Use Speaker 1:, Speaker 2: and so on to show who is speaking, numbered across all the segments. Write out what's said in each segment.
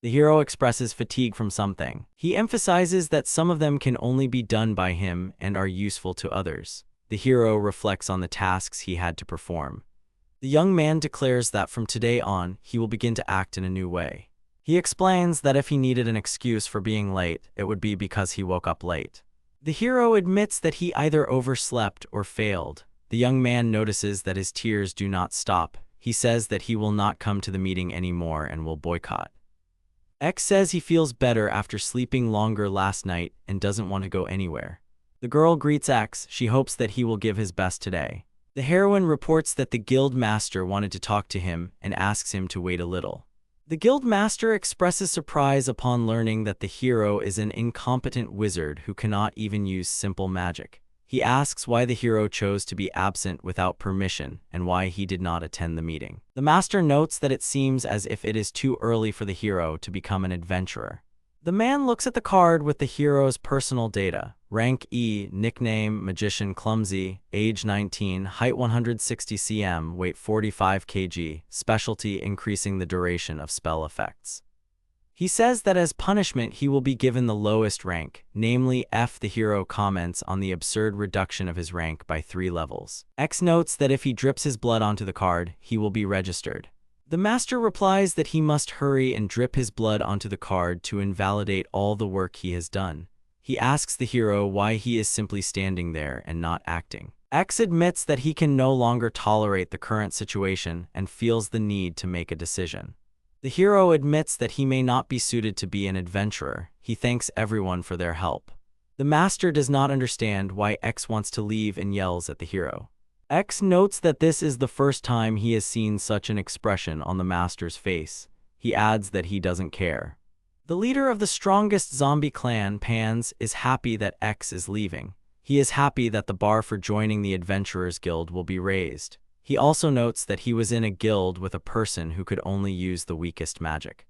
Speaker 1: The hero expresses fatigue from something. He emphasizes that some of them can only be done by him and are useful to others. The hero reflects on the tasks he had to perform. The young man declares that from today on, he will begin to act in a new way. He explains that if he needed an excuse for being late, it would be because he woke up late. The hero admits that he either overslept or failed. The young man notices that his tears do not stop. He says that he will not come to the meeting anymore and will boycott. X says he feels better after sleeping longer last night and doesn't want to go anywhere. The girl greets X. She hopes that he will give his best today. The heroine reports that the guild master wanted to talk to him and asks him to wait a little. The guild master expresses surprise upon learning that the hero is an incompetent wizard who cannot even use simple magic. He asks why the hero chose to be absent without permission and why he did not attend the meeting. The master notes that it seems as if it is too early for the hero to become an adventurer. The man looks at the card with the hero's personal data: rank E, nickname Magician Clumsy, age 19, height 160 cm, weight 45 kg, specialty increasing the duration of spell effects. He says that as punishment he will be given the lowest rank, namely F. The hero comments on the absurd reduction of his rank by 3 levels. X notes that if he drips his blood onto the card, he will be registered. The master replies that he must hurry and drip his blood onto the card to invalidate all the work he has done. He asks the hero why he is simply standing there and not acting. X admits that he can no longer tolerate the current situation and feels the need to make a decision. The hero admits that he may not be suited to be an adventurer. He thanks everyone for their help. The master does not understand why X wants to leave and yells at the hero. X notes that this is the first time he has seen such an expression on the master's face. He adds that he doesn't care. The leader of the strongest zombie clan, Pans, is happy that X is leaving. He is happy that the bar for joining the Adventurers Guild will be raised. He also notes that he was in a guild with a person who could only use the weakest magic.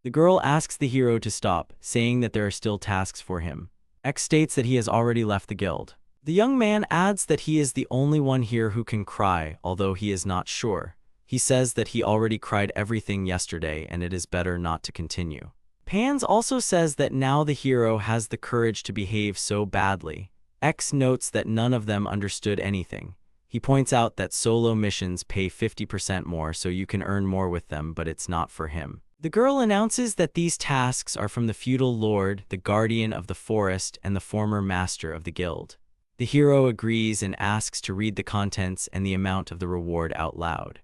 Speaker 1: The girl asks the hero to stop, saying that there are still tasks for him. X states that he has already left the guild. The young man adds that he is the only one here who can cry, although he is not sure. He says that he already cried everything yesterday and it is better not to continue. Pans also says that now the hero has the courage to behave so badly. X notes that none of them understood anything. He points out that solo missions pay 50% more so you can earn more with them, but it's not for him. The girl announces that these tasks are from the feudal lord, the guardian of the forest, and the former master of the guild. The hero agrees and asks to read the contents and the amount of the reward out loud.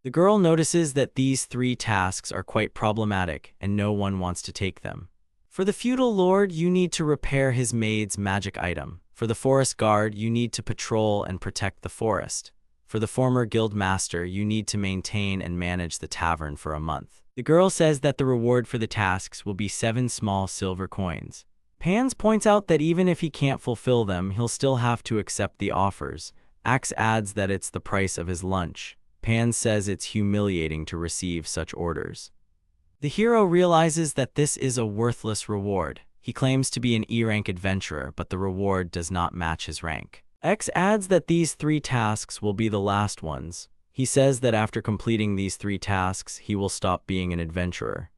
Speaker 1: The girl notices that these 3 tasks are quite problematic and no one wants to take them. For the feudal lord, you need to repair his maid's magic item. For the forest guard, you need to patrol and protect the forest. For the former guild master, you need to maintain and manage the tavern for a month. The girl says that the reward for the tasks will be 7 small silver coins. Pans points out that even if he can't fulfill them, he'll still have to accept the offers. Axe adds that it's the price of his lunch. Pans says it's humiliating to receive such orders. The hero realizes that this is a worthless reward. He claims to be an E-rank adventurer, but the reward does not match his rank. X adds that these 3 tasks will be the last ones. He says that after completing these 3 tasks, he will stop being an adventurer.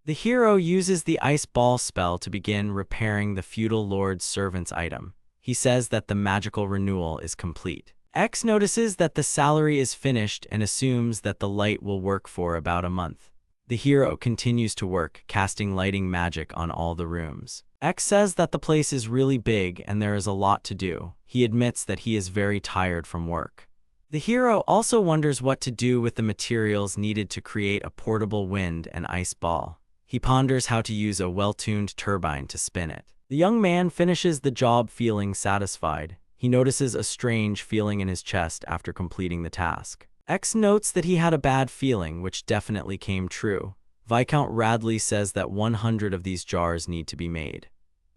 Speaker 1: The hero uses the ice ball spell to begin repairing the feudal lord's servant's item. He says that the magical renewal is complete. X notices that the salary is finished and assumes that the light will work for about a month. The hero continues to work, casting lighting magic on all the rooms. X says that the place is really big and there is a lot to do. He admits that he is very tired from work. The hero also wonders what to do with the materials needed to create a portable wind and ice ball. He ponders how to use a well-tuned turbine to spin it. The young man finishes the job feeling satisfied. He notices a strange feeling in his chest after completing the task. X notes that he had a bad feeling, which definitely came true. Viscount Radley says that 100 of these jars need to be made.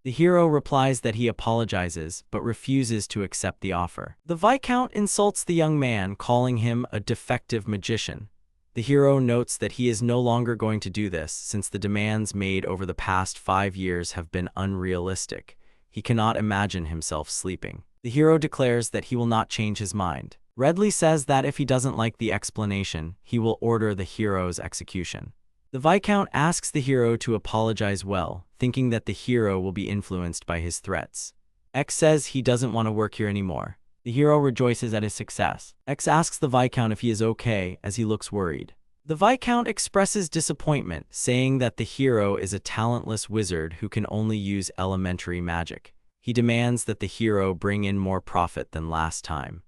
Speaker 1: The hero replies that he apologizes, but refuses to accept the offer. The Viscount insults the young man, calling him a defective magician. The hero notes that he is no longer going to do this, since the demands made over the past 5 years have been unrealistic. He cannot imagine himself sleeping. The hero declares that he will not change his mind. Redley says that if he doesn't like the explanation, he will order the hero's execution. The Viscount asks the hero to apologize well, thinking that the hero will be influenced by his threats. X says he doesn't want to work here anymore. The hero rejoices at his success. X asks the Viscount if he is okay, as he looks worried. The Viscount expresses disappointment, saying that the hero is a talentless wizard who can only use elementary magic. He demands that the hero bring in more profit than last time.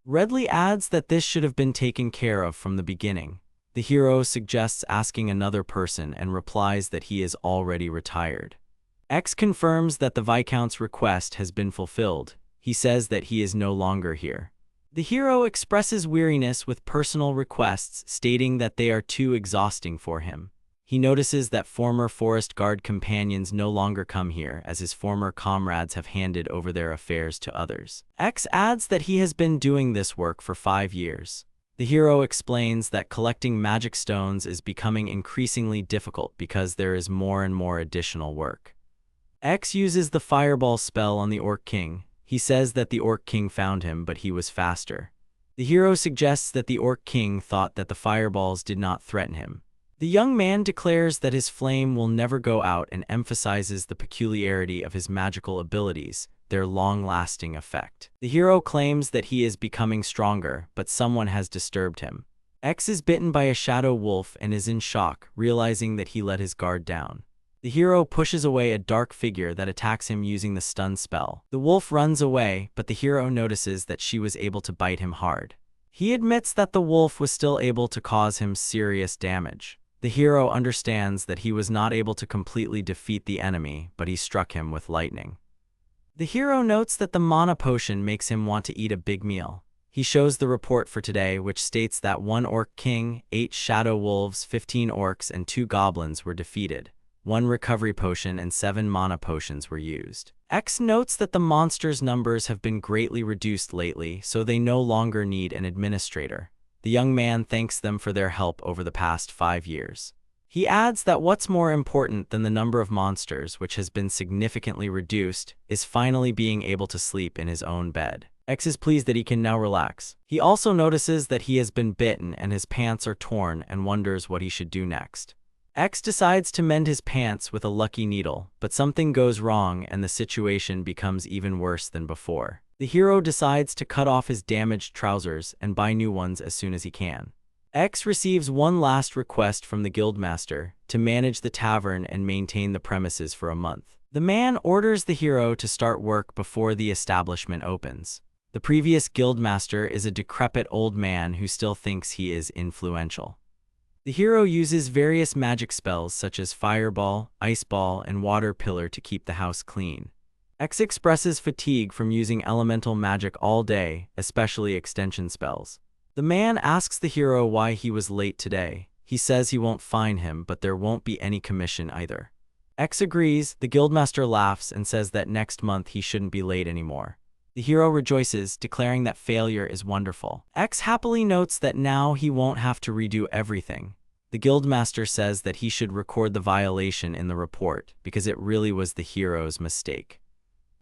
Speaker 1: Redley adds that this should have been taken care of from the beginning. The hero suggests asking another person and replies that he is already retired. X confirms that the Viscount's request has been fulfilled. He says that he is no longer here. The hero expresses weariness with personal requests, stating that they are too exhausting for him. He notices that former forest guard companions no longer come here, as his former comrades have handed over their affairs to others. X adds that he has been doing this work for 5 years. The hero explains that collecting magic stones is becoming increasingly difficult because there is more and more additional work. X uses the fireball spell on the Orc King. He says that the Orc King found him, but he was faster. The hero suggests that the Orc King thought that the fireballs did not threaten him. The young man declares that his flame will never go out and emphasizes the peculiarity of his magical abilities, their long-lasting effect. The hero claims that he is becoming stronger, but someone has disturbed him. X is bitten by a shadow wolf and is in shock, realizing that he let his guard down. The hero pushes away a dark figure that attacks him using the stun spell. The wolf runs away, but the hero notices that she was able to bite him hard. He admits that the wolf was still able to cause him serious damage. The hero understands that he was not able to completely defeat the enemy, but he struck him with lightning. The hero notes that the mana potion makes him want to eat a big meal. He shows the report for today, which states that 1 Orc King, 8 Shadow Wolves, 15 Orcs, and 2 Goblins were defeated. 1 recovery potion and 7 mana potions were used. X notes that the monsters' numbers have been greatly reduced lately, so they no longer need an administrator. The young man thanks them for their help over the past 5 years. He adds that what's more important than the number of monsters, which has been significantly reduced, is finally being able to sleep in his own bed. X is pleased that he can now relax. He also notices that he has been bitten and his pants are torn and wonders what he should do next. X decides to mend his pants with a lucky needle, but something goes wrong and the situation becomes even worse than before. The hero decides to cut off his damaged trousers and buy new ones as soon as he can. X receives one last request from the guildmaster to manage the tavern and maintain the premises for a month. The man orders the hero to start work before the establishment opens. The previous guildmaster is a decrepit old man who still thinks he is influential. The hero uses various magic spells such as Fireball, Ice Ball, and Water Pillar to keep the house clean. X expresses fatigue from using elemental magic all day, especially extension spells. The man asks the hero why he was late today. He says he won't fine him, but there won't be any commission either. X agrees. The guildmaster laughs and says that next month he shouldn't be late anymore. The hero rejoices, declaring that failure is wonderful. X happily notes that now he won't have to redo everything. The guildmaster says that he should record the violation in the report because it really was the hero's mistake.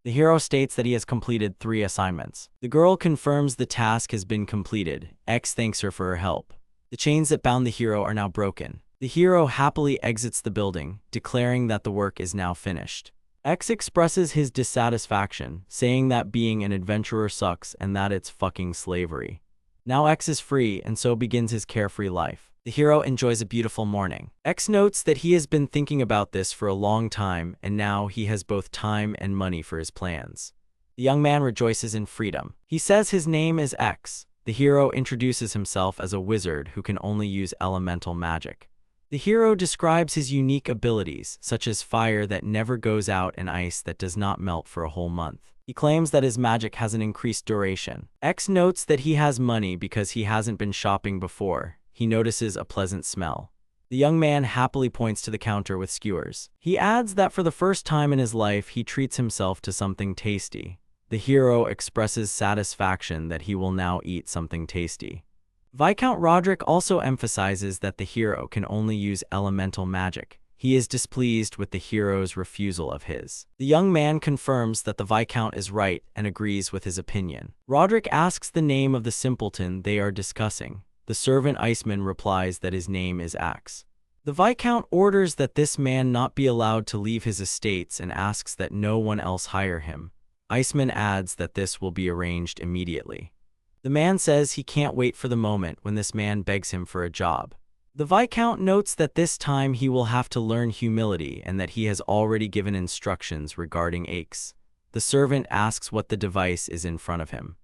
Speaker 1: The hero states that he has completed 3 assignments. The girl confirms the task has been completed. X thanks her for her help. The chains that bound the hero are now broken. The hero happily exits the building, declaring that the work is now finished. X expresses his dissatisfaction, saying that being an adventurer sucks and that it's fucking slavery. Now X is free and so begins his carefree life. The hero enjoys a beautiful morning. X notes that he has been thinking about this for a long time and now he has both time and money for his plans. The young man rejoices in freedom. He says his name is X. The hero introduces himself as a wizard who can only use elemental magic. The hero describes his unique abilities, such as fire that never goes out and ice that does not melt for a whole month. He claims that his magic has an increased duration. X notes that he has money because he hasn't been shopping before. He notices a pleasant smell. The young man happily points to the counter with skewers. He adds that for the first time in his life he treats himself to something tasty. The hero expresses satisfaction that he will now eat something tasty. Viscount Roderick also emphasizes that the hero can only use elemental magic. He is displeased with the hero's refusal of his. The young man confirms that the Viscount is right and agrees with his opinion. Roderick asks the name of the simpleton they are discussing. The servant Iceman replies that his name is Axe. The Viscount orders that this man not be allowed to leave his estates and asks that no one else hire him. Iceman adds that this will be arranged immediately. The man says he can't wait for the moment when this man begs him for a job. The Viscount notes that this time he will have to learn humility and that he has already given instructions regarding Ikes. The servant asks what the device is in front of him.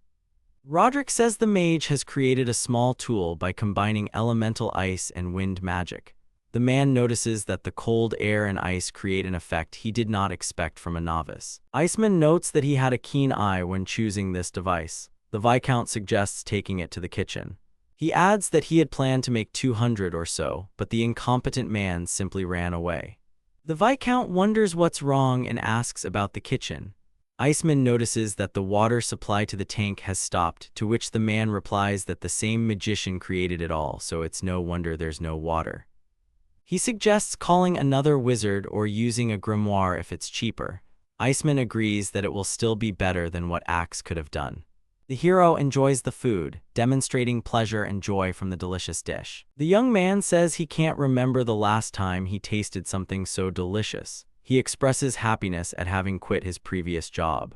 Speaker 1: Roderick says the mage has created a small tool by combining elemental ice and wind magic. The man notices that the cold air and ice create an effect he did not expect from a novice. Iceman notes that he had a keen eye when choosing this device. The Viscount suggests taking it to the kitchen. He adds that he had planned to make 200 or so, but the incompetent man simply ran away. The Viscount wonders what's wrong and asks about the kitchen. Iceman notices that the water supply to the tank has stopped, to which the man replies that the same magician created it all, so it's no wonder there's no water. He suggests calling another wizard or using a grimoire if it's cheaper. Iceman agrees that it will still be better than what Axe could have done. The hero enjoys the food, demonstrating pleasure and joy from the delicious dish. The young man says he can't remember the last time he tasted something so delicious. He expresses happiness at having quit his previous job.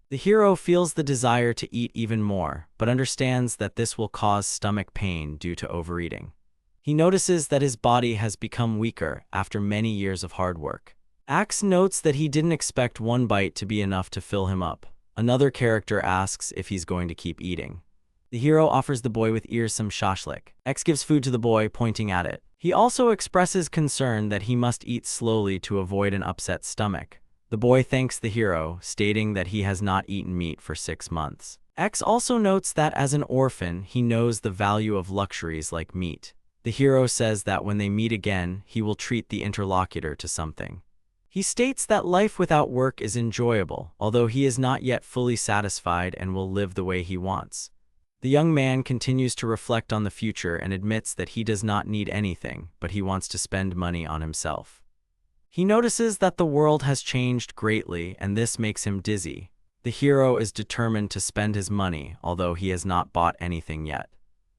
Speaker 1: The hero feels the desire to eat even more, but understands that this will cause stomach pain due to overeating. He notices that his body has become weaker after many years of hard work. Axe notes that he didn't expect one bite to be enough to fill him up. Another character asks if he's going to keep eating. The hero offers the boy with ears some shashlik. X gives food to the boy, pointing at it. He also expresses concern that he must eat slowly to avoid an upset stomach. The boy thanks the hero, stating that he has not eaten meat for 6 months. X also notes that as an orphan, he knows the value of luxuries like meat. The hero says that when they meet again, he will treat the interlocutor to something. He states that life without work is enjoyable, although he is not yet fully satisfied and will live the way he wants. The young man continues to reflect on the future and admits that he does not need anything, but he wants to spend money on himself. He notices that the world has changed greatly, and this makes him dizzy. The hero is determined to spend his money, although he has not bought anything yet.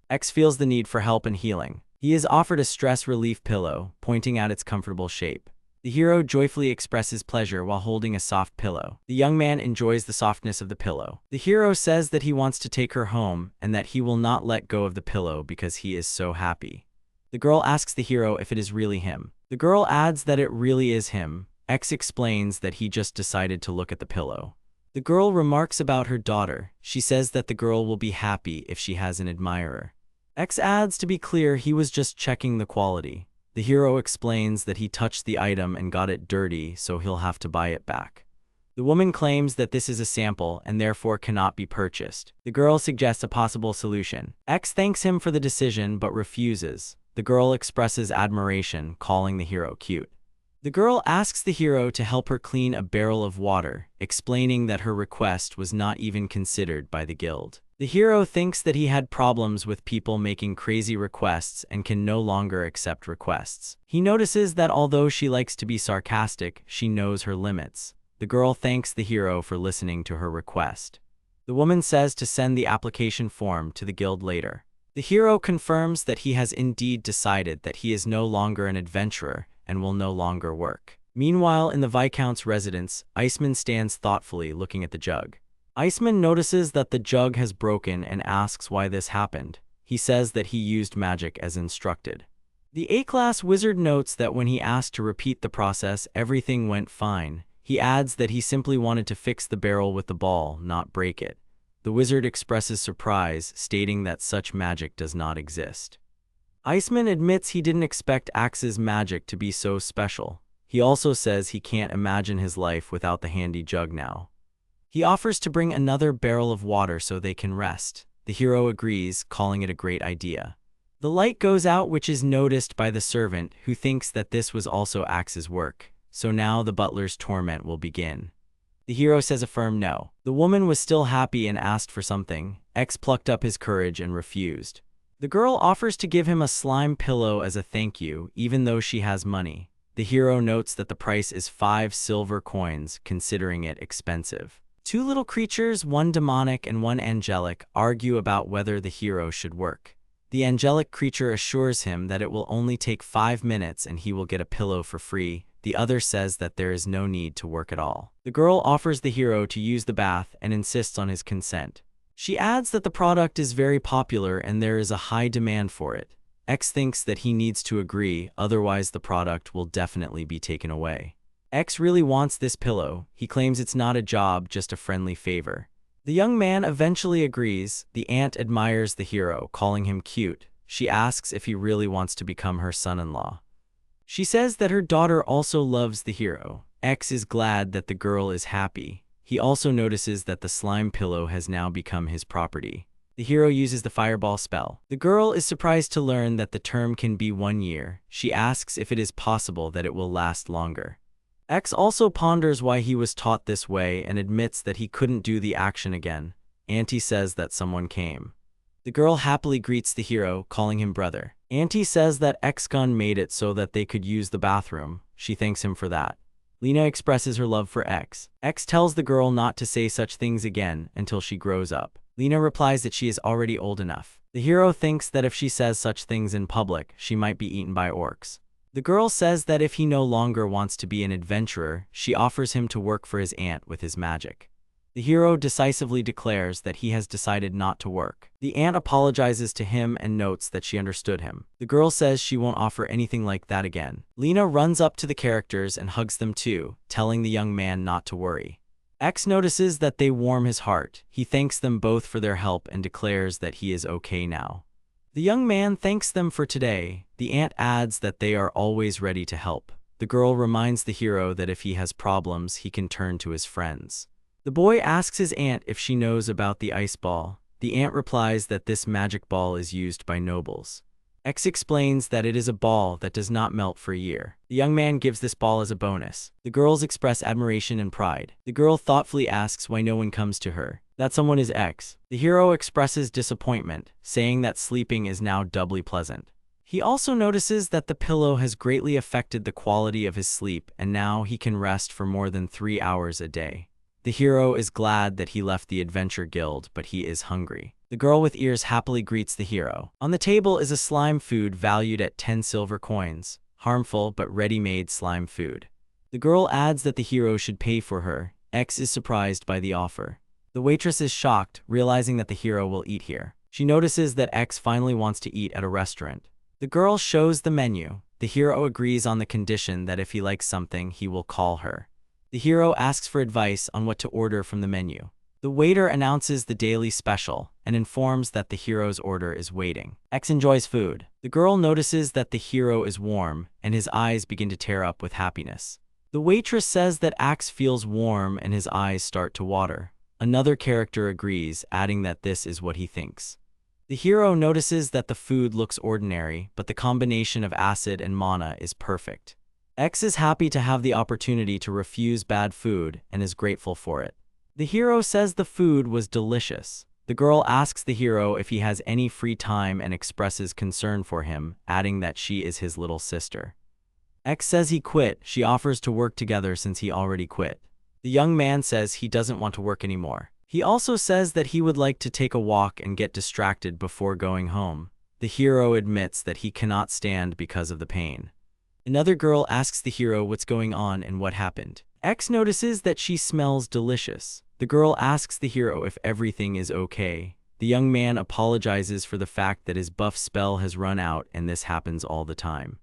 Speaker 1: X feels the need for help and healing. He is offered a stress relief pillow, pointing out its comfortable shape. The hero joyfully expresses pleasure while holding a soft pillow. The young man enjoys the softness of the pillow. The hero says that he wants to take her home and that he will not let go of the pillow because he is so happy. The girl asks the hero if it is really him. The girl adds that it really is him. X explains that he just decided to look at the pillow. The girl remarks about her daughter. She says that the girl will be happy if she has an admirer. X adds to be clear he was just checking the quality. The hero explains that he touched the item and got it dirty, so he'll have to buy it back. The woman claims that this is a sample and therefore cannot be purchased. The girl suggests a possible solution. X thanks him for the decision but refuses. The girl expresses admiration, calling the hero cute. The girl asks the hero to help her clean a barrel of water, explaining that her request was not even considered by the guild. The hero thinks that he had problems with people making crazy requests and can no longer accept requests. He notices that although she likes to be sarcastic, she knows her limits. The girl thanks the hero for listening to her request. The woman says to send the application form to the guild later. The hero confirms that he has indeed decided that he is no longer an adventurer and will no longer work. Meanwhile, in the Viscount's residence, Iceman stands thoughtfully looking at the jug. Iceman notices that the jug has broken and asks why this happened. He says that he used magic as instructed. The A-class wizard notes that when he asked to repeat the process, everything went fine. He adds that he simply wanted to fix the barrel with the ball, not break it. The wizard expresses surprise, stating that such magic does not exist. Iceman admits he didn't expect Axe's magic to be so special. He also says he can't imagine his life without the handy jug now. He offers to bring another barrel of water so they can rest. The hero agrees, calling it a great idea. The light goes out, which is noticed by the servant, who thinks that this was also Axe's work. So now the butler's torment will begin. The hero says a firm no. The woman was still happy and asked for something. X plucked up his courage and refused. The girl offers to give him a slime pillow as a thank you, even though she has money. The hero notes that the price is 5 silver coins, considering it expensive. 2 little creatures, one demonic and one angelic, argue about whether the hero should work. The angelic creature assures him that it will only take 5 minutes and he will get a pillow for free. The other says that there is no need to work at all. The girl offers the hero to use the bath and insists on his consent. She adds that the product is very popular and there is a high demand for it. X thinks that he needs to agree, otherwise the product will definitely be taken away. X really wants this pillow. He claims it's not a job, just a friendly favor. The young man eventually agrees. The aunt admires the hero, calling him cute. She asks if he really wants to become her son-in-law. She says that her daughter also loves the hero. X is glad that the girl is happy. He also notices that the slime pillow has now become his property. The hero uses the fireball spell. The girl is surprised to learn that the term can be 1 year. She asks if it is possible that it will last longer. X also ponders why he was taught this way and admits that he couldn't do the action again. Auntie says that someone came. The girl happily greets the hero, calling him brother. Auntie says that X-gun made it so that they could use the bathroom. She thanks him for that. Lena expresses her love for X. X tells the girl not to say such things again until she grows up. Lena replies that she is already old enough. The hero thinks that if she says such things in public, she might be eaten by orcs. The girl says that if he no longer wants to be an adventurer, she offers him to work for his aunt with his magic. The hero decisively declares that he has decided not to work. The aunt apologizes to him and notes that she understood him. The girl says she won't offer anything like that again. Lena runs up to the characters and hugs them too, telling the young man not to worry. X notices that they warm his heart. He thanks them both for their help and declares that he is okay now. The young man thanks them for today. The aunt adds that they are always ready to help. The girl reminds the hero that if he has problems, he can turn to his friends. The boy asks his aunt if she knows about the ice ball. The aunt replies that this magic ball is used by nobles. X explains that it is a ball that does not melt for a year. The young man gives this ball as a bonus. The girls express admiration and pride. The girl thoughtfully asks why no one comes to her. That someone is X. The hero expresses disappointment, saying that sleeping is now doubly pleasant. He also notices that the pillow has greatly affected the quality of his sleep and now he can rest for more than 3 hours a day. The hero is glad that he left the adventure guild, but he is hungry. The girl with ears happily greets the hero. On the table is a slime food valued at 10 silver coins. Harmful but ready-made slime food. The girl adds that the hero should pay for her. X is surprised by the offer. The waitress is shocked, realizing that the hero will eat here. She notices that X finally wants to eat at a restaurant. The girl shows the menu. The hero agrees on the condition that if he likes something, he will call her. The hero asks for advice on what to order from the menu. The waiter announces the daily special and informs that the hero's order is waiting. X enjoys food. The girl notices that the hero is warm and his eyes begin to tear up with happiness. The waitress says that X feels warm and his eyes start to water. Another character agrees, adding that this is what he thinks. The hero notices that the food looks ordinary, but the combination of acid and mana is perfect. X is happy to have the opportunity to refuse bad food and is grateful for it. The hero says the food was delicious. The girl asks the hero if he has any free time and expresses concern for him, adding that she is his little sister. X says he quit. She offers to work together since he already quit. The young man says he doesn't want to work anymore. He also says that he would like to take a walk and get distracted before going home. The hero admits that he cannot stand because of the pain. Another girl asks the hero what's going on and what happened. X notices that she smells delicious. The girl asks the hero if everything is okay. The young man apologizes for the fact that his buff spell has run out and this happens all the time.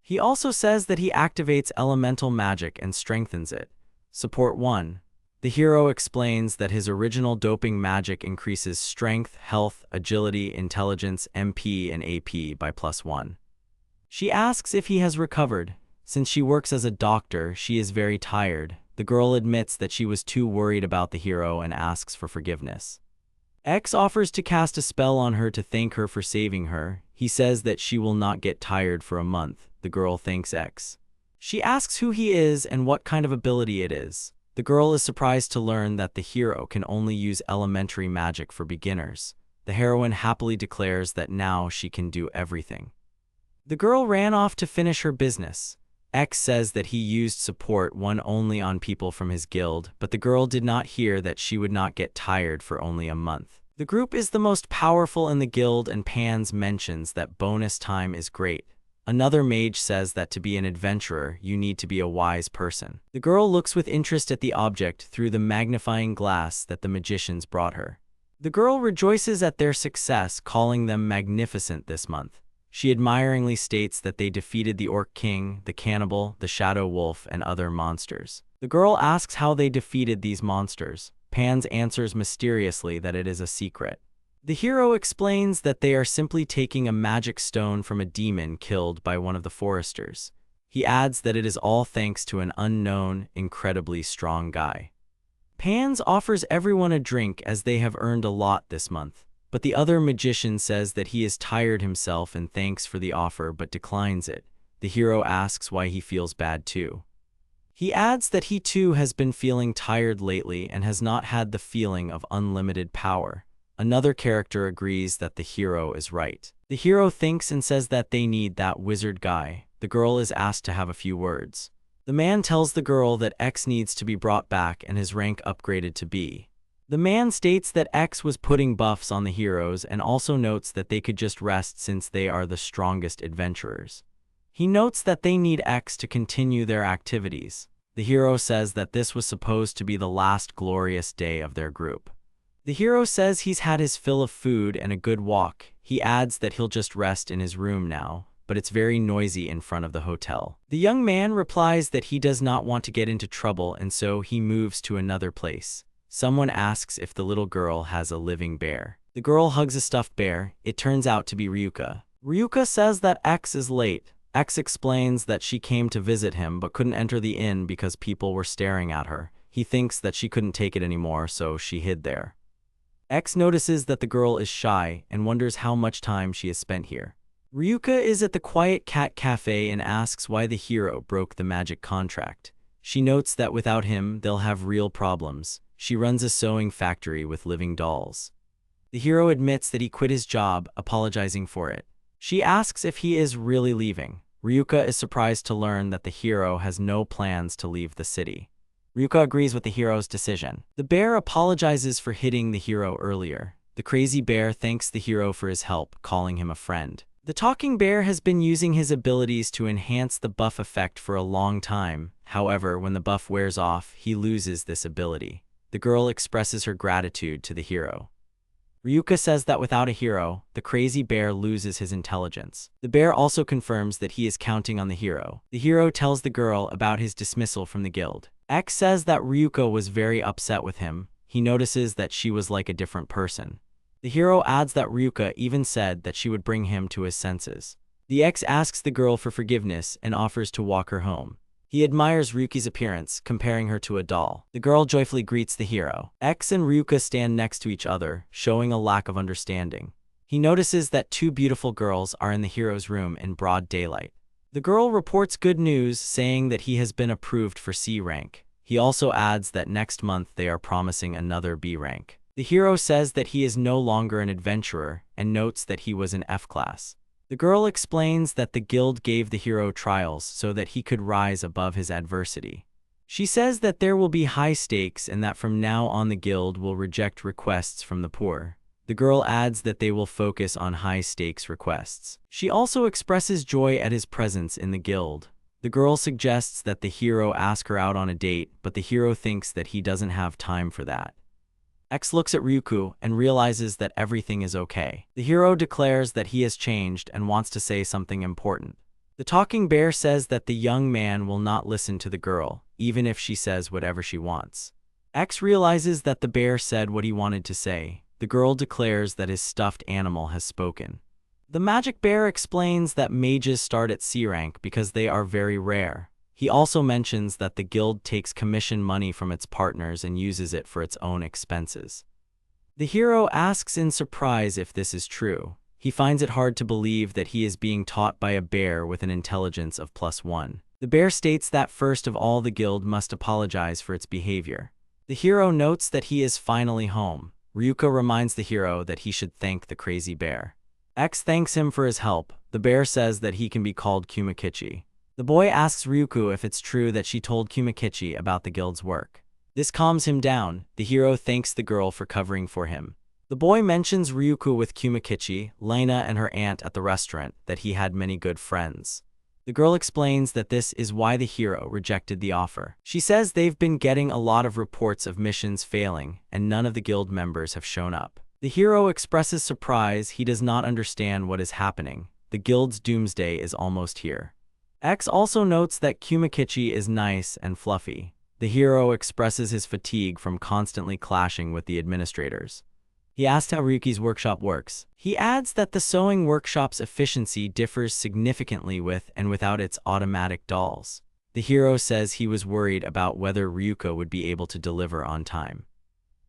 Speaker 1: He also says that he activates elemental magic and strengthens it. Support 1. The hero explains that his original doping magic increases strength, health, agility, intelligence, MP, and AP by +1. She asks if he has recovered. Since she works as a doctor, she is very tired. The girl admits that she was too worried about the hero and asks for forgiveness. X offers to cast a spell on her to thank her for saving her. He says that she will not get tired for a month. The girl thanks X. She asks who he is and what kind of ability it is. The girl is surprised to learn that the hero can only use elementary magic for beginners. The heroine happily declares that now she can do everything. The girl ran off to finish her business. X says that he used support 1 only on people from his guild, but the girl did not hear that she would not get tired for only a month. The group is the most powerful in the guild, and Pans mentions that bonus time is great. Another mage says that to be an adventurer, you need to be a wise person. The girl looks with interest at the object through the magnifying glass that the magicians brought her. The girl rejoices at their success, calling them magnificent this month. She admiringly states that they defeated the Orc King, the Cannibal, the Shadow Wolf, and other monsters. The girl asks how they defeated these monsters. Pans answers mysteriously that it is a secret. The hero explains that they are simply taking a magic stone from a demon killed by one of the foresters. He adds that it is all thanks to an unknown, incredibly strong guy. Pans offers everyone a drink as they have earned a lot this month, but the other magician says that he is tired himself and thanks for the offer but declines it. The hero asks why he feels bad too. He adds that he too has been feeling tired lately and has not had the feeling of unlimited power. Another character agrees that the hero is right. The hero thinks and says that they need that wizard guy. The girl is asked to have a few words. The man tells the girl that X needs to be brought back and his rank upgraded to B. The man states that X was putting buffs on the heroes and also notes that they could just rest since they are the strongest adventurers. He notes that they need X to continue their activities. The hero says that this was supposed to be the last glorious day of their group. The hero says he's had his fill of food and a good walk. He adds that he'll just rest in his room now, but it's very noisy in front of the hotel. The young man replies that he does not want to get into trouble and so he moves to another place. Someone asks if the little girl has a living bear. The girl hugs a stuffed bear. It turns out to be Ryuka. Ryuka says that X is late. X explains that she came to visit him but couldn't enter the inn because people were staring at her. He thinks that she couldn't take it anymore, so she hid there. X notices that the girl is shy and wonders how much time she has spent here. Ryuka is at the Quiet Cat Cafe and asks why the hero broke the magic contract. She notes that without him, they'll have real problems. She runs a sewing factory with living dolls. The hero admits that he quit his job, apologizing for it. She asks if he is really leaving. Ryuka is surprised to learn that the hero has no plans to leave the city. Ryuka agrees with the hero's decision. The bear apologizes for hitting the hero earlier. The crazy bear thanks the hero for his help, calling him a friend. The talking bear has been using his abilities to enhance the buff effect for a long time. However, when the buff wears off, he loses this ability. The girl expresses her gratitude to the hero. Ryuka says that without a hero, the crazy bear loses his intelligence. The bear also confirms that he is counting on the hero. The hero tells the girl about his dismissal from the guild. X says that Ryuka was very upset with him. He notices that she was like a different person. The hero adds that Ryuka even said that she would bring him to his senses. The X asks the girl for forgiveness and offers to walk her home. He admires Ryuki's appearance, comparing her to a doll. The girl joyfully greets the hero. X and Ryuka stand next to each other, showing a lack of understanding. He notices that two beautiful girls are in the hero's room in broad daylight. The girl reports good news, saying that he has been approved for C rank. He also adds that next month they are promising another B rank. The hero says that he is no longer an adventurer and notes that he was in F class. The girl explains that the guild gave the hero trials so that he could rise above his adversity. She says that there will be high stakes and that from now on the guild will reject requests from the poor. The girl adds that they will focus on high-stakes requests. She also expresses joy at his presence in the guild. The girl suggests that the hero ask her out on a date, but the hero thinks that he doesn't have time for that. X looks at Ryuku and realizes that everything is okay. The hero declares that he has changed and wants to say something important. The talking bear says that the young man will not listen to the girl, even if she says whatever she wants. X realizes that the bear said what he wanted to say. The girl declares that his stuffed animal has spoken. The magic bear explains that mages start at C rank because they are very rare. He also mentions that the guild takes commission money from its partners and uses it for its own expenses. The hero asks in surprise if this is true. He finds it hard to believe that he is being taught by a bear with an intelligence of +1. The bear states that first of all the guild must apologize for its behavior. The hero notes that he is finally home. Ryuka reminds the hero that he should thank the crazy bear. X thanks him for his help. The bear says that he can be called Kumakichi. The boy asks Ryuku if it's true that she told Kumakichi about the guild's work. This calms him down. The hero thanks the girl for covering for him. The boy mentions Ryuko with Kumakichi, Lena, and her aunt at the restaurant, that he had many good friends. The girl explains that this is why the hero rejected the offer. She says they've been getting a lot of reports of missions failing, and none of the guild members have shown up. The hero expresses surprise. He does not understand what is happening. The guild's doomsday is almost here. X also notes that Kumakichi is nice and fluffy. The hero expresses his fatigue from constantly clashing with the administrators. He asks how Ryuki's workshop works. He adds that the sewing workshop's efficiency differs significantly with and without its automatic dolls. The hero says he was worried about whether Ryuko would be able to deliver on time.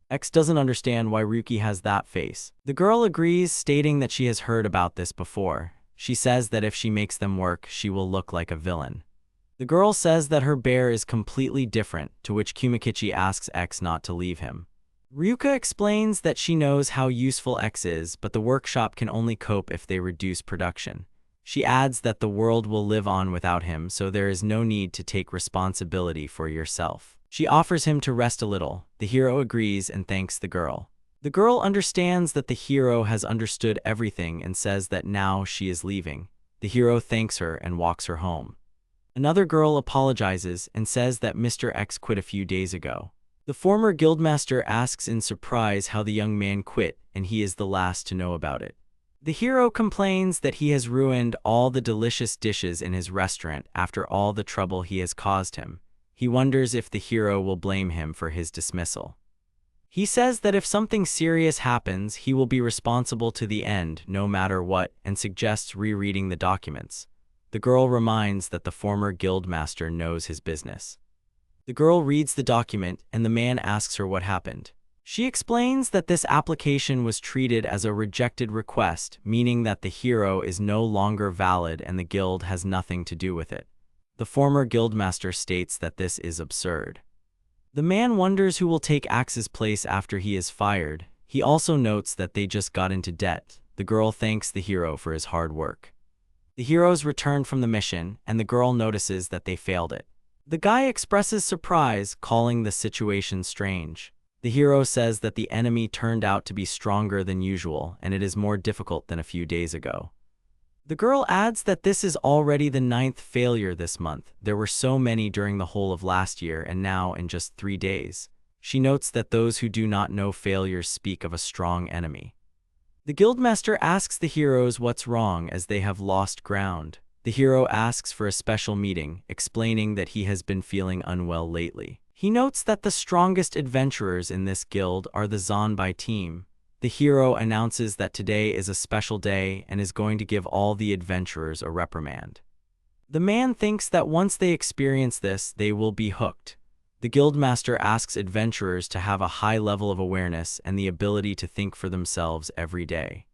Speaker 1: X doesn't understand why Ryuki has that face. The girl agrees, stating that she has heard about this before. She says that if she makes them work, she will look like a villain. The girl says that her bear is completely different, to which Kumakichi asks X not to leave him. Ryuka explains that she knows how useful X is, but the workshop can only cope if they reduce production. She adds that the world will live on without him, so there is no need to take responsibility for yourself. She offers him to rest a little. The hero agrees and thanks the girl. The girl understands that the hero has understood everything and says that now she is leaving. The hero thanks her and walks her home. Another girl apologizes and says that Mr. X quit a few days ago. The former guildmaster asks in surprise how the young man quit, and he is the last to know about it. The hero complains that he has ruined all the delicious dishes in his restaurant after all the trouble he has caused him. He wonders if the hero will blame him for his dismissal. He says that if something serious happens, he will be responsible to the end, no matter what, and suggests rereading the documents. The girl reminds that the former guildmaster knows his business. The girl reads the document, and the man asks her what happened. She explains that this application was treated as a rejected request, meaning that the hero is no longer valid and the guild has nothing to do with it. The former guildmaster states that this is absurd. The man wonders who will take Axe's place after he is fired. He also notes that they just got into debt. The girl thanks the hero for his hard work. The heroes return from the mission, and the girl notices that they failed it. The guy expresses surprise, calling the situation strange. The hero says that the enemy turned out to be stronger than usual, and it is more difficult than a few days ago. The girl adds that this is already the 9th failure this month. There were so many during the whole of last year, and now in just 3 days. She notes that those who do not know failures speak of a strong enemy. The guildmaster asks the heroes what's wrong as they have lost ground. The hero asks for a special meeting, explaining that he has been feeling unwell lately. He notes that the strongest adventurers in this guild are the Zanbai team. The hero announces that today is a special day and is going to give all the adventurers a reprimand. The man thinks that once they experience this, they will be hooked. The guildmaster asks adventurers to have a high level of awareness and the ability to think for themselves every day.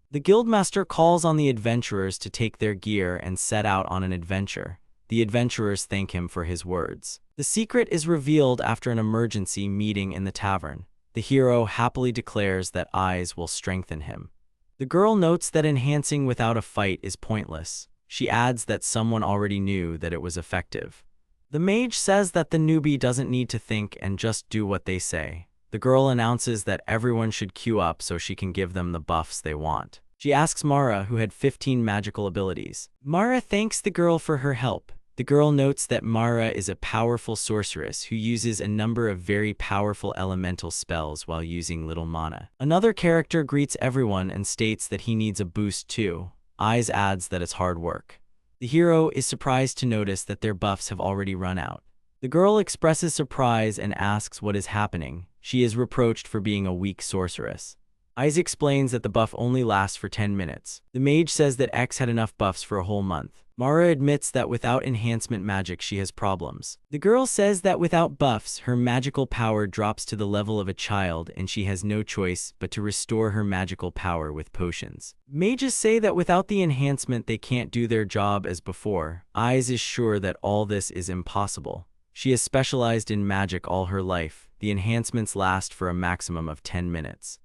Speaker 1: The guildmaster calls on the adventurers to take their gear and set out on an adventure. The adventurers thank him for his words. The secret is revealed after an emergency meeting in the tavern. The hero happily declares that eyes will strengthen him. The girl notes that enhancing without a fight is pointless. She adds that someone already knew that it was effective. The mage says that the newbie doesn't need to think and just do what they say. The girl announces that everyone should queue up so she can give them the buffs they want. She asks Mara, who had 15 magical abilities. Mara thanks the girl for her help. The girl notes that Mara is a powerful sorceress who uses a number of very powerful elemental spells while using little mana. Another character greets everyone and states that he needs a boost too. Eyes adds that it's hard work. The hero is surprised to notice that their buffs have already run out. The girl expresses surprise and asks what is happening. She is reproached for being a weak sorceress. Eyes explains that the buff only lasts for 10 minutes. The mage says that X had enough buffs for a whole month. Mara admits that without enhancement magic she has problems. The girl says that without buffs, her magical power drops to the level of a child and she has no choice but to restore her magical power with potions. Mages say that without the enhancement they can't do their job as before. Eyes is sure that all this is impossible. She has specialized in magic all her life. The enhancements last for a maximum of 10 minutes.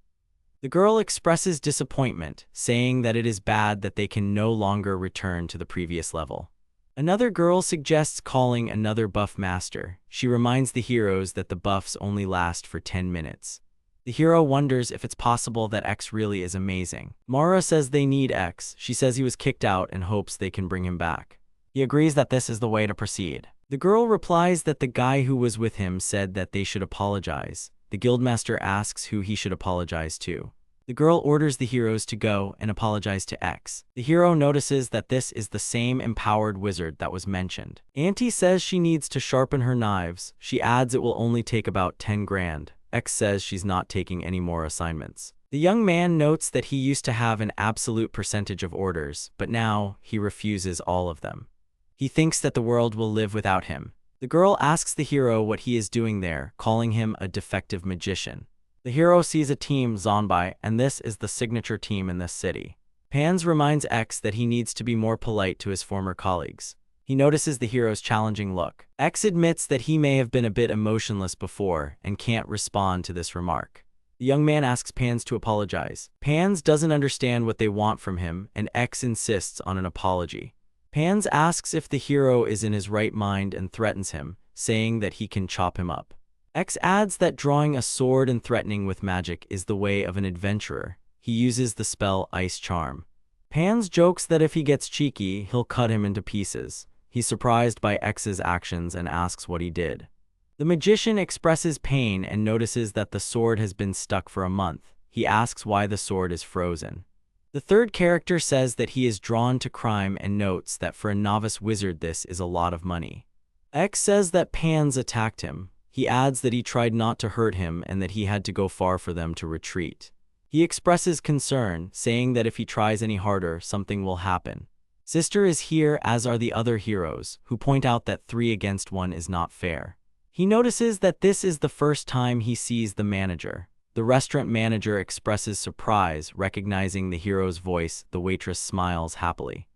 Speaker 1: The girl expresses disappointment, saying that it is bad that they can no longer return to the previous level. Another girl suggests calling another buff master. She reminds the heroes that the buffs only last for 10 minutes. The hero wonders if it's possible that X really is amazing. Mara says they need X. She says he was kicked out and hopes they can bring him back. He agrees that this is the way to proceed. The girl replies that the guy who was with him said that they should apologize. The guildmaster asks who he should apologize to. The girl orders the heroes to go and apologize to X. The hero notices that this is the same empowered wizard that was mentioned. Auntie says she needs to sharpen her knives. She adds it will only take about 10 grand. X says she's not taking any more assignments. The young man notes that he used to have an absolute percentage of orders, but now he refuses all of them. He thinks that the world will live without him. The girl asks the hero what he is doing there, calling him a defective magician. The hero sees a team, Zettai, and this is the signature team in this city. Pans reminds X that he needs to be more polite to his former colleagues. He notices the hero's challenging look. X admits that he may have been a bit emotionless before and can't respond to this remark. The young man asks Pans to apologize. Pans doesn't understand what they want from him, and X insists on an apology. Pans asks if the hero is in his right mind and threatens him, saying that he can chop him up. X adds that drawing a sword and threatening with magic is the way of an adventurer. He uses the spell Ice Charm. Pans jokes that if he gets cheeky, he'll cut him into pieces. He's surprised by X's actions and asks what he did. The magician expresses pain and notices that the sword has been stuck for a month. He asks why the sword is frozen. The third character says that he is drawn to crime and notes that for a novice wizard this is a lot of money. X says that Pans attacked him. He adds that he tried not to hurt him and that he had to go far for them to retreat. He expresses concern, saying that if he tries any harder, something will happen. Sister is here, as are the other heroes, who point out that 3 against 1 is not fair. He notices that this is the first time he sees the manager. The restaurant manager expresses surprise, recognizing the hero's voice. The waitress smiles happily.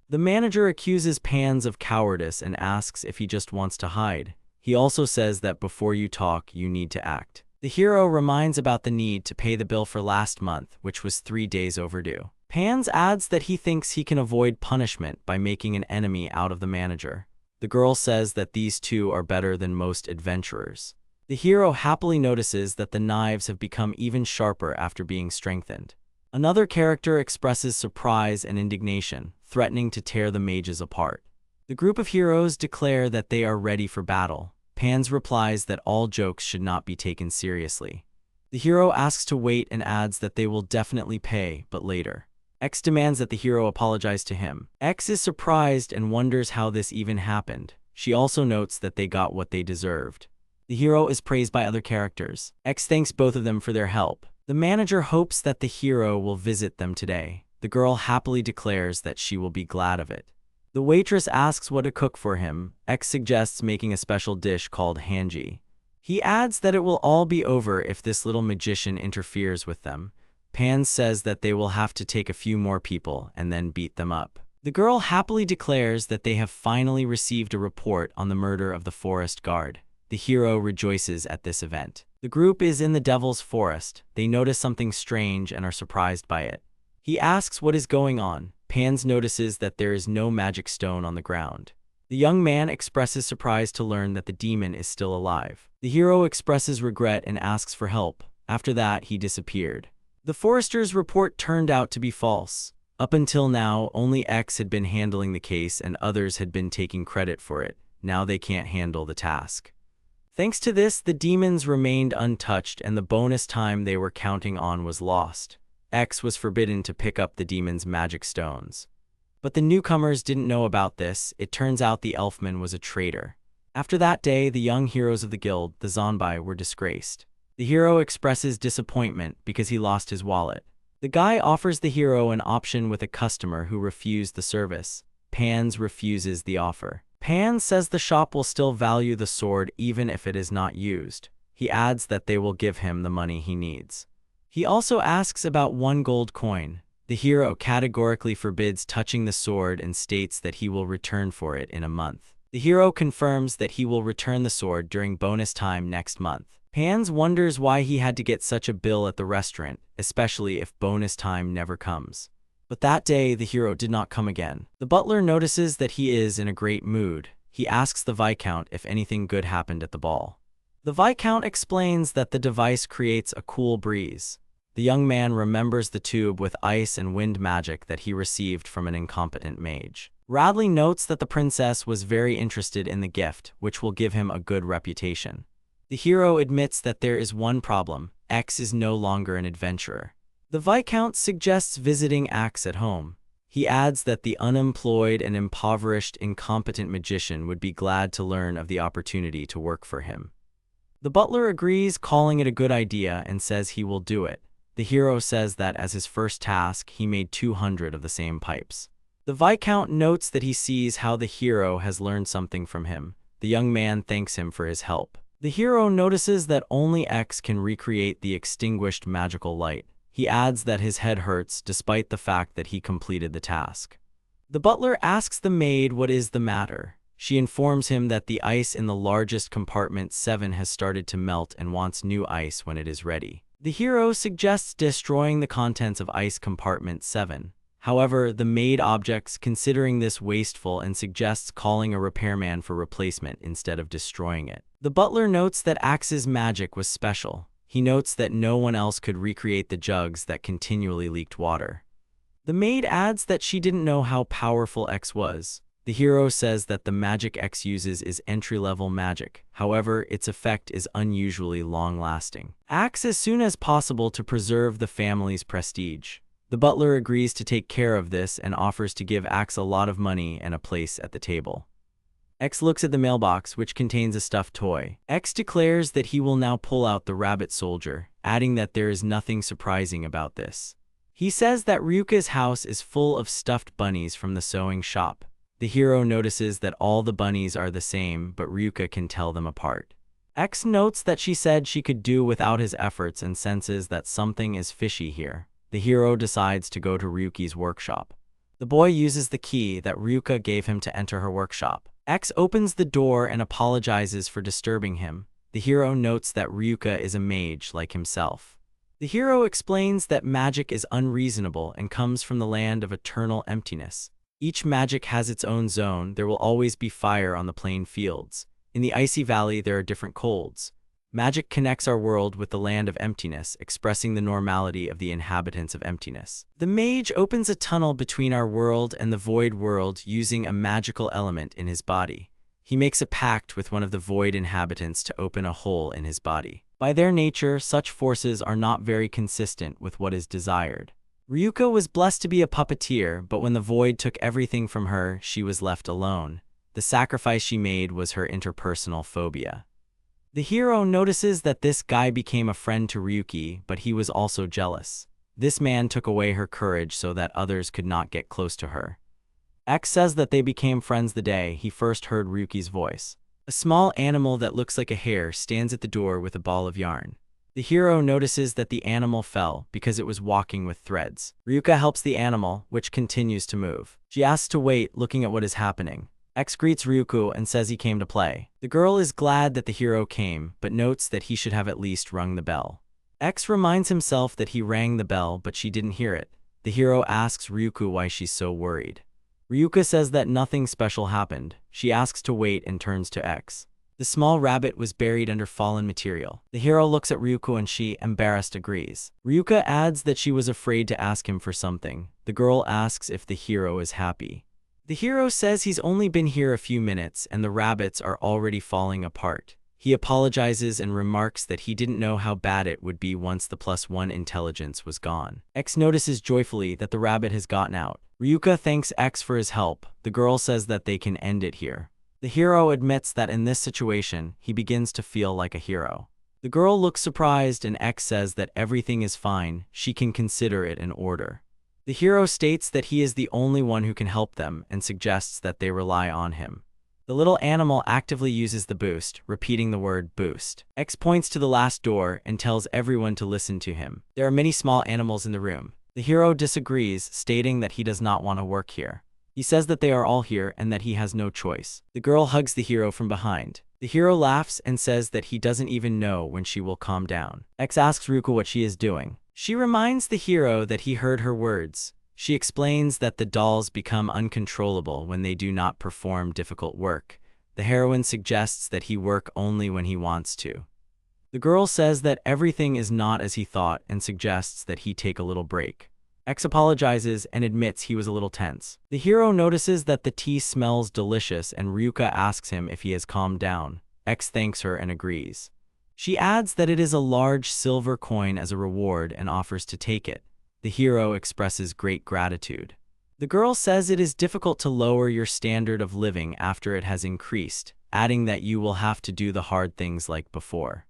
Speaker 1: The manager accuses Pans of cowardice and asks if he just wants to hide. He also says that before you talk, you need to act. The hero reminds about the need to pay the bill for last month, which was 3 days overdue. Pans adds that he thinks he can avoid punishment by making an enemy out of the manager. The girl says that these two are better than most adventurers. The hero happily notices that the knives have become even sharper after being strengthened. Another character expresses surprise and indignation, threatening to tear the mages apart. The group of heroes declare that they are ready for battle. Pans replies that all jokes should not be taken seriously. The hero asks to wait and adds that they will definitely pay, but later. X demands that the hero apologize to him. X is surprised and wonders how this even happened. She also notes that they got what they deserved. The hero is praised by other characters. X thanks both of them for their help. The manager hopes that the hero will visit them today. The girl happily declares that she will be glad of it. The waitress asks what to cook for him. X suggests making a special dish called hanji. He adds that it will all be over if this little magician interferes with them. Pans says that they will have to take a few more people and then beat them up. The girl happily declares that they have finally received a report on the murder of the forest guard. The hero rejoices at this event. The group is in the Devil's Forest. They notice something strange and are surprised by it. He asks what is going on. Pans notices that there is no magic stone on the ground. The young man expresses surprise to learn that the demon is still alive. The hero expresses regret and asks for help. After that, he disappeared. The forester's report turned out to be false. Up until now, only X had been handling the case and others had been taking credit for it. Now they can't handle the task. Thanks to this, the demons remained untouched and the bonus time they were counting on was lost. X was forbidden to pick up the demon's magic stones. But the newcomers didn't know about this. It turns out the elfman was a traitor. After that day, the young heroes of the guild, the Zettai, were disgraced. The hero expresses disappointment because he lost his wallet. The guy offers the hero an option with a customer who refused the service. Pans refuses the offer. Pans says the shop will still value the sword even if it is not used. He adds that they will give him the money he needs. He also asks about 1 gold coin. The hero categorically forbids touching the sword and states that he will return for it in a month. The hero confirms that he will return the sword during bonus time next month. Pans wonders why he had to get such a bill at the restaurant, especially if bonus time never comes. But that day, the hero did not come again. The butler notices that he is in a great mood. He asks the viscount if anything good happened at the ball. The Viscount explains that the device creates a cool breeze. The young man remembers the tube with ice and wind magic that he received from an incompetent mage. Radley notes that the princess was very interested in the gift, which will give him a good reputation. The hero admits that there is one problem: X is no longer an adventurer. The Viscount suggests visiting X at home. He adds that the unemployed and impoverished incompetent magician would be glad to learn of the opportunity to work for him. The butler agrees, calling it a good idea, and says he will do it. The hero says that as his first task, he made 200 of the same pipes. The Viscount notes that he sees how the hero has learned something from him. The young man thanks him for his help. The hero notices that only X can recreate the extinguished magical light. He adds that his head hurts despite the fact that he completed the task. The butler asks the maid what is the matter. She informs him that the ice in the largest compartment 7 has started to melt and wants new ice when it is ready. The hero suggests destroying the contents of ice compartment 7. However, the maid objects, considering this wasteful, and suggests calling a repairman for replacement instead of destroying it. The butler notes that Axe's magic was special. He notes that no one else could recreate the jugs that continually leaked water. The maid adds that she didn't know how powerful X was. The hero says that the magic X uses is entry-level magic. However, its effect is unusually long-lasting. Acts as soon as possible to preserve the family's prestige. The butler agrees to take care of this and offers to give Axe a lot of money and a place at the table. X looks at the mailbox, which contains a stuffed toy. X declares that he will now pull out the rabbit soldier, adding that there is nothing surprising about this. He says that Ryuka's house is full of stuffed bunnies from the sewing shop. The hero notices that all the bunnies are the same, but Ryuka can tell them apart. X notes that she said she could do without his efforts and senses that something is fishy here. The hero decides to go to Ryuki's workshop. The boy uses the key that Ryuka gave him to enter her workshop. X opens the door and apologizes for disturbing him. The hero notes that Ryuka is a mage like himself. The hero explains that magic is unreasonable and comes from the land of eternal emptiness. Each magic has its own zone. There will always be fire on the plain fields. In the icy valley, there are different colds. Magic connects our world with the land of emptiness, expressing the normality of the inhabitants of emptiness. The mage opens a tunnel between our world and the void world using a magical element in his body. He makes a pact with one of the void inhabitants to open a hole in his body. By their nature, such forces are not very consistent with what is desired. Ryuka was blessed to be a puppeteer, but when the void took everything from her, she was left alone. The sacrifice she made was her interpersonal phobia. The hero notices that this guy became a friend to Ryuki, but he was also jealous. This man took away her courage so that others could not get close to her. X says that they became friends the day he first heard Ryuki's voice. A small animal that looks like a hare stands at the door with a ball of yarn. The hero notices that the animal fell because it was walking with threads. Ryuka helps the animal, which continues to move. She asks to wait, looking at what is happening. X greets Ryuko and says he came to play. The girl is glad that the hero came, but notes that he should have at least rung the bell. X reminds himself that he rang the bell, but she didn't hear it. The hero asks Ryuko why she's so worried. Ryuka says that nothing special happened. She asks to wait and turns to X. The small rabbit was buried under fallen material. The hero looks at Ryuko and she, embarrassed, agrees. Ryuka adds that she was afraid to ask him for something. The girl asks if the hero is happy. The hero says he's only been here a few minutes and the rabbits are already falling apart. He apologizes and remarks that he didn't know how bad it would be once the +1 intelligence was gone. X notices joyfully that the rabbit has gotten out. Ryuka thanks X for his help. The girl says that they can end it here. The hero admits that in this situation, he begins to feel like a hero. The girl looks surprised and X says that everything is fine, she can consider it an order. The hero states that he is the only one who can help them and suggests that they rely on him. The little animal actively uses the boost, repeating the word boost. X points to the last door and tells everyone to listen to him. There are many small animals in the room. The hero disagrees, stating that he does not want to work here. He says that they are all here and that he has no choice. The girl hugs the hero from behind. The hero laughs and says that he doesn't even know when she will calm down. X asks Ryuko what she is doing. She reminds the hero that he heard her words. She explains that the dolls become uncontrollable when they do not perform difficult work. The heroine suggests that he work only when he wants to. The girl says that everything is not as he thought and suggests that he take a little break. X apologizes and admits he was a little tense. The hero notices that the tea smells delicious and Ryuka asks him if he has calmed down. X thanks her and agrees. She adds that it is a large silver coin as a reward and offers to take it. The hero expresses great gratitude. The girl says it is difficult to lower your standard of living after it has increased, adding that you will have to do the hard things like before.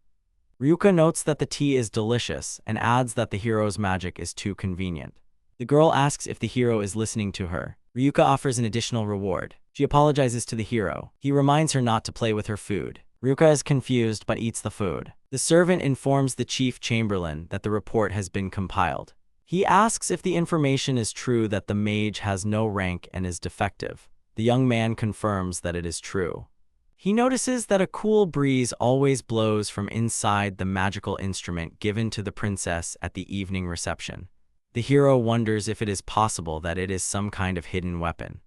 Speaker 1: Ryuka notes that the tea is delicious and adds that the hero's magic is too convenient. The girl asks if the hero is listening to her. Ryuka offers an additional reward. She apologizes to the hero. He reminds her not to play with her food. Ryuka is confused but eats the food. The servant informs the chief chamberlain that the report has been compiled. He asks if the information is true that the mage has no rank and is defective. The young man confirms that it is true. He notices that a cool breeze always blows from inside the magical instrument given to the princess at the evening reception. The hero wonders if it is possible that it is some kind of hidden weapon.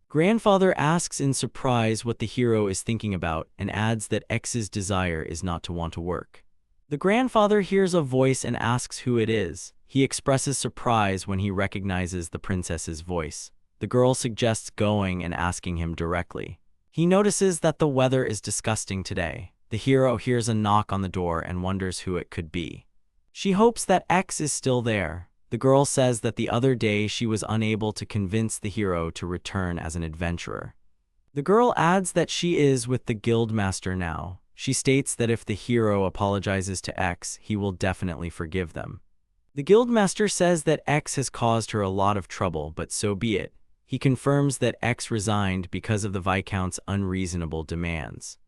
Speaker 1: Grandfather asks in surprise what the hero is thinking about and adds that X's desire is not to want to work. The grandfather hears a voice and asks who it is. He expresses surprise when he recognizes the princess's voice. The girl suggests going and asking him directly. He notices that the weather is disgusting today. The hero hears a knock on the door and wonders who it could be. She hopes that X is still there. The girl says that the other day she was unable to convince the hero to return as an adventurer. The girl adds that she is with the guildmaster now. She states that if the hero apologizes to X, he will definitely forgive them. The guildmaster says that X has caused her a lot of trouble, but so be it. He confirms that X resigned because of the Viscount's unreasonable demands.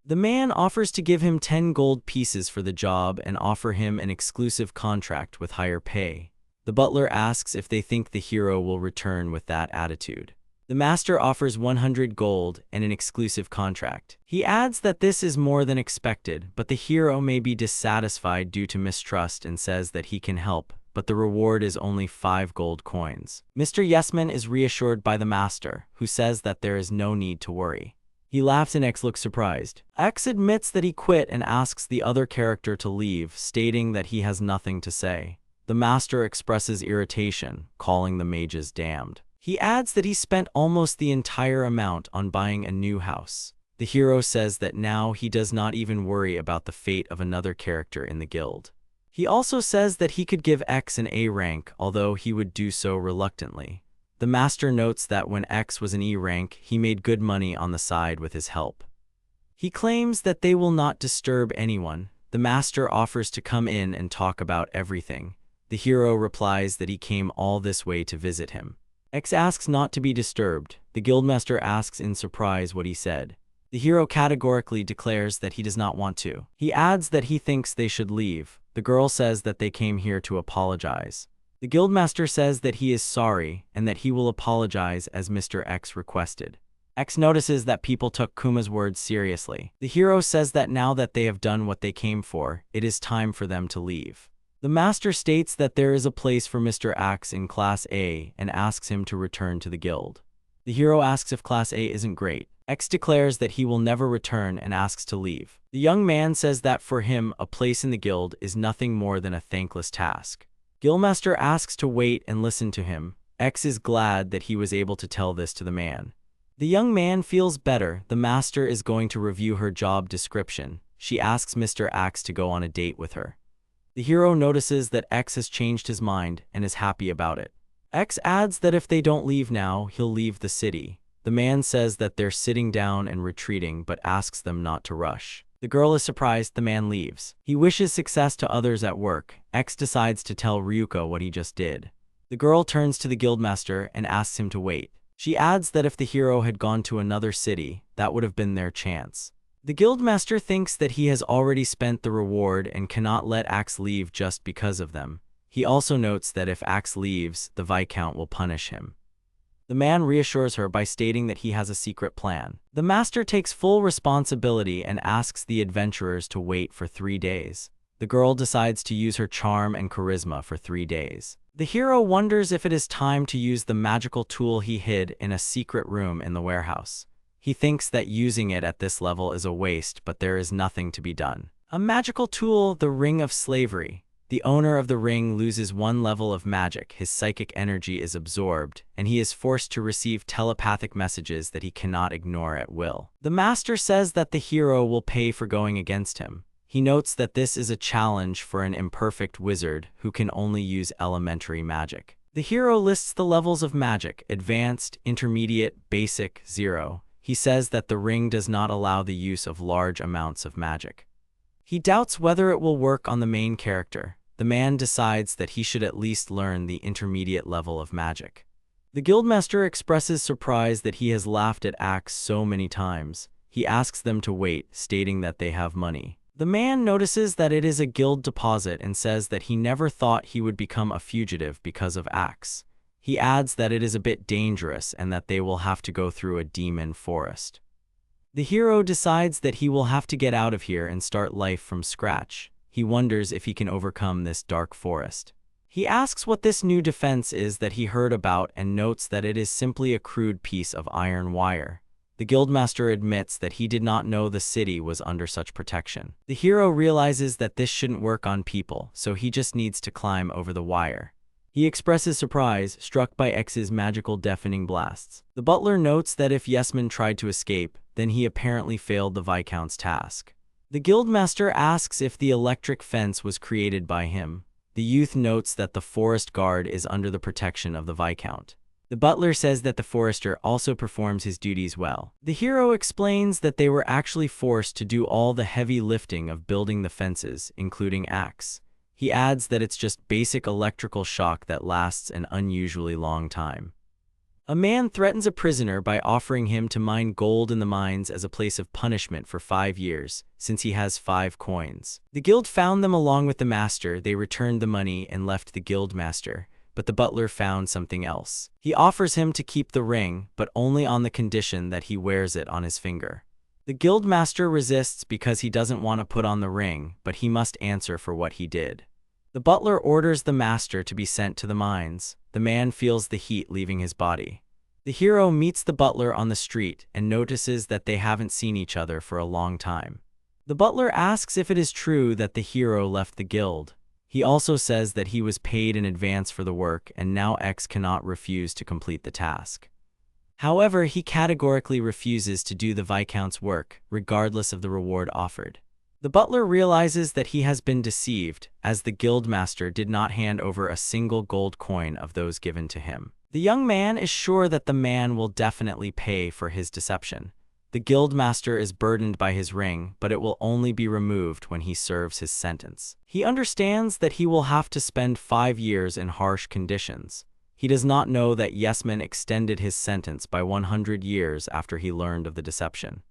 Speaker 1: The man offers to give him 10 gold pieces for the job and offer him an exclusive contract with higher pay. The butler asks if they think the hero will return with that attitude. The master offers 100 gold and an exclusive contract. He adds that this is more than expected, but the hero may be dissatisfied due to mistrust and says that he can help, but the reward is only 5 gold coins. Mr. Yesman is reassured by the master, who says that there is no need to worry. He laughs and X looks surprised. X admits that he quit and asks the other character to leave, stating that he has nothing to say. The master expresses irritation, calling the mages damned. He adds that he spent almost the entire amount on buying a new house. The hero says that now he does not even worry about the fate of another character in the guild. He also says that he could give X an A rank, although he would do so reluctantly. The master notes that when X was an E rank, he made good money on the side with his help. He claims that they will not disturb anyone. The master offers to come in and talk about everything. The hero replies that he came all this way to visit him. X asks not to be disturbed. The guildmaster asks in surprise what he said. The hero categorically declares that he does not want to. He adds that he thinks they should leave. The girl says that they came here to apologize. The guildmaster says that he is sorry and that he will apologize as Mr. X requested. X notices that people took Kuma's words seriously. The hero says that now that they have done what they came for, it is time for them to leave. The master states that there is a place for Mr. X in Class A and asks him to return to the guild. The hero asks if Class A isn't great. X declares that he will never return and asks to leave. The young man says that for him, a place in the guild is nothing more than a thankless task. Guildmaster asks to wait and listen to him. X is glad that he was able to tell this to the man. The young man feels better. The master is going to review her job description. She asks Mr. X to go on a date with her. The hero notices that X has changed his mind and is happy about it. X adds that if they don't leave now, he'll leave the city. The man says that they're sitting down and retreating but asks them not to rush. The girl is surprised the man leaves. He wishes success to others at work. X decides to tell Ryuka what he just did. The girl turns to the guildmaster and asks him to wait. She adds that if the hero had gone to another city, that would have been their chance. The guildmaster thinks that he has already spent the reward and cannot let Axe leave just because of them. He also notes that if Axe leaves, the Viscount will punish him. The man reassures her by stating that he has a secret plan. The master takes full responsibility and asks the adventurers to wait for 3 days. The girl decides to use her charm and charisma for 3 days. The hero wonders if it is time to use the magical tool he hid in a secret room in the warehouse. He thinks that using it at this level is a waste, but there is nothing to be done. A magical tool, the Ring of Slavery. The owner of the ring loses 1 level of magic, his psychic energy is absorbed, and he is forced to receive telepathic messages that he cannot ignore at will. The master says that the hero will pay for going against him. He notes that this is a challenge for an imperfect wizard who can only use elementary magic. The hero lists the levels of magic: advanced, intermediate, basic, 0. He says that the ring does not allow the use of large amounts of magic. He doubts whether it will work on the main character. The man decides that he should at least learn the intermediate level of magic. The guildmaster expresses surprise that he has laughed at Axe so many times. He asks them to wait, stating that they have money. The man notices that it is a guild deposit and says that he never thought he would become a fugitive because of Axe. He adds that it is a bit dangerous and that they will have to go through a demon forest. The hero decides that he will have to get out of here and start life from scratch. He wonders if he can overcome this dark forest. He asks what this new defense is that he heard about and notes that it is simply a crude piece of iron wire. The guildmaster admits that he did not know the city was under such protection. The hero realizes that this shouldn't work on people, so he just needs to climb over the wire. He expresses surprise, struck by X's magical deafening blasts. The butler notes that if Yesman tried to escape, then he apparently failed the Viscount's task. The guildmaster asks if the electric fence was created by him. The youth notes that the forest guard is under the protection of the Viscount. The butler says that the forester also performs his duties well. The hero explains that they were actually forced to do all the heavy lifting of building the fences, including Axe. He adds that it's just basic electrical shock that lasts an unusually long time. A man threatens a prisoner by offering him to mine gold in the mines as a place of punishment for 5 years, since he has 5 coins. The guild found them along with the master. They returned the money and left the guild master, but the butler found something else. He offers him to keep the ring, but only on the condition that he wears it on his finger. The guild master resists because he doesn't want to put on the ring, but he must answer for what he did. The butler orders the master to be sent to the mines. The man feels the heat leaving his body. The hero meets the butler on the street and notices that they haven't seen each other for a long time. The butler asks if it is true that the hero left the guild. He also says that he was paid in advance for the work and now X cannot refuse to complete the task. However, he categorically refuses to do the Viscount's work, regardless of the reward offered. The butler realizes that he has been deceived, as the guildmaster did not hand over a single gold coin of those given to him. The young man is sure that the man will definitely pay for his deception. The guildmaster is burdened by his ring, but it will only be removed when he serves his sentence. He understands that he will have to spend 5 years in harsh conditions. He does not know that Yesman extended his sentence by 100 years after he learned of the deception.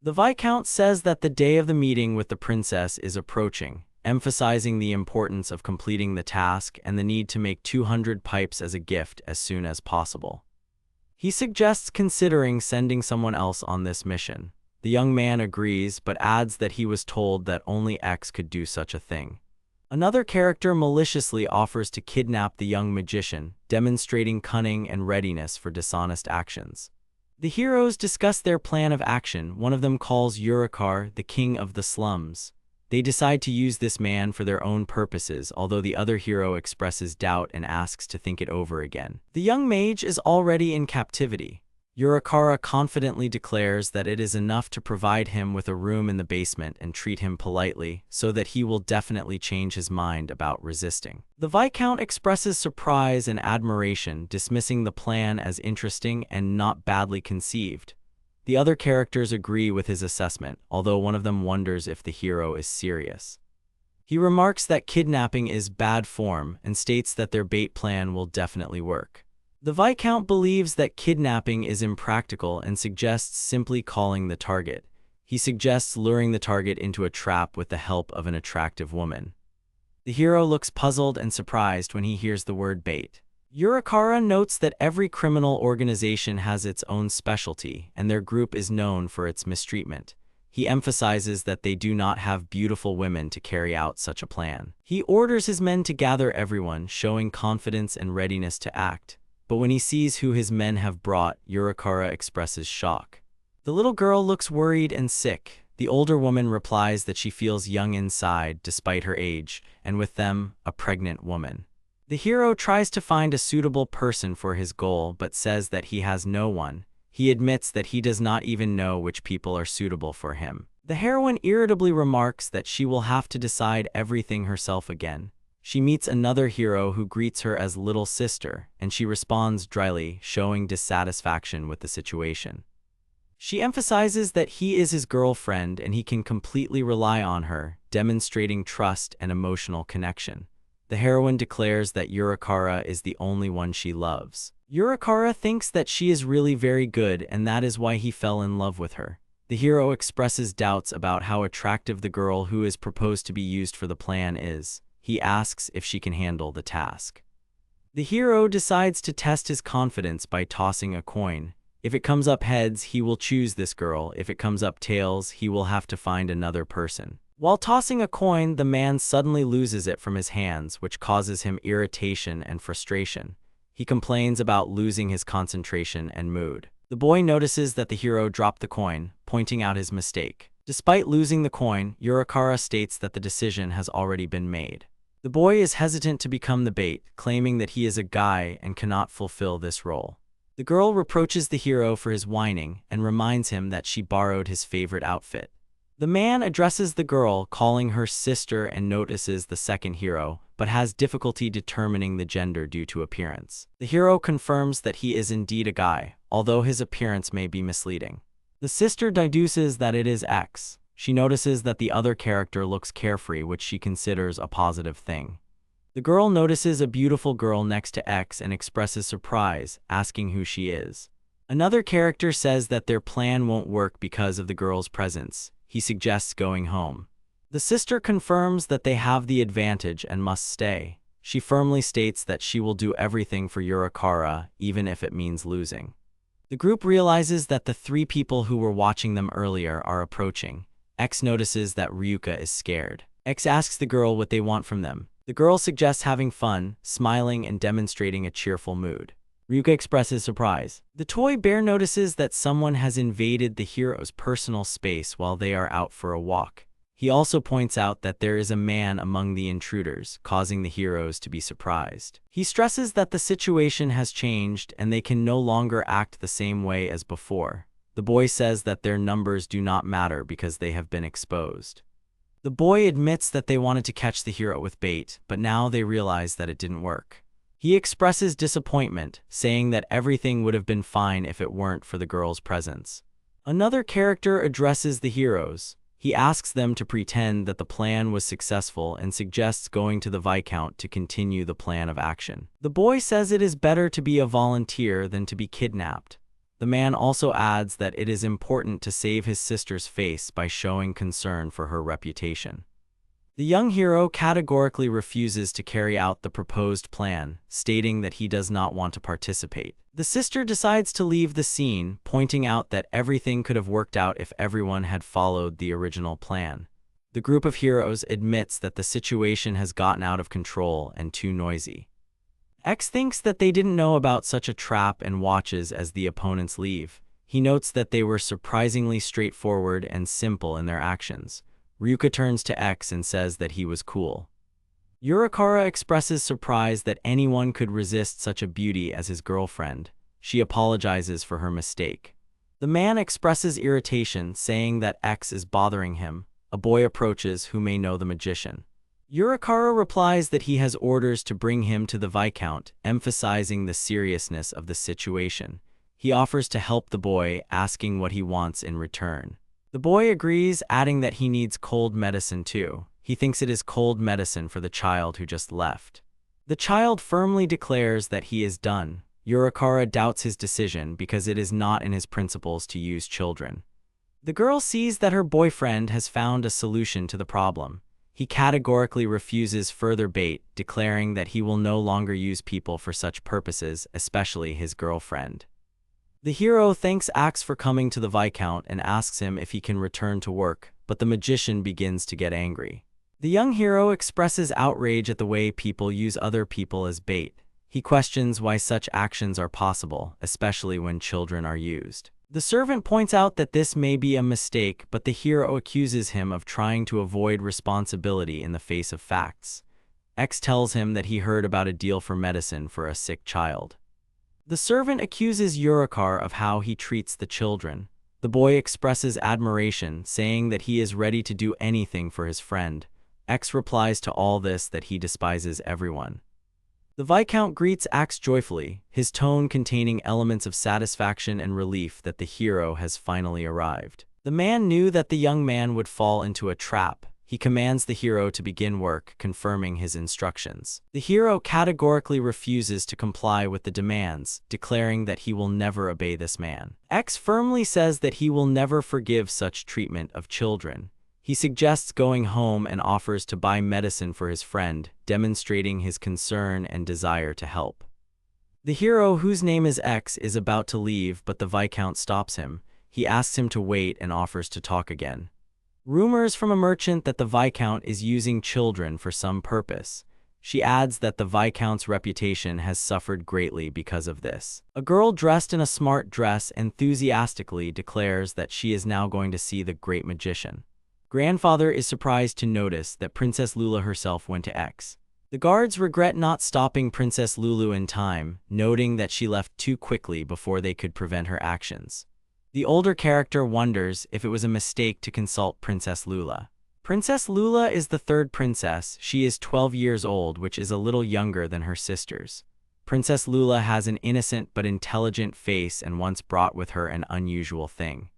Speaker 1: The Viscount says that the day of the meeting with the princess is approaching, emphasizing the importance of completing the task and the need to make 200 pipes as a gift as soon as possible. He suggests considering sending someone else on this mission. The young man agrees, but adds that he was told that only X could do such a thing. Another character maliciously offers to kidnap the young magician, demonstrating cunning and readiness for dishonest actions. The heroes discuss their plan of action. One of them calls Urukar the king of the slums. They decide to use this man for their own purposes, although the other hero expresses doubt and asks to think it over again. The young mage is already in captivity. Urukara confidently declares that it is enough to provide him with a room in the basement and treat him politely, so that he will definitely change his mind about resisting. The Viscount expresses surprise and admiration, dismissing the plan as interesting and not badly conceived. The other characters agree with his assessment, although one of them wonders if the hero is serious. He remarks that kidnapping is bad form and states that their bait plan will definitely work. The Viscount believes that kidnapping is impractical and suggests simply calling the target. He suggests luring the target into a trap with the help of an attractive woman. The hero looks puzzled and surprised when he hears the word bait. Urukara notes that every criminal organization has its own specialty, and their group is known for its mistreatment. He emphasizes that they do not have beautiful women to carry out such a plan. He orders his men to gather everyone, showing confidence and readiness to act. But when he sees who his men have brought, Urukara expresses shock. The little girl looks worried and sick. The older woman replies that she feels young inside despite her age, and with them, a pregnant woman. The hero tries to find a suitable person for his goal but says that he has no one. He admits that he does not even know which people are suitable for him. The heroine irritably remarks that she will have to decide everything herself again. She meets another hero who greets her as little sister, and she responds dryly, showing dissatisfaction with the situation. She emphasizes that he is his girlfriend and he can completely rely on her, demonstrating trust and emotional connection. The heroine declares that Yurikara is the only one she loves. Yurikara thinks that she is really very good and that is why he fell in love with her. The hero expresses doubts about how attractive the girl who is proposed to be used for the plan is. He asks if she can handle the task. The hero decides to test his confidence by tossing a coin. If it comes up heads, he will choose this girl. If it comes up tails, he will have to find another person. While tossing a coin, the man suddenly loses it from his hands, which causes him irritation and frustration. He complains about losing his concentration and mood. The boy notices that the hero dropped the coin, pointing out his mistake. Despite losing the coin, Yurikara states that the decision has already been made. The boy is hesitant to become the bait, claiming that he is a guy and cannot fulfill this role. The girl reproaches the hero for his whining and reminds him that she borrowed his favorite outfit. The man addresses the girl, calling her sister, and notices the second hero, but has difficulty determining the gender due to appearance. The hero confirms that he is indeed a guy, although his appearance may be misleading. The sister deduces that it is X. She notices that the other character looks carefree, which she considers a positive thing. The girl notices a beautiful girl next to X and expresses surprise, asking who she is. Another character says that their plan won't work because of the girl's presence. He suggests going home. The sister confirms that they have the advantage and must stay. She firmly states that she will do everything for Yurikara, even if it means losing. The group realizes that the three people who were watching them earlier are approaching. X notices that Ryuka is scared. X asks the girl what they want from them. The girl suggests having fun, smiling and demonstrating a cheerful mood. Ryuka expresses surprise. The toy bear notices that someone has invaded the hero's personal space while they are out for a walk. He also points out that there is a man among the intruders, causing the heroes to be surprised. He stresses that the situation has changed and they can no longer act the same way as before. The boy says that their numbers do not matter because they have been exposed. The boy admits that they wanted to catch the hero with bait, but now they realize that it didn't work. He expresses disappointment, saying that everything would have been fine if it weren't for the girl's presence. Another character addresses the heroes. He asks them to pretend that the plan was successful and suggests going to the Viscount to continue the plan of action. The boy says it is better to be a volunteer than to be kidnapped. The man also adds that it is important to save his sister's face by showing concern for her reputation. The young hero categorically refuses to carry out the proposed plan, stating that he does not want to participate. The sister decides to leave the scene, pointing out that everything could have worked out if everyone had followed the original plan. The group of heroes admits that the situation has gotten out of control and too noisy. X thinks that they didn't know about such a trap and watches as the opponents leave. He notes that they were surprisingly straightforward and simple in their actions. Ryuka turns to X and says that he was cool. Yurikara expresses surprise that anyone could resist such a beauty as his girlfriend. She apologizes for her mistake. The man expresses irritation, saying that X is bothering him. A boy approaches who may know the magician. Yurikara replies that he has orders to bring him to the Viscount, emphasizing the seriousness of the situation. He offers to help the boy, asking what he wants in return. The boy agrees, adding that he needs cold medicine too. He thinks it is cold medicine for the child who just left. The child firmly declares that he is done. Yurikara doubts his decision because it is not in his principles to use children. The girl sees that her boyfriend has found a solution to the problem. He categorically refuses further bait, declaring that he will no longer use people for such purposes, especially his girlfriend. The hero thanks Axe for coming to the Viscount and asks him if he can return to work, but the magician begins to get angry. The young hero expresses outrage at the way people use other people as bait. He questions why such actions are possible, especially when children are used. The servant points out that this may be a mistake, but the hero accuses him of trying to avoid responsibility in the face of facts. X tells him that he heard about a deal for medicine for a sick child. The servant accuses Yurikar of how he treats the children. The boy expresses admiration, saying that he is ready to do anything for his friend. X replies to all this that he despises everyone. The Viscount greets X joyfully, his tone containing elements of satisfaction and relief that the hero has finally arrived. The man knew that the young man would fall into a trap. He commands the hero to begin work, confirming his instructions. The hero categorically refuses to comply with the demands, declaring that he will never obey this man. X firmly says that he will never forgive such treatment of children. He suggests going home and offers to buy medicine for his friend, demonstrating his concern and desire to help. The hero, whose name is X, is about to leave, but the Viscount stops him. He asks him to wait and offers to talk again. Rumors from a merchant that the Viscount is using children for some purpose. She adds that the Viscount's reputation has suffered greatly because of this. A girl dressed in a smart dress enthusiastically declares that she is now going to see the great magician. Grandfather is surprised to notice that Princess Lula herself went to X. The guards regret not stopping Princess Lulu in time, noting that she left too quickly before they could prevent her actions. The older character wonders if it was a mistake to consult Princess Lula. Princess Lula is the third princess. She is 12 years old, which is a little younger than her sisters. Princess Lula has an innocent but intelligent face and once brought with her an unusual thing.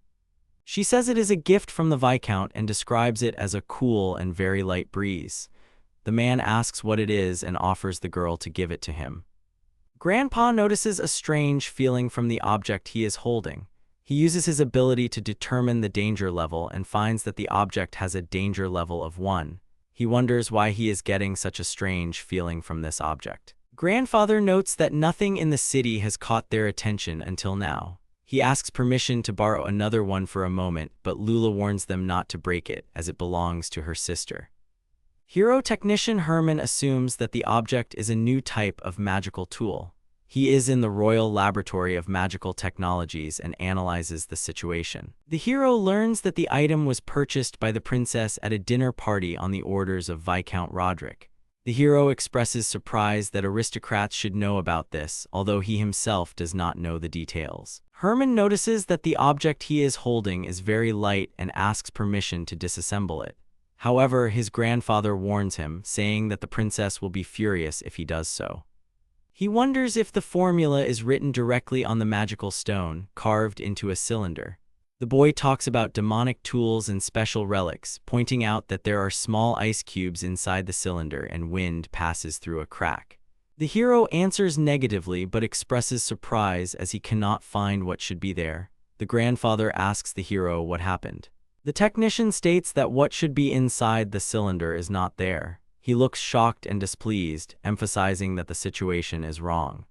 Speaker 1: She says it is a gift from the Viscount and describes it as a cool and very light breeze. The man asks what it is and offers the girl to give it to him. Grandpa notices a strange feeling from the object he is holding. He uses his ability to determine the danger level and finds that the object has a danger level of 1. He wonders why he is getting such a strange feeling from this object. Grandfather notes that nothing in the city has caught their attention until now. He asks permission to borrow another one for a moment, but Lula warns them not to break it, as it belongs to her sister. Hero technician Herman assumes that the object is a new type of magical tool. He is in the Royal Laboratory of Magical Technologies and analyzes the situation. The hero learns that the item was purchased by the princess at a dinner party on the orders of Viscount Roderick. The hero expresses surprise that aristocrats should know about this, although he himself does not know the details. Herman notices that the object he is holding is very light and asks permission to disassemble it. However, his grandfather warns him, saying that the princess will be furious if he does so. He wonders if the formula is written directly on the magical stone, carved into a cylinder. The boy talks about demonic tools and special relics, pointing out that there are small ice cubes inside the cylinder and wind passes through a crack. The hero answers negatively but expresses surprise as he cannot find what should be there. The grandfather asks the hero what happened. The technician states that what should be inside the cylinder is not there. He looks shocked and displeased, emphasizing that the situation is wrong.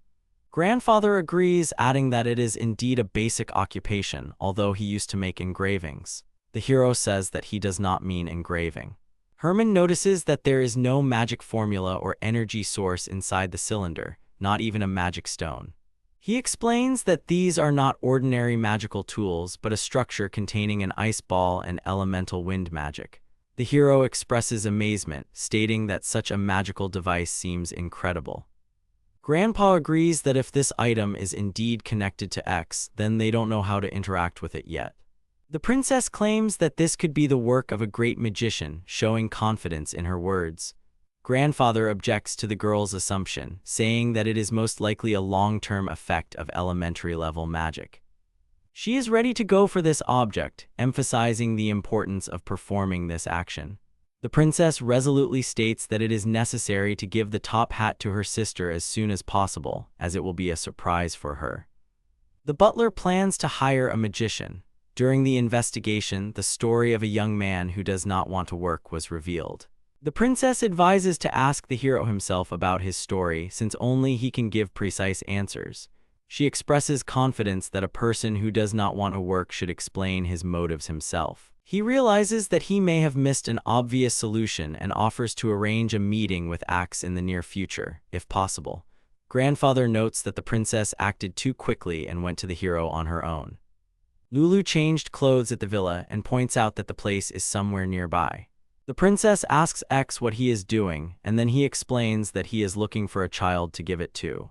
Speaker 1: Grandfather agrees, adding that it is indeed a basic occupation, although he used to make engravings. The hero says that he does not mean engraving. Herman notices that there is no magic formula or energy source inside the cylinder, not even a magic stone. He explains that these are not ordinary magical tools, but a structure containing an ice ball and elemental wind magic. The hero expresses amazement, stating that such a magical device seems incredible. Grandpa agrees that if this item is indeed connected to X, then they don't know how to interact with it yet. The princess claims that this could be the work of a great magician, showing confidence in her words. Grandfather objects to the girl's assumption, saying that it is most likely a long-term effect of elementary-level magic. She is ready to go for this object, emphasizing the importance of performing this action. The princess resolutely states that it is necessary to give the top hat to her sister as soon as possible, as it will be a surprise for her. The butler plans to hire a magician. During the investigation, the story of a young man who does not want to work was revealed. The princess advises to ask the hero himself about his story, since only he can give precise answers. She expresses confidence that a person who does not want to work should explain his motives himself. He realizes that he may have missed an obvious solution and offers to arrange a meeting with Axe in the near future, if possible. Grandfather notes that the princess acted too quickly and went to the hero on her own. Lulu changed clothes at the villa and points out that the place is somewhere nearby. The princess asks X what he is doing, and then he explains that he is looking for a child to give it to.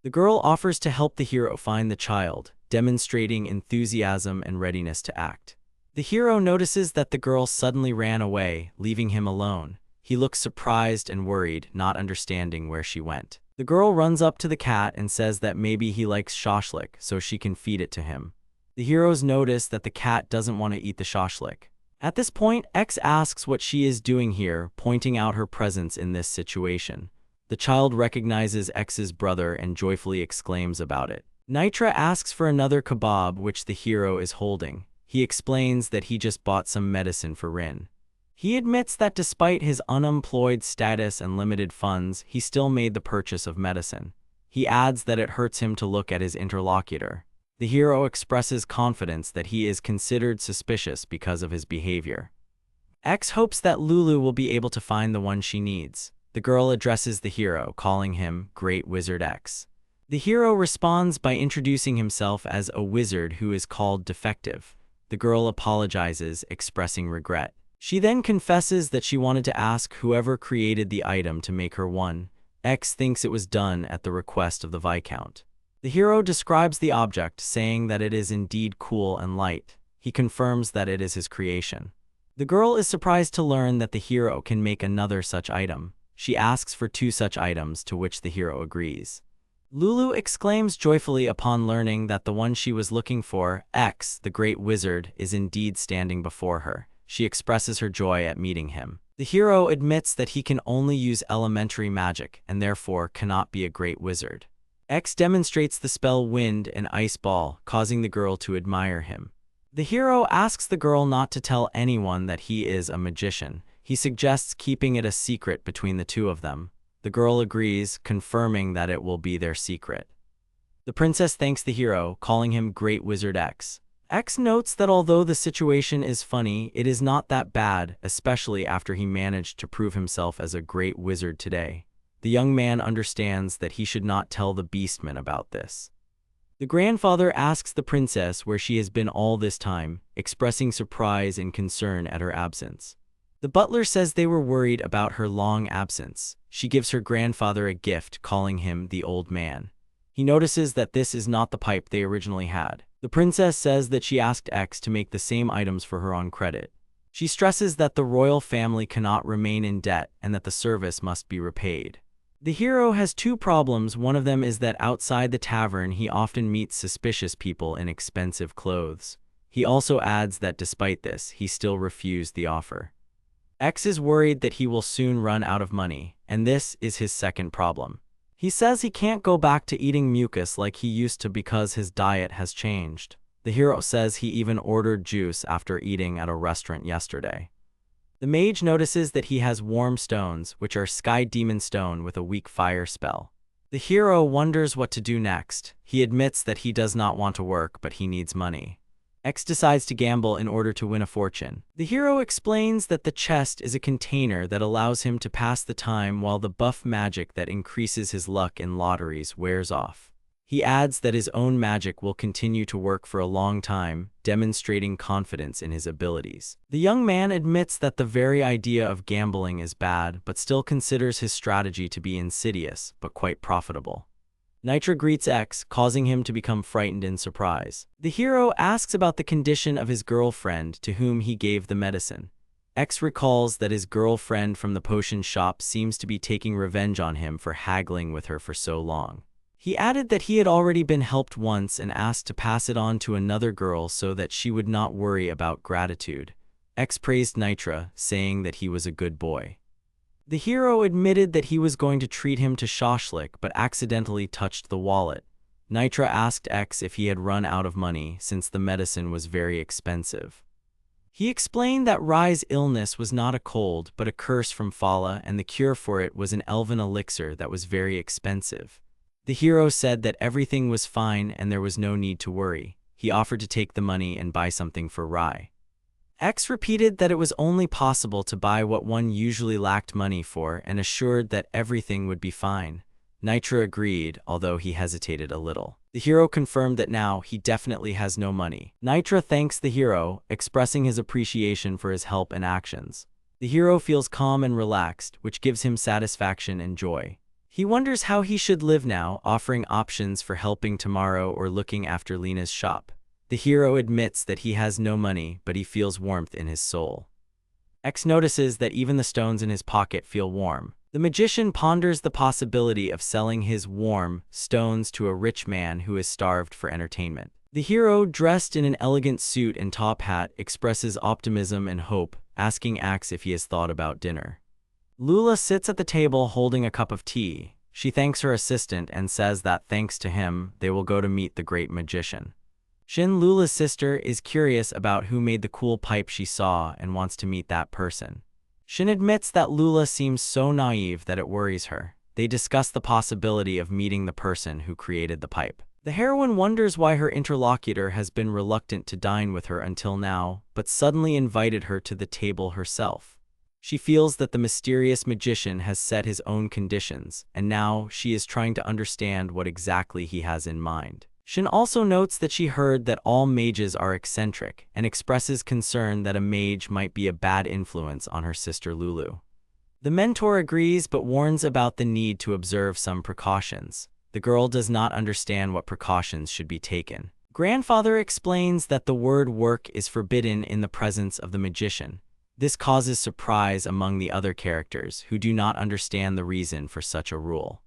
Speaker 1: The girl offers to help the hero find the child, demonstrating enthusiasm and readiness to act. The hero notices that the girl suddenly ran away, leaving him alone. He looks surprised and worried, not understanding where she went. The girl runs up to the cat and says that maybe he likes shashlik, so she can feed it to him. The heroes notice that the cat doesn't want to eat the shashlik. At this point, X asks what she is doing here, pointing out her presence in this situation. The child recognizes X's brother and joyfully exclaims about it. Nitra asks for another kebab, which the hero is holding. He explains that he just bought some medicine for Rin. He admits that despite his unemployed status and limited funds, he still made the purchase of medicine. He adds that it hurts him to look at his interlocutor. The hero expresses confidence that he is considered suspicious because of his behavior. X hopes that Lulu will be able to find the one she needs. The girl addresses the hero, calling him Great Wizard X. The hero responds by introducing himself as a wizard who is called defective. The girl apologizes, expressing regret. She then confesses that she wanted to ask whoever created the item to make her one. X thinks it was done at the request of the Viscount. The hero describes the object, saying that it is indeed cool and light. He confirms that it is his creation. The girl is surprised to learn that the hero can make another such item. She asks for 2 such items, to which the hero agrees. Lulu exclaims joyfully upon learning that the one she was looking for, X, the Great Wizard, is indeed standing before her. She expresses her joy at meeting him. The hero admits that he can only use elementary magic and therefore cannot be a great wizard. X demonstrates the spell Wind and Ice Ball, causing the girl to admire him. The hero asks the girl not to tell anyone that he is a magician. He suggests keeping it a secret between the two of them. The girl agrees, confirming that it will be their secret. The princess thanks the hero, calling him Great Wizard X. X notes that although the situation is funny, it is not that bad, especially after he managed to prove himself as a great wizard today. The young man understands that he should not tell the beastman about this. The grandfather asks the princess where she has been all this time, expressing surprise and concern at her absence. The butler says they were worried about her long absence. She gives her grandfather a gift, calling him the old man. He notices that this is not the pipe they originally had. The princess says that she asked X to make the same items for her on credit. She stresses that the royal family cannot remain in debt and that the service must be repaid. The hero has 2 problems. One of them is that outside the tavern he often meets suspicious people in expensive clothes. He also adds that despite this, he still refused the offer. X is worried that he will soon run out of money, and this is his second problem. He says he can't go back to eating mucus like he used to because his diet has changed. The hero says he even ordered juice after eating at a restaurant yesterday. The mage notices that he has warm stones, which are sky demon stone with a weak fire spell. The hero wonders what to do next. He admits that he does not want to work, but he needs money. X decides to gamble in order to win a fortune. The hero explains that the chest is a container that allows him to pass the time while the buff magic that increases his luck in lotteries wears off. He adds that his own magic will continue to work for a long time, demonstrating confidence in his abilities. The young man admits that the very idea of gambling is bad, but still considers his strategy to be insidious, but quite profitable. Nitra greets X, causing him to become frightened in surprise. The hero asks about the condition of his girlfriend, to whom he gave the medicine. X recalls that his girlfriend from the potion shop seems to be taking revenge on him for haggling with her for so long. He added that he had already been helped once and asked to pass it on to another girl so that she would not worry about gratitude. X praised Nitra, saying that he was a good boy. The hero admitted that he was going to treat him to shashlik but accidentally touched the wallet. Nitra asked X if he had run out of money since the medicine was very expensive. He explained that Rai's illness was not a cold but a curse from Fala and the cure for it was an elven elixir that was very expensive. The hero said that everything was fine and there was no need to worry. He offered to take the money and buy something for Rai. X repeated that it was only possible to buy what one usually lacked money for and assured that everything would be fine. Nitra agreed, although he hesitated a little. The hero confirmed that now he definitely has no money. Nitra thanks the hero, expressing his appreciation for his help and actions. The hero feels calm and relaxed, which gives him satisfaction and joy. He wonders how he should live now, offering options for helping tomorrow or looking after Lena's shop. The hero admits that he has no money, but he feels warmth in his soul. X notices that even the stones in his pocket feel warm. The magician ponders the possibility of selling his warm stones to a rich man who is starved for entertainment. The hero, dressed in an elegant suit and top hat, expresses optimism and hope, asking Axe if he has thought about dinner. Lula sits at the table holding a cup of tea. She thanks her assistant and says that thanks to him, they will go to meet the great magician. Shin, Lula's sister, is curious about who made the cool pipe she saw and wants to meet that person. Shin admits that Lula seems so naive that it worries her. They discuss the possibility of meeting the person who created the pipe. The heroine wonders why her interlocutor has been reluctant to dine with her until now, but suddenly invited her to the table herself. She feels that the mysterious magician has set his own conditions, and now she is trying to understand what exactly he has in mind. Shin also notes that she heard that all mages are eccentric, and expresses concern that a mage might be a bad influence on her sister Lulu. The mentor agrees but warns about the need to observe some precautions. The girl does not understand what precautions should be taken. Grandfather explains that the word work is forbidden in the presence of the magician. This causes surprise among the other characters, who do not understand the reason for such a rule.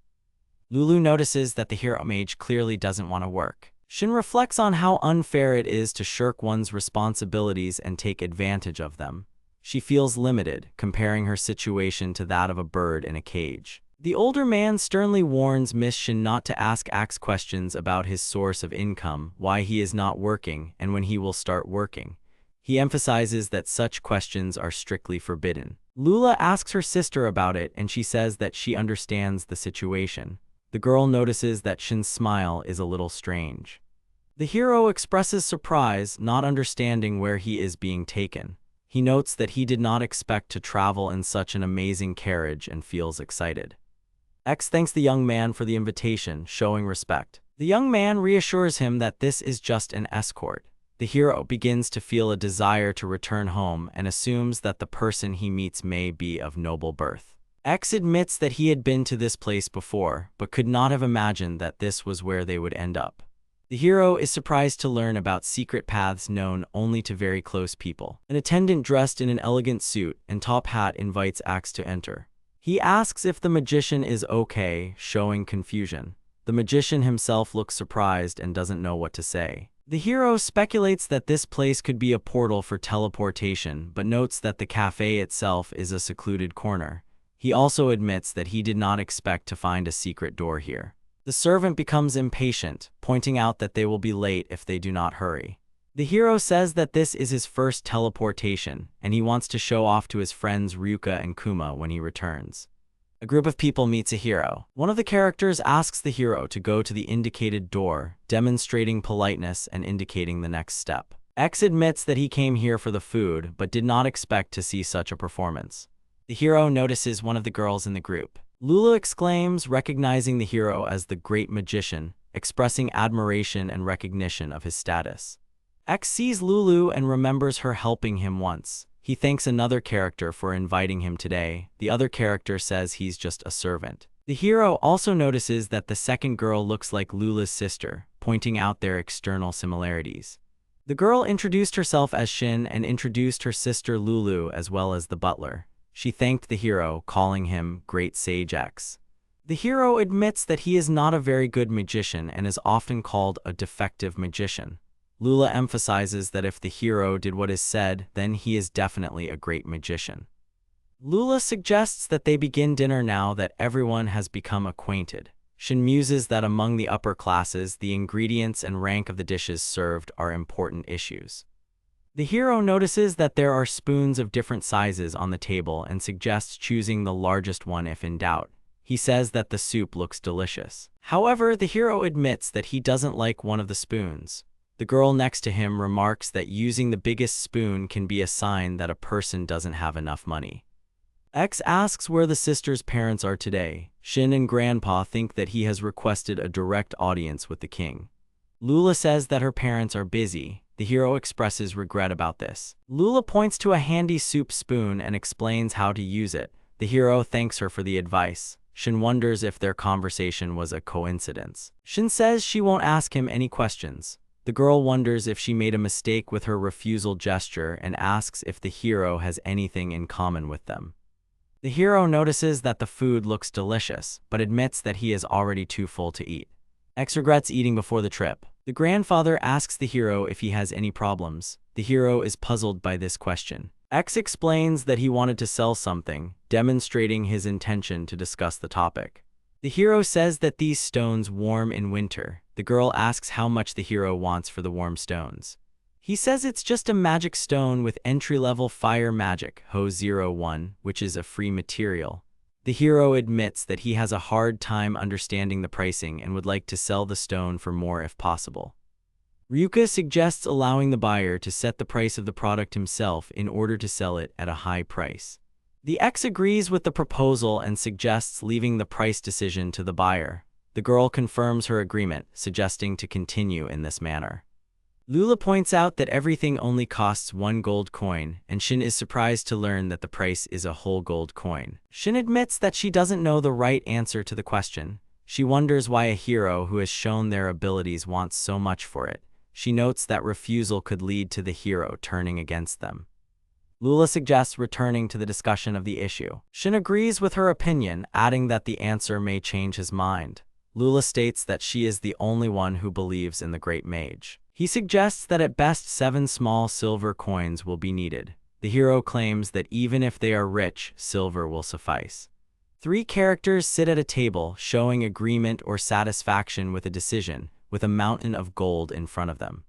Speaker 1: Lulu notices that the hero mage clearly doesn't want to work. Shin reflects on how unfair it is to shirk one's responsibilities and take advantage of them. She feels limited, comparing her situation to that of a bird in a cage. The older man sternly warns Miss Shin not to ask Axe questions about his source of income, why he is not working, and when he will start working. He emphasizes that such questions are strictly forbidden. Lula asks her sister about it, and she says that she understands the situation. The girl notices that Shin's smile is a little strange. The hero expresses surprise, not understanding where he is being taken. He notes that he did not expect to travel in such an amazing carriage and feels excited. X thanks the young man for the invitation, showing respect. The young man reassures him that this is just an escort. The hero begins to feel a desire to return home and assumes that the person he meets may be of noble birth. X admits that he had been to this place before, but could not have imagined that this was where they would end up. The hero is surprised to learn about secret paths known only to very close people. An attendant dressed in an elegant suit and top hat invites X to enter. He asks if the magician is okay, showing confusion. The magician himself looks surprised and doesn't know what to say. The hero speculates that this place could be a portal for teleportation, but notes that the cafe itself is a secluded corner. He also admits that he did not expect to find a secret door here. The servant becomes impatient, pointing out that they will be late if they do not hurry. The hero says that this is his first teleportation, and he wants to show off to his friends Ryuka and Kuma when he returns. A group of people meets a hero. One of the characters asks the hero to go to the indicated door, demonstrating politeness and indicating the next step. X admits that he came here for the food, but did not expect to see such a performance. The hero notices one of the girls in the group. Lulu exclaims, recognizing the hero as the great magician, expressing admiration and recognition of his status. X sees Lulu and remembers her helping him once. He thanks another character for inviting him today. The other character says he's just a servant. The hero also notices that the second girl looks like Lula's sister, pointing out their external similarities. The girl introduced herself as Shin and introduced her sister Lulu as well as the butler. She thanked the hero, calling him Great Sage X. The hero admits that he is not a very good magician and is often called a defective magician. Lula emphasizes that if the hero did what is said, then he is definitely a great magician. Lula suggests that they begin dinner now that everyone has become acquainted. Shin muses that among the upper classes, the ingredients and rank of the dishes served are important issues. The hero notices that there are spoons of different sizes on the table and suggests choosing the largest one if in doubt. He says that the soup looks delicious. However, the hero admits that he doesn't like one of the spoons. The girl next to him remarks that using the biggest spoon can be a sign that a person doesn't have enough money. X asks where the sister's parents are today. Shin and Grandpa think that he has requested a direct audience with the king. Lula says that her parents are busy. The hero expresses regret about this. Lula points to a handy soup spoon and explains how to use it. The hero thanks her for the advice. Shin wonders if their conversation was a coincidence. Shin says she won't ask him any questions. The girl wonders if she made a mistake with her refusal gesture and asks if the hero has anything in common with them. The hero notices that the food looks delicious, but admits that he is already too full to eat. X regrets eating before the trip. The grandfather asks the hero if he has any problems. The hero is puzzled by this question. X explains that he wanted to sell something, demonstrating his intention to discuss the topic. The hero says that these stones warm in winter. The girl asks how much the hero wants for the warm stones. He says it's just a magic stone with entry-level fire magic, Ho01, which is a free material. The hero admits that he has a hard time understanding the pricing and would like to sell the stone for more if possible. Ryuka suggests allowing the buyer to set the price of the product himself in order to sell it at a high price. The X agrees with the proposal and suggests leaving the price decision to the buyer. The girl confirms her agreement, suggesting to continue in this manner. Lula points out that everything only costs 1 gold coin, and Shin is surprised to learn that the price is a whole gold coin. Shin admits that she doesn't know the right answer to the question. She wonders why a hero who has shown their abilities wants so much for it. She notes that refusal could lead to the hero turning against them. Lula suggests returning to the discussion of the issue. Shin agrees with her opinion, adding that the answer may change his mind. Lula states that she is the only one who believes in the great mage. He suggests that at best 7 small silver coins will be needed. The hero claims that even if they are rich, silver will suffice. 3 characters sit at a table, showing agreement or satisfaction with a decision, with a mountain of gold in front of them.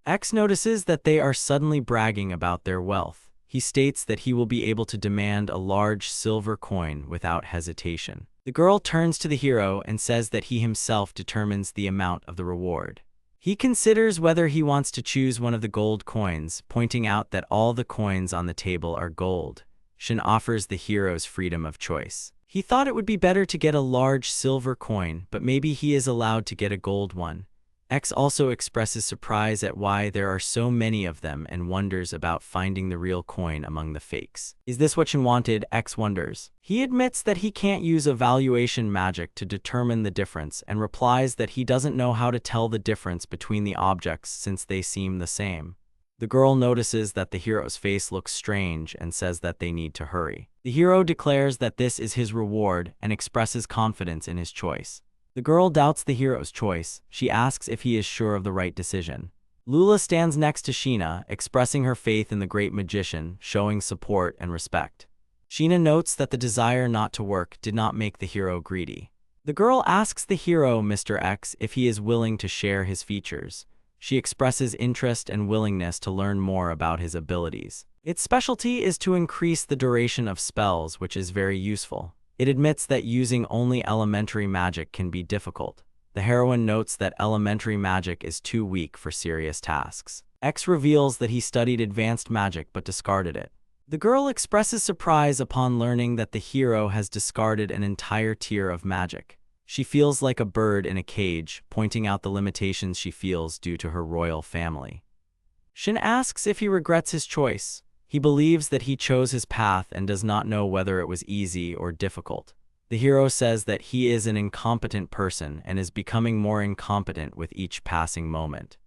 Speaker 1: X notices that they are suddenly bragging about their wealth. He states that he will be able to demand a large silver coin without hesitation. The girl turns to the hero and says that he himself determines the amount of the reward. He considers whether he wants to choose one of the gold coins, pointing out that all the coins on the table are gold. Shin offers the hero's freedom of choice. He thought it would be better to get a large silver coin, but maybe he is allowed to get a gold one. X also expresses surprise at why there are so many of them and wonders about finding the real coin among the fakes. Is this what Shin wanted? X wonders. He admits that he can't use evaluation magic to determine the difference and replies that he doesn't know how to tell the difference between the objects since they seem the same. The girl notices that the hero's face looks strange and says that they need to hurry. The hero declares that this is his reward and expresses confidence in his choice. The girl doubts the hero's choice. She asks if he is sure of the right decision. Lula stands next to Sheena, expressing her faith in the great magician, showing support and respect. Sheena notes that the desire not to work did not make the hero greedy. The girl asks the hero, Mr. X, if he is willing to share his features. She expresses interest and willingness to learn more about his abilities. Its specialty is to increase the duration of spells, which is very useful. It admits that using only elementary magic can be difficult. The heroine notes that elementary magic is too weak for serious tasks. X reveals that he studied advanced magic but discarded it. The girl expresses surprise upon learning that the hero has discarded an entire tier of magic. She feels like a bird in a cage, pointing out the limitations she feels due to her royal family. Shin asks if he regrets his choice. He believes that he chose his path and does not know whether it was easy or difficult. The hero says that he is an incompetent person and is becoming more incompetent with each passing moment.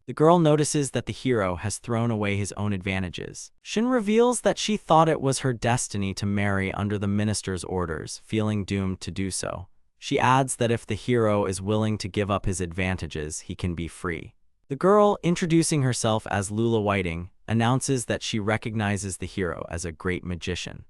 Speaker 1: The girl notices that the hero has thrown away his own advantages. Shin reveals that she thought it was her destiny to marry under the minister's orders, feeling doomed to do so. She adds that if the hero is willing to give up his advantages, he can be free. The girl, introducing herself as Lula Whiting, announces that she recognizes the hero as a great magician.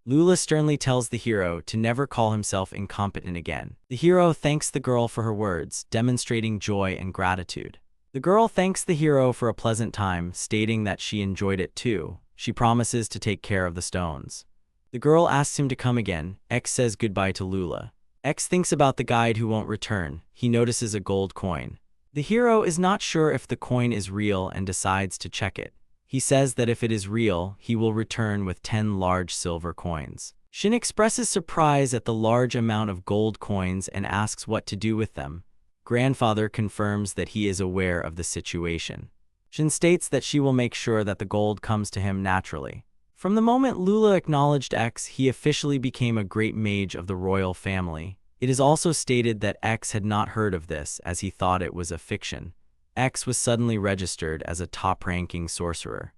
Speaker 1: Lula sternly tells the hero to never call himself incompetent again. The hero thanks the girl for her words, demonstrating joy and gratitude. The girl thanks the hero for a pleasant time, stating that she enjoyed it too. She promises to take care of the stones. The girl asks him to come again. X says goodbye to Lula. X thinks about the guide who won't return. He notices a gold coin. The hero is not sure if the coin is real and decides to check it. He says that if it is real, he will return with 10 large silver coins. Shin expresses surprise at the large amount of gold coins and asks what to do with them. Grandfather confirms that he is aware of the situation. Shin states that she will make sure that the gold comes to him naturally. From the moment Lula acknowledged X, he officially became a great mage of the royal family. It is also stated that X had not heard of this as he thought it was a fiction. X was suddenly registered as a top-ranking sorcerer.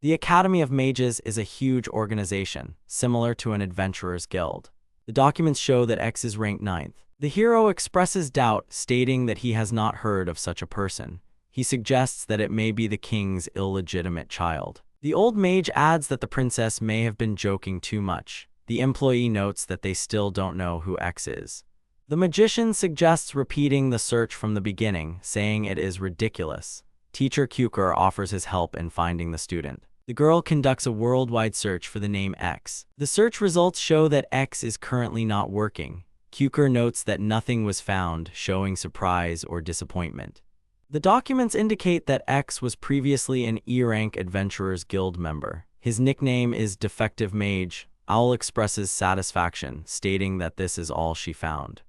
Speaker 1: The Academy of Mages is a huge organization, similar to an adventurer's guild. The documents show that X is ranked 9th. The hero expresses doubt, stating that he has not heard of such a person. He suggests that it may be the king's illegitimate child. The old mage adds that the princess may have been joking too much. The employee notes that they still don't know who X is. The magician suggests repeating the search from the beginning, saying it is ridiculous. Teacher Kaerukara offers his help in finding the student. The girl conducts a worldwide search for the name X. The search results show that X is currently not working. Kaerukara notes that nothing was found, showing surprise or disappointment. The documents indicate that X was previously an E-rank Adventurers Guild member. His nickname is Defective Mage. Owl expresses satisfaction, stating that this is all she found.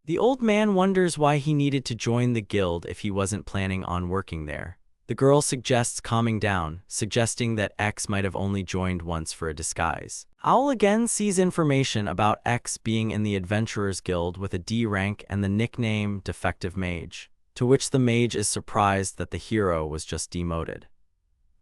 Speaker 1: The old man wonders why he needed to join the guild if he wasn't planning on working there. The girl suggests calming down, suggesting that X might have only joined once for a disguise. Owl again sees information about X being in the Adventurers Guild with a D rank and the nickname Defective Mage, to which the mage is surprised that the hero was just demoted.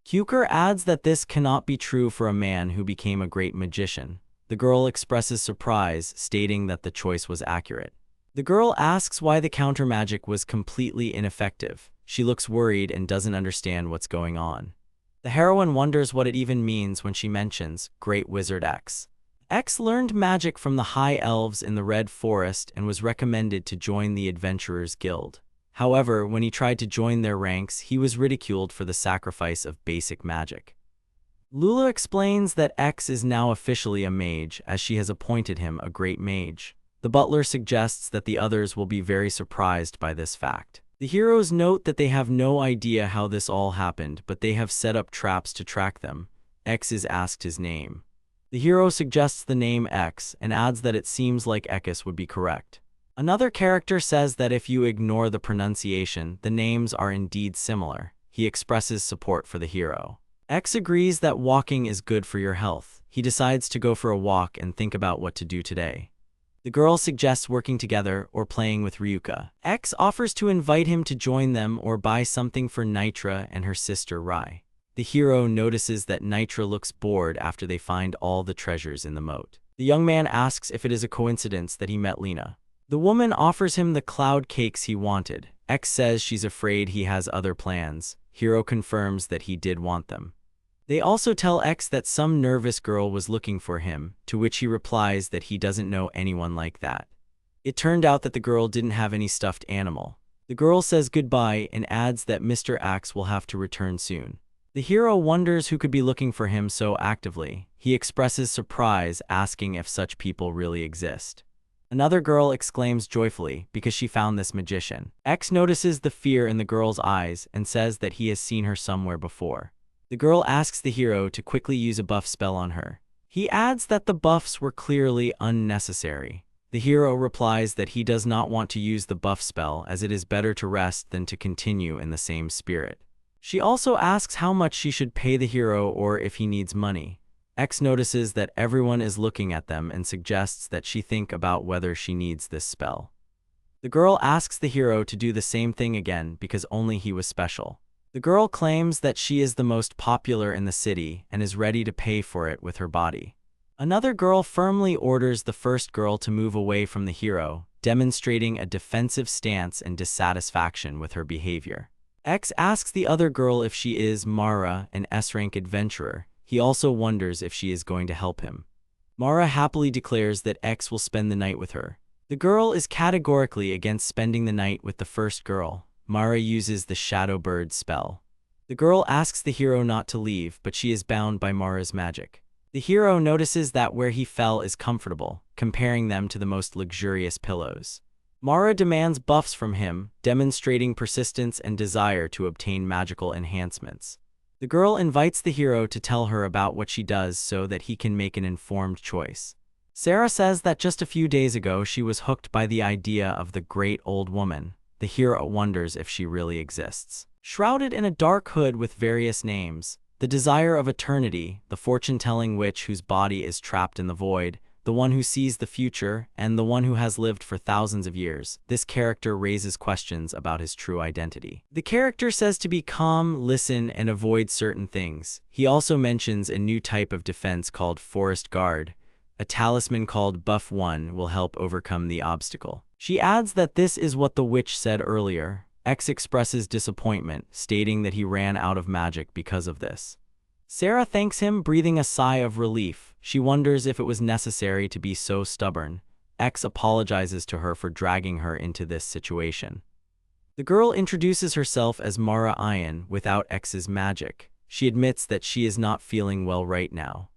Speaker 1: Kaerukara adds that this cannot be true for a man who became a great magician. The girl expresses surprise, stating that the choice was accurate. The girl asks why the counter magic was completely ineffective. She looks worried and doesn't understand what's going on. The heroine wonders what it even means when she mentions Great Wizard X. X learned magic from the High Elves in the Red Forest and was recommended to join the Adventurers Guild. However, when he tried to join their ranks, he was ridiculed for the sacrifice of basic magic. Lula explains that X is now officially a mage, as she has appointed him a great mage. The butler suggests that the others will be very surprised by this fact. The heroes note that they have no idea how this all happened, but they have set up traps to track them. X is asked his name. The hero suggests the name X and adds that it seems like Ikes would be correct. Another character says that if you ignore the pronunciation, the names are indeed similar. He expresses support for the hero. X agrees that walking is good for your health. He decides to go for a walk and think about what to do today. The girl suggests working together or playing with Ryuka. X offers to invite him to join them or buy something for Nitra and her sister Rai. The hero notices that Nitra looks bored after they find all the treasures in the moat. The young man asks if it is a coincidence that he met Lena. The woman offers him the cloud cakes he wanted. X says she's afraid he has other plans. Hero confirms that he did want them. They also tell X that some nervous girl was looking for him, to which he replies that he doesn't know anyone like that. It turned out that the girl didn't have any stuffed animal. The girl says goodbye and adds that Mr. X will have to return soon. The hero wonders who could be looking for him so actively. He expresses surprise, asking if such people really exist. Another girl exclaims joyfully because she found this magician. X notices the fear in the girl's eyes and says that he has seen her somewhere before. The girl asks the hero to quickly use a buff spell on her. He adds that the buffs were clearly unnecessary. The hero replies that he does not want to use the buff spell as it is better to rest than to continue in the same spirit. She also asks how much she should pay the hero or if he needs money. X notices that everyone is looking at them and suggests that she think about whether she needs this spell. The girl asks the hero to do the same thing again because only he was special. The girl claims that she is the most popular in the city and is ready to pay for it with her body. Another girl firmly orders the first girl to move away from the hero, demonstrating a defensive stance and dissatisfaction with her behavior. X asks the other girl if she is Mara, an S-rank adventurer. He also wonders if she is going to help him. Mara happily declares that X will spend the night with her. The girl is categorically against spending the night with the first girl. Mara uses the Shadow Bird spell. The girl asks the hero not to leave, but she is bound by Mara's magic. The hero notices that where he fell is comfortable, comparing them to the most luxurious pillows. Mara demands buffs from him, demonstrating persistence and desire to obtain magical enhancements. The girl invites the hero to tell her about what she does so that he can make an informed choice. Sarah says that just a few days ago she was hooked by the idea of the great old woman. The hero wonders if she really exists. Shrouded in a dark hood with various names, the desire of eternity, the fortune-telling witch whose body is trapped in the void, the one who sees the future, and the one who has lived for thousands of years, this character raises questions about his true identity. The character says to be calm, listen, and avoid certain things. He also mentions a new type of defense called Forest Guard. A talisman called Buff 1 will help overcome the obstacle. She adds that this is what the witch said earlier. X expresses disappointment, stating that he ran out of magic because of this. Sarah thanks him, breathing a sigh of relief. She wonders if it was necessary to be so stubborn. X apologizes to her for dragging her into this situation. The girl introduces herself as Mara Iron without X's magic. She admits that she is not feeling well right now.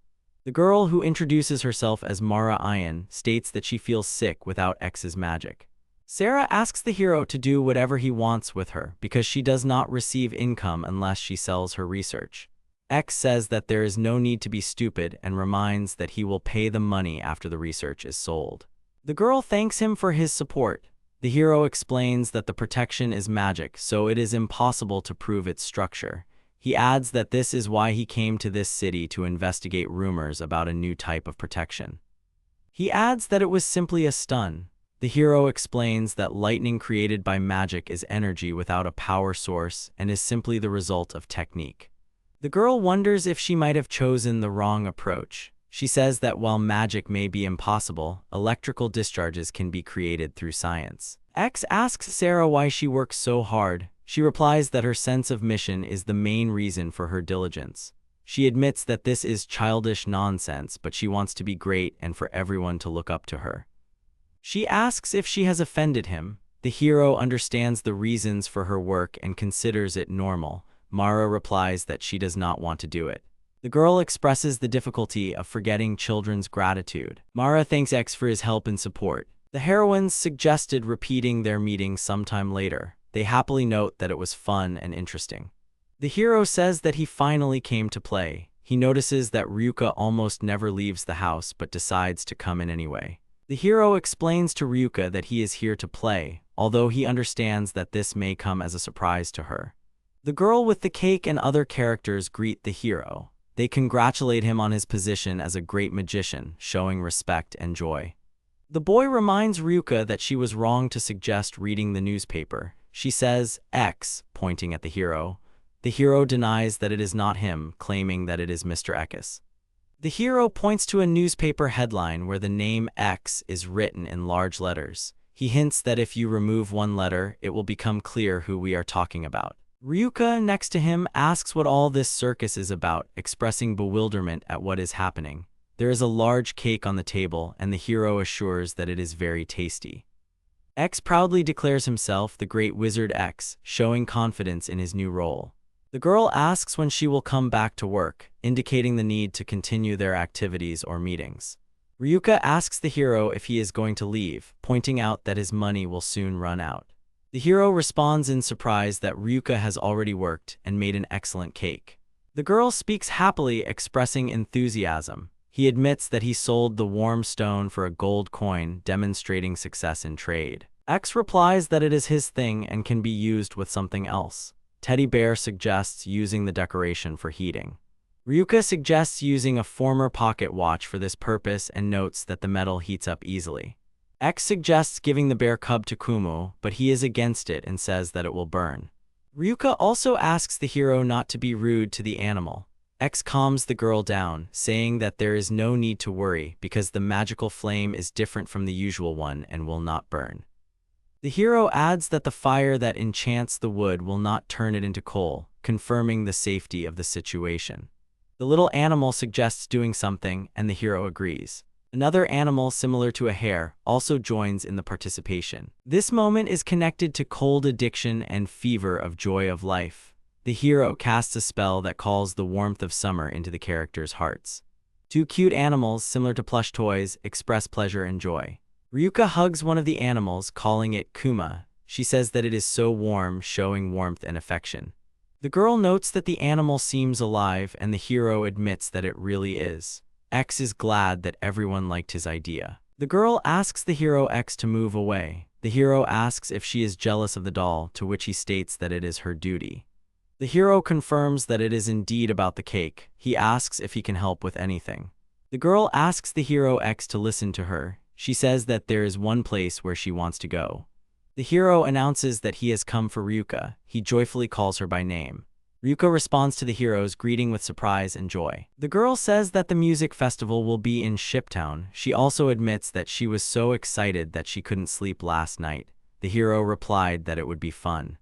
Speaker 1: The girl who introduces herself as Mara Iron states that she feels sick without X's magic. Sarah asks the hero to do whatever he wants with her because she does not receive income unless she sells her research. X says that there is no need to be stupid and reminds that he will pay the money after the research is sold. The girl thanks him for his support. The hero explains that the protection is magic, so it is impossible to prove its structure. He adds that this is why he came to this city to investigate rumors about a new type of protection. He adds that it was simply a stun. The hero explains that lightning created by magic is energy without a power source and is simply the result of technique. The girl wonders if she might have chosen the wrong approach. She says that while magic may be impossible, electrical discharges can be created through science. X asks Sarah why she works so hard. She replies that her sense of mission is the main reason for her diligence. She admits that this is childish nonsense, but she wants to be great and for everyone to look up to her. She asks if she has offended him. The hero understands the reasons for her work and considers it normal. Mara replies that she does not want to do it. The girl expresses the difficulty of forgetting children's gratitude. Mara thanks X for his help and support. The heroines suggested repeating their meeting sometime later. They happily note that it was fun and interesting. The hero says that he finally came to play. He notices that Ryuka almost never leaves the house but decides to come in anyway. The hero explains to Ryuka that he is here to play, although he understands that this may come as a surprise to her. The girl with the cake and other characters greet the hero. They congratulate him on his position as a great magician, showing respect and joy. The boy reminds Ryuka that she was wrong to suggest reading the newspaper. She says, X, pointing at the hero. The hero denies that it is not him, claiming that it is Mr. Ikes. The hero points to a newspaper headline where the name X is written in large letters. He hints that if you remove one letter, it will become clear who we are talking about. Ryuka, next to him, asks what all this circus is about, expressing bewilderment at what is happening. There is a large cake on the table, and the hero assures that it is very tasty. X proudly declares himself the Great Wizard X, showing confidence in his new role. The girl asks when she will come back to work, indicating the need to continue their activities or meetings. Ryuka asks the hero if he is going to leave, pointing out that his money will soon run out. The hero responds in surprise that Ryuka has already worked and made an excellent cake. The girl speaks happily, expressing enthusiasm. He admits that he sold the warm stone for a gold coin, demonstrating success in trade. X replies that it is his thing and can be used with something else. Teddy Bear suggests using the decoration for heating. Ryuka suggests using a former pocket watch for this purpose and notes that the metal heats up easily. X suggests giving the bear cub to Kumu, but he is against it and says that it will burn. Ryuka also asks the hero not to be rude to the animal. X calms the girl down, saying that there is no need to worry because the magical flame is different from the usual one and will not burn. The hero adds that the fire that enchants the wood will not turn it into coal, confirming the safety of the situation. The little animal suggests doing something, and the hero agrees. Another animal similar to a hare also joins in the participation. This moment is connected to cold addiction and fever of joy of life. The hero casts a spell that calls the warmth of summer into the characters' hearts. Two cute animals, similar to plush toys, express pleasure and joy. Ryuka hugs one of the animals, calling it Kuma. She says that it is so warm, showing warmth and affection. The girl notes that the animal seems alive, and the hero admits that it really is. X is glad that everyone liked his idea. The girl asks the hero X to move away. The hero asks if she is jealous of the doll, to which he states that it is her duty. The hero confirms that it is indeed about the cake. He asks if he can help with anything. The girl asks the hero X to listen to her. She says that there is one place where she wants to go. The hero announces that he has come for Ryuka. He joyfully calls her by name. Ryuka responds to the hero's greeting with surprise and joy. The girl says that the music festival will be in Shiptown. She also admits that she was so excited that she couldn't sleep last night. The hero replied that it would be fun.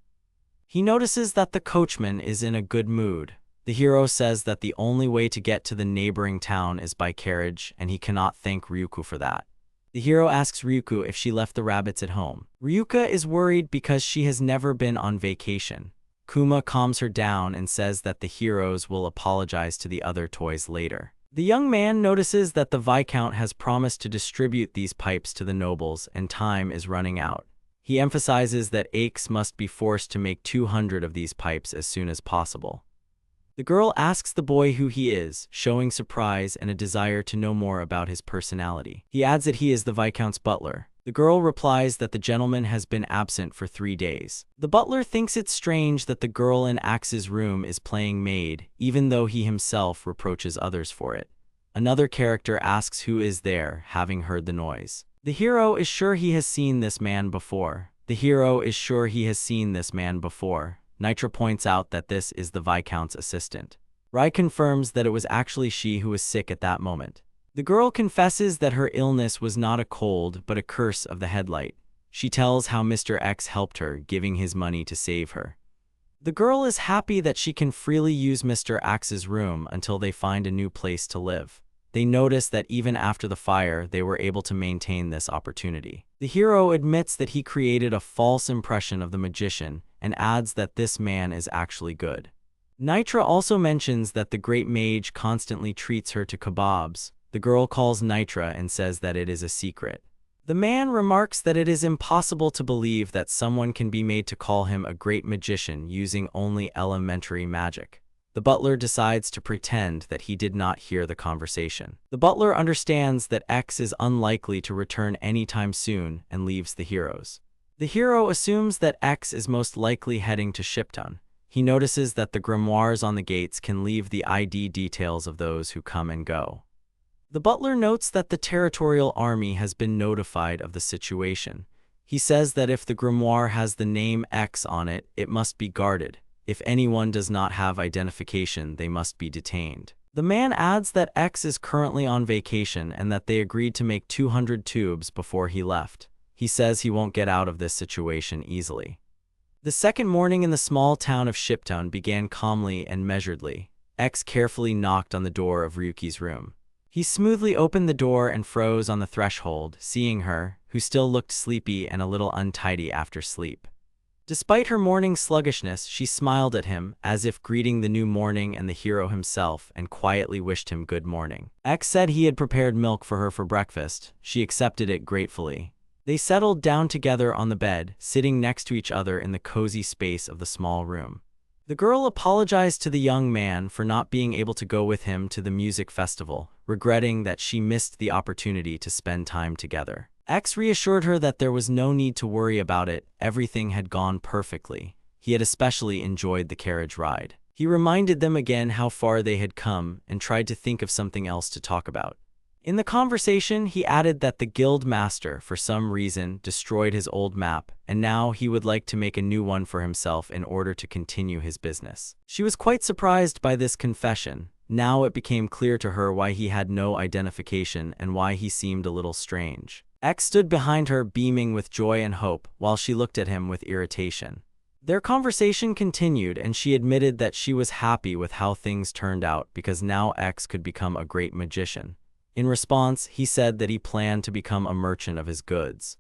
Speaker 1: He notices that the coachman is in a good mood. The hero says that the only way to get to the neighboring town is by carriage, and he cannot thank Ryuko for that. The hero asks Ryuko if she left the rabbits at home. Ryuka is worried because she has never been on vacation. Kuma calms her down and says that the heroes will apologize to the other toys later. The young man notices that the Viscount has promised to distribute these pipes to the nobles and time is running out. He emphasizes that Ikes must be forced to make 200 of these pipes as soon as possible. The girl asks the boy who he is, showing surprise and a desire to know more about his personality. He adds that he is the Viscount's butler. The girl replies that the gentleman has been absent for 3 days. The butler thinks it's strange that the girl in Axe's room is playing maid, even though he himself reproaches others for it. Another character asks who is there, having heard the noise. The hero is sure he has seen this man before. Nitra points out that this is the Viscount's assistant. Rai confirms that it was actually she who was sick at that moment. The girl confesses that her illness was not a cold but a curse of the headlight. She tells how Mr. X helped her, giving his money to save her. The girl is happy that she can freely use Mr. X's room until they find a new place to live. They notice that even after the fire, they were able to maintain this opportunity. The hero admits that he created a false impression of the magician and adds that this man is actually good. Nitra also mentions that the great mage constantly treats her to kebabs. The girl calls Nitra and says that it is a secret. The man remarks that it is impossible to believe that someone can be made to call him a great magician using only elementary magic. The butler decides to pretend that he did not hear the conversation. The butler understands that X is unlikely to return anytime soon and leaves the heroes. The hero assumes that X is most likely heading to Shiptown. He notices that the grimoires on the gates can leave the ID details of those who come and go. The butler notes that the territorial army has been notified of the situation. He says that if the grimoire has the name X on it, it must be guarded. If anyone does not have identification, they must be detained. The man adds that X is currently on vacation and that they agreed to make 200 tubes before he left. He says he won't get out of this situation easily. The second morning in the small town of Shiptown began calmly and measuredly. X carefully knocked on the door of Ryuki's room. He smoothly opened the door and froze on the threshold, seeing her, who still looked sleepy and a little untidy after sleep. Despite her morning sluggishness, she smiled at him, as if greeting the new morning and the hero himself, and quietly wished him good morning. X said he had prepared milk for her for breakfast. She accepted it gratefully. They settled down together on the bed, sitting next to each other in the cozy space of the small room. The girl apologized to the young man for not being able to go with him to the music festival, regretting that she missed the opportunity to spend time together. X reassured her that there was no need to worry about it, everything had gone perfectly. He had especially enjoyed the carriage ride. He reminded them again how far they had come and tried to think of something else to talk about. In the conversation, he added that the guild master, for some reason, destroyed his old map, and now he would like to make a new one for himself in order to continue his business. She was quite surprised by this confession. Now it became clear to her why he had no identification and why he seemed a little strange. X stood behind her, beaming with joy and hope, while she looked at him with irritation. Their conversation continued, and she admitted that she was happy with how things turned out because now X could become a great magician. In response, he said that he planned to become a merchant of his goods.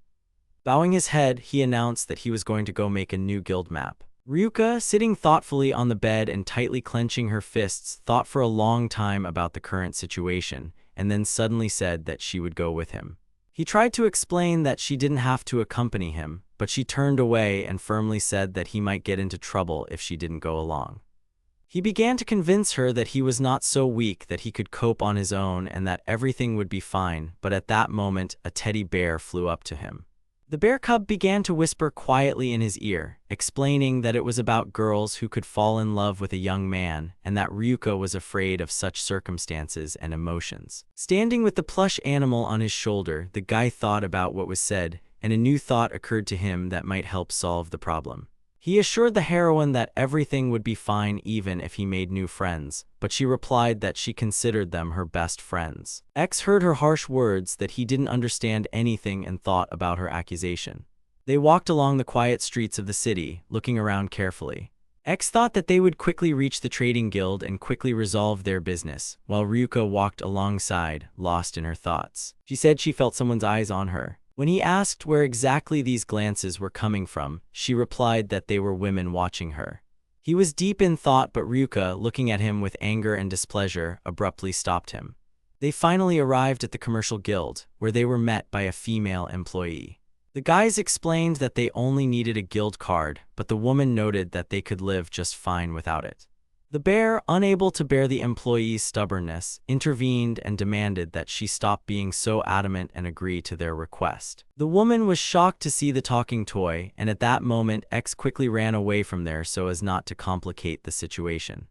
Speaker 1: Bowing his head, he announced that he was going to go make a new guild map. Ryuka, sitting thoughtfully on the bed and tightly clenching her fists, thought for a long time about the current situation, and then suddenly said that she would go with him. He tried to explain that she didn't have to accompany him, but she turned away and firmly said that he might get into trouble if she didn't go along. He began to convince her that he was not so weak that he could cope on his own and that everything would be fine, but at that moment, a teddy bear flew up to him. The bear cub began to whisper quietly in his ear, explaining that it was about girls who could fall in love with a young man and that Ryuka was afraid of such circumstances and emotions. Standing with the plush animal on his shoulder, the guy thought about what was said, and a new thought occurred to him that might help solve the problem. He assured the heroine that everything would be fine even if he made new friends, but she replied that she considered them her best friends. X heard her harsh words that he didn't understand anything and thought about her accusation. They walked along the quiet streets of the city, looking around carefully. X thought that they would quickly reach the trading guild and quickly resolve their business, while Ryuka walked alongside, lost in her thoughts. She said she felt someone's eyes on her. When he asked where exactly these glances were coming from, she replied that they were women watching her. He was deep in thought, but Ryuka, looking at him with anger and displeasure, abruptly stopped him. They finally arrived at the commercial guild, where they were met by a female employee. The guys explained that they only needed a guild card, but the woman noted that they could live just fine without it. The bear, unable to bear the employee's stubbornness, intervened and demanded that she stop being so adamant and agree to their request. The woman was shocked to see the talking toy, and at that moment X quickly ran away from there so as not to complicate the situation.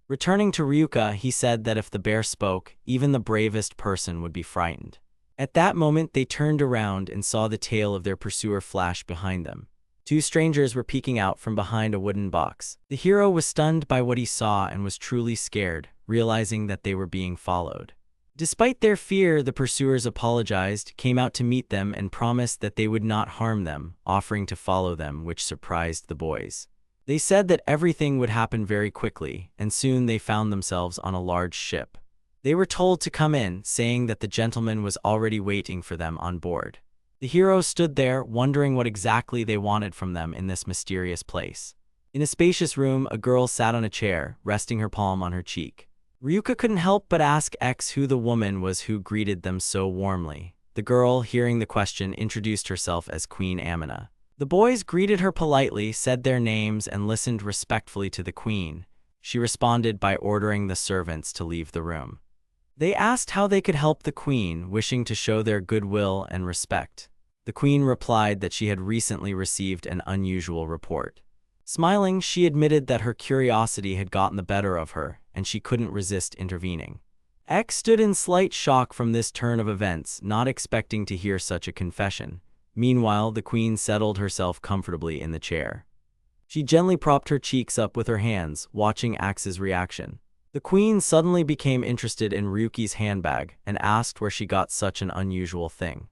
Speaker 1: Returning to Ryuka, he said that if the bear spoke, even the bravest person would be frightened. At that moment they turned around and saw the tail of their pursuer flash behind them. Two strangers were peeking out from behind a wooden box. The hero was stunned by what he saw and was truly scared, realizing that they were being followed. Despite their fear, the pursuers apologized, came out to meet them, and promised that they would not harm them, offering to follow them, which surprised the boys. They said that everything would happen very quickly, and soon they found themselves on a large ship. They were told to come in, saying that the gentleman was already waiting for them on board. The hero stood there, wondering what exactly they wanted from them in this mysterious place. In a spacious room, a girl sat on a chair, resting her palm on her cheek. Ryuka couldn't help but ask X who the woman was who greeted them so warmly. The girl, hearing the question, introduced herself as Queen Amina. The boys greeted her politely, said their names, and listened respectfully to the queen. She responded by ordering the servants to leave the room. They asked how they could help the queen, wishing to show their goodwill and respect. The queen replied that she had recently received an unusual report. Smiling, she admitted that her curiosity had gotten the better of her, and she couldn't resist intervening. X stood in slight shock from this turn of events, not expecting to hear such a confession. Meanwhile, the queen settled herself comfortably in the chair. She gently propped her cheeks up with her hands, watching X's reaction. The queen suddenly became interested in Ryuki's handbag and asked where she got such an unusual thing.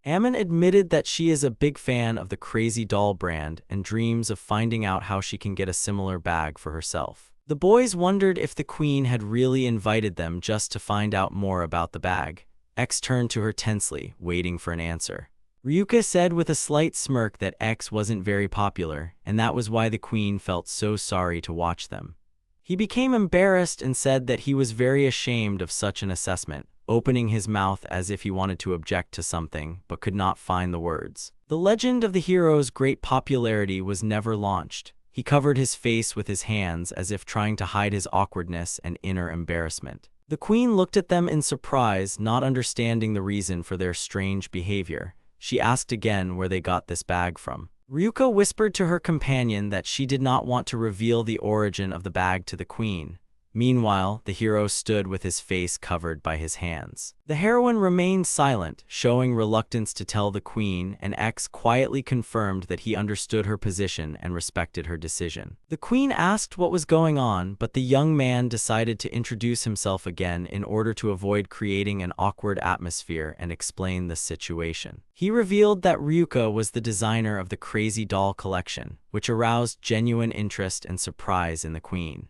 Speaker 1: Amin admitted that she is a big fan of the Crazy Doll brand and dreams of finding out how she can get a similar bag for herself. The boys wondered if the queen had really invited them just to find out more about the bag. X turned to her tensely, waiting for an answer. Ryuka said with a slight smirk that X wasn't very popular, and that was why the queen felt so sorry to watch them. He became embarrassed and said that he was very ashamed of such an assessment, opening his mouth as if he wanted to object to something, but could not find the words. The legend of the hero's great popularity was never launched. He covered his face with his hands as if trying to hide his awkwardness and inner embarrassment. The queen looked at them in surprise, not understanding the reason for their strange behavior. She asked again where they got this bag from. Ryuka whispered to her companion that she did not want to reveal the origin of the bag to the queen. Meanwhile, the hero stood with his face covered by his hands. The heroine remained silent, showing reluctance to tell the queen, and X quietly confirmed that he understood her position and respected her decision. The queen asked what was going on, but the young man decided to introduce himself again in order to avoid creating an awkward atmosphere and explain the situation. He revealed that Ryuka was the designer of the Crazy Doll collection, which aroused genuine interest and surprise in the queen.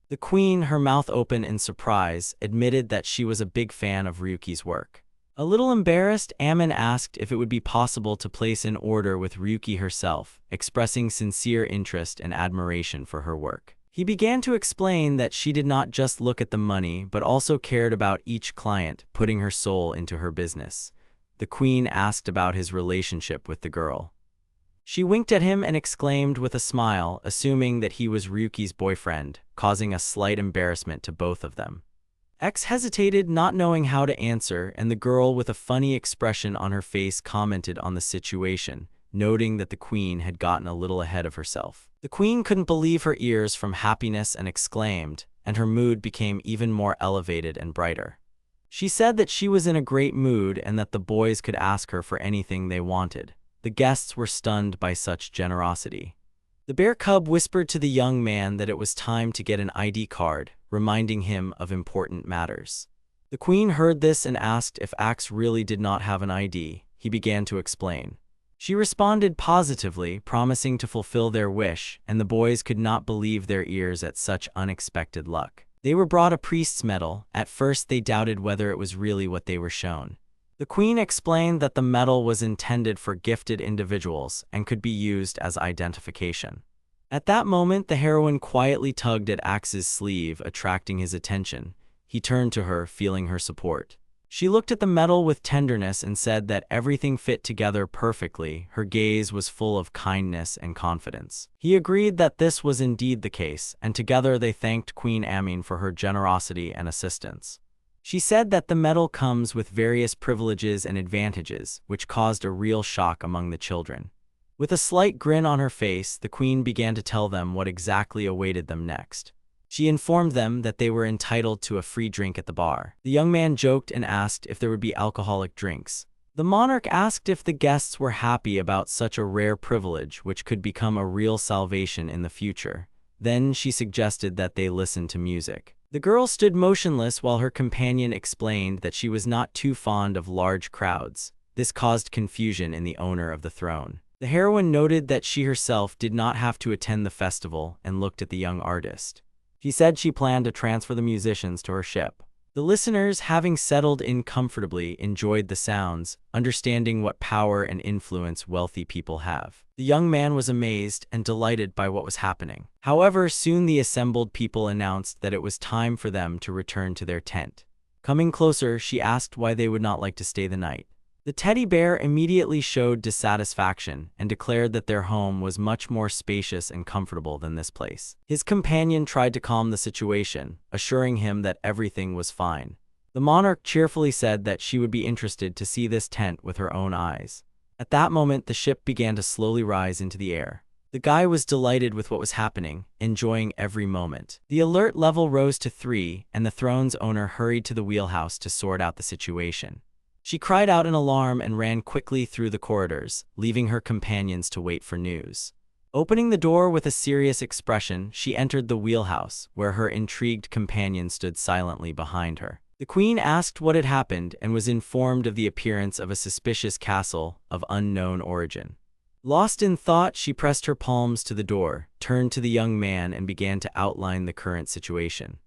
Speaker 1: The queen, her mouth open in surprise, admitted that she was a big fan of Ryuki's work. A little embarrassed, Amin asked if it would be possible to place an order with Ryuki herself, expressing sincere interest and admiration for her work. He began to explain that she did not just look at the money but also cared about each client, putting her soul into her business. The queen asked about his relationship with the girl. She winked at him and exclaimed with a smile, assuming that he was Ryuki's boyfriend, causing a slight embarrassment to both of them. X hesitated, not knowing how to answer, and the girl with a funny expression on her face commented on the situation, noting that the queen had gotten a little ahead of herself. The queen couldn't believe her ears from happiness and exclaimed, and her mood became even more elevated and brighter. She said that she was in a great mood and that the boys could ask her for anything they wanted. The guests were stunned by such generosity. The bear cub whispered to the young man that it was time to get an ID card, reminding him of important matters. The queen heard this and asked if Axe really did not have an ID. He began to explain. She responded positively, promising to fulfill their wish, and the boys could not believe their ears at such unexpected luck. They were brought a priest's medal. At first they doubted whether it was really what they were shown. The queen explained that the medal was intended for gifted individuals and could be used as identification. At that moment, the heroine quietly tugged at Axe's sleeve, attracting his attention. He turned to her, feeling her support. She looked at the medal with tenderness and said that everything fit together perfectly. Her gaze was full of kindness and confidence. He agreed that this was indeed the case, and together they thanked Queen Amine for her generosity and assistance. She said that the medal comes with various privileges and advantages, which caused a real shock among the children. With a slight grin on her face, the queen began to tell them what exactly awaited them next. She informed them that they were entitled to a free drink at the bar. The young man joked and asked if there would be alcoholic drinks. The monarch asked if the guests were happy about such a rare privilege, which could become a real salvation in the future. Then she suggested that they listen to music. The girl stood motionless while her companion explained that she was not too fond of large crowds. This caused confusion in the owner of the throne. The heroine noted that she herself did not have to attend the festival and looked at the young artist. She said she planned to transfer the musicians to her ship. The listeners, having settled in comfortably, enjoyed the sounds, understanding what power and influence wealthy people have. The young man was amazed and delighted by what was happening. However, soon the assembled people announced that it was time for them to return to their tent. Coming closer, she asked why they would not like to stay the night. The teddy bear immediately showed dissatisfaction and declared that their home was much more spacious and comfortable than this place. His companion tried to calm the situation, assuring him that everything was fine. The monarch cheerfully said that she would be interested to see this tent with her own eyes. At that moment, the ship began to slowly rise into the air. The guy was delighted with what was happening, enjoying every moment. The alert level rose to 3, and the throne's owner hurried to the wheelhouse to sort out the situation. She cried out in alarm and ran quickly through the corridors, leaving her companions to wait for news. Opening the door with a serious expression, she entered the wheelhouse, where her intrigued companion stood silently behind her. The queen asked what had happened and was informed of the appearance of a suspicious castle of unknown origin. Lost in thought, she pressed her palms to the door, turned to the young man and began to outline the current situation.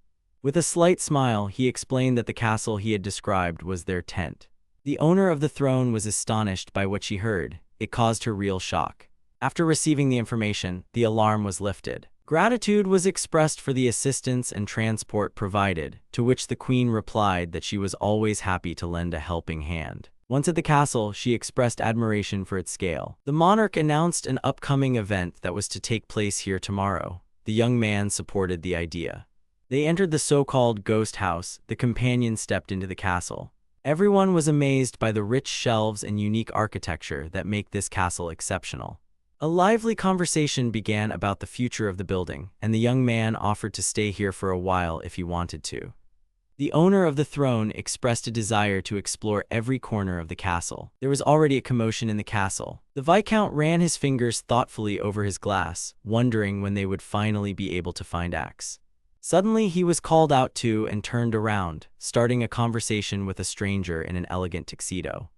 Speaker 1: With a slight smile, he explained that the castle he had described was their tent. The owner of the throne was astonished by what she heard. It caused her real shock. After receiving the information, the alarm was lifted. Gratitude was expressed for the assistance and transport provided, to which the queen replied that she was always happy to lend a helping hand. Once at the castle, she expressed admiration for its scale. The monarch announced an upcoming event that was to take place here tomorrow. The young man supported the idea. They entered the so-called ghost house. The companion stepped into the castle. Everyone was amazed by the rich shelves and unique architecture that make this castle exceptional. A lively conversation began about the future of the building, and the young man offered to stay here for a while if he wanted to. The owner of the throne expressed a desire to explore every corner of the castle. There was already a commotion in the castle. The Viscount ran his fingers thoughtfully over his glass, wondering when they would finally be able to find Axe. Suddenly, he was called out to and turned around, starting a conversation with a stranger in an elegant tuxedo.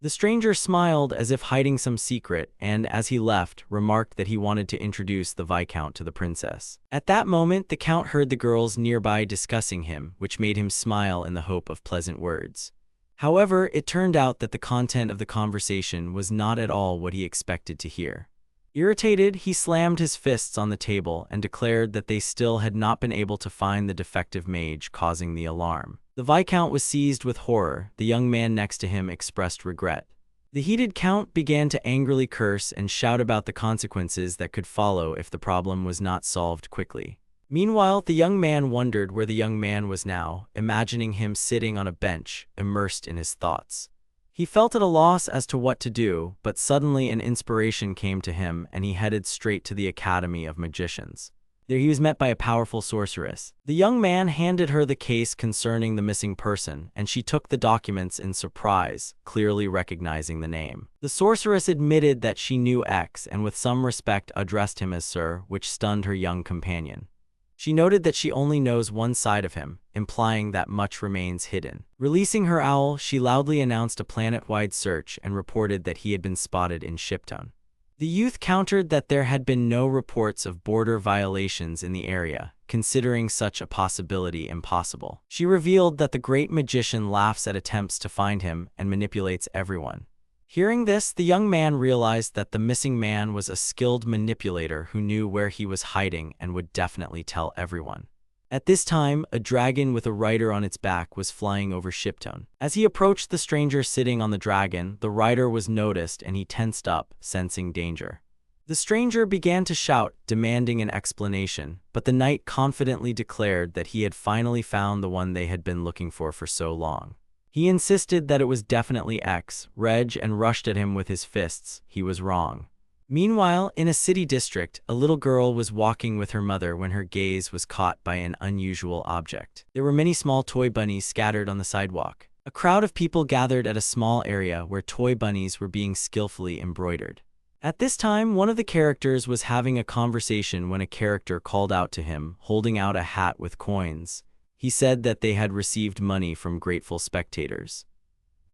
Speaker 1: The stranger smiled as if hiding some secret and, as he left, remarked that he wanted to introduce the Viscount to the princess. At that moment, the Count heard the girls nearby discussing him, which made him smile in the hope of pleasant words. However, it turned out that the content of the conversation was not at all what he expected to hear. Irritated, he slammed his fists on the table and declared that they still had not been able to find the defective mage causing the alarm. The Viscount was seized with horror. The young man next to him expressed regret. The heated count began to angrily curse and shout about the consequences that could follow if the problem was not solved quickly. Meanwhile, the young man wondered where the young man was now, imagining him sitting on a bench, immersed in his thoughts. He felt at a loss as to what to do, but suddenly an inspiration came to him and he headed straight to the Academy of Magicians. There he was met by a powerful sorceress. The young man handed her the case concerning the missing person, and she took the documents in surprise, clearly recognizing the name. The sorceress admitted that she knew X and with some respect addressed him as Sir, which stunned her young companion. She noted that she only knows one side of him, implying that much remains hidden. Releasing her owl, she loudly announced a planet-wide search and reported that he had been spotted in Shiptown. The youth countered that there had been no reports of border violations in the area, considering such a possibility impossible. She revealed that the great magician laughs at attempts to find him and manipulates everyone. Hearing this, the young man realized that the missing man was a skilled manipulator who knew where he was hiding and would definitely tell everyone. At this time, a dragon with a rider on its back was flying over Shiptown. As he approached the stranger sitting on the dragon, the rider was noticed and he tensed up, sensing danger. The stranger began to shout, demanding an explanation, but the knight confidently declared that he had finally found the one they had been looking for so long. He insisted that it was definitely X, Reg, and rushed at him with his fists. He was wrong. Meanwhile, in a city district, a little girl was walking with her mother when her gaze was caught by an unusual object. There were many small toy bunnies scattered on the sidewalk. A crowd of people gathered at a small area where toy bunnies were being skillfully embroidered. At this time, one of the characters was having a conversation when a character called out to him, holding out a hat with coins. He said that they had received money from grateful spectators.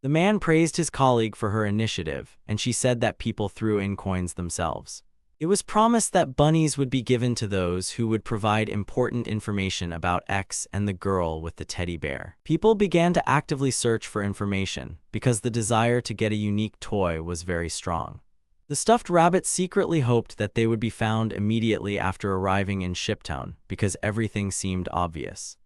Speaker 1: The man praised his colleague for her initiative, and she said that people threw in coins themselves. It was promised that bunnies would be given to those who would provide important information about X and the girl with the teddy bear. People began to actively search for information, because the desire to get a unique toy was very strong. The stuffed rabbit secretly hoped that they would be found immediately after arriving in Shiptown, because everything seemed obvious.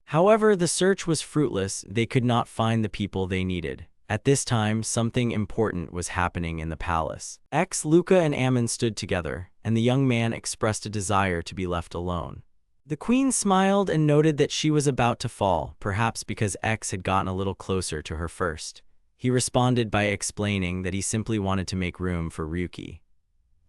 Speaker 1: However, the search was fruitless. They could not find the people they needed. At this time, something important was happening in the palace. X, Luca, and Ammon stood together, and the young man expressed a desire to be left alone. The queen smiled and noted that she was about to fall, perhaps because X had gotten a little closer to her first. He responded by explaining that he simply wanted to make room for Ryuki.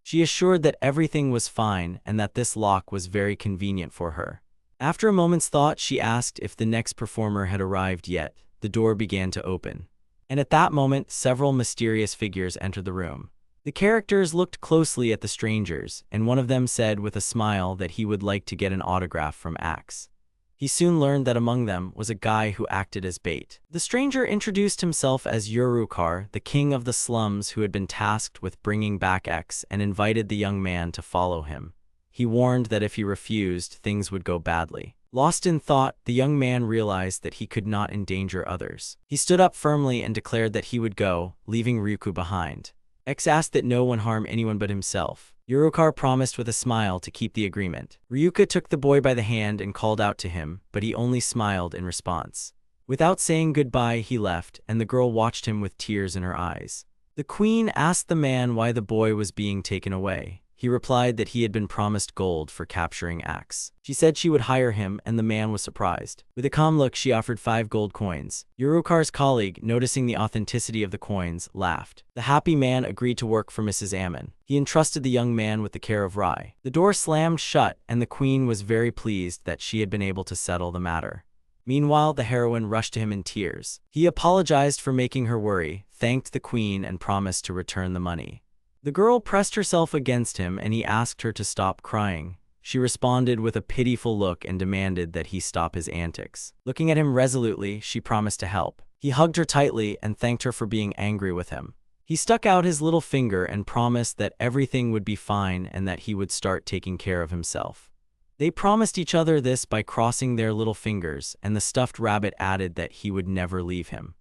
Speaker 1: She assured that everything was fine and that this lock was very convenient for her. After a moment's thought, she asked if the next performer had arrived yet. The door began to open. And at that moment, several mysterious figures entered the room. The characters looked closely at the strangers, and one of them said with a smile that he would like to get an autograph from X. He soon learned that among them was a guy who acted as bait. The stranger introduced himself as Yaru, the king of the slums who had been tasked with bringing back X, and invited the young man to follow him. He warned that if he refused, things would go badly. Lost in thought, the young man realized that he could not endanger others. He stood up firmly and declared that he would go, leaving Ryuku behind. X asked that no one harm anyone but himself. Yaru promised with a smile to keep the agreement. Ryuka took the boy by the hand and called out to him, but he only smiled in response. Without saying goodbye, he left, and the girl watched him with tears in her eyes. The queen asked the man why the boy was being taken away. He replied that he had been promised gold for capturing X. She said she would hire him, and the man was surprised. With a calm look, she offered 5 gold coins. Yaru's colleague, noticing the authenticity of the coins, laughed. The happy man agreed to work for Mrs. Ammon. He entrusted the young man with the care of Rai. The door slammed shut, and the queen was very pleased that she had been able to settle the matter. Meanwhile, the heroine rushed to him in tears. He apologized for making her worry, thanked the queen, and promised to return the money. The girl pressed herself against him and he asked her to stop crying. She responded with a pitiful look and demanded that he stop his antics. Looking at him resolutely, she promised to help. He hugged her tightly and thanked her for being angry with him. He stuck out his little finger and promised that everything would be fine and that he would start taking care of himself. They promised each other this by crossing their little fingers, and the stuffed rabbit added that he would never leave him.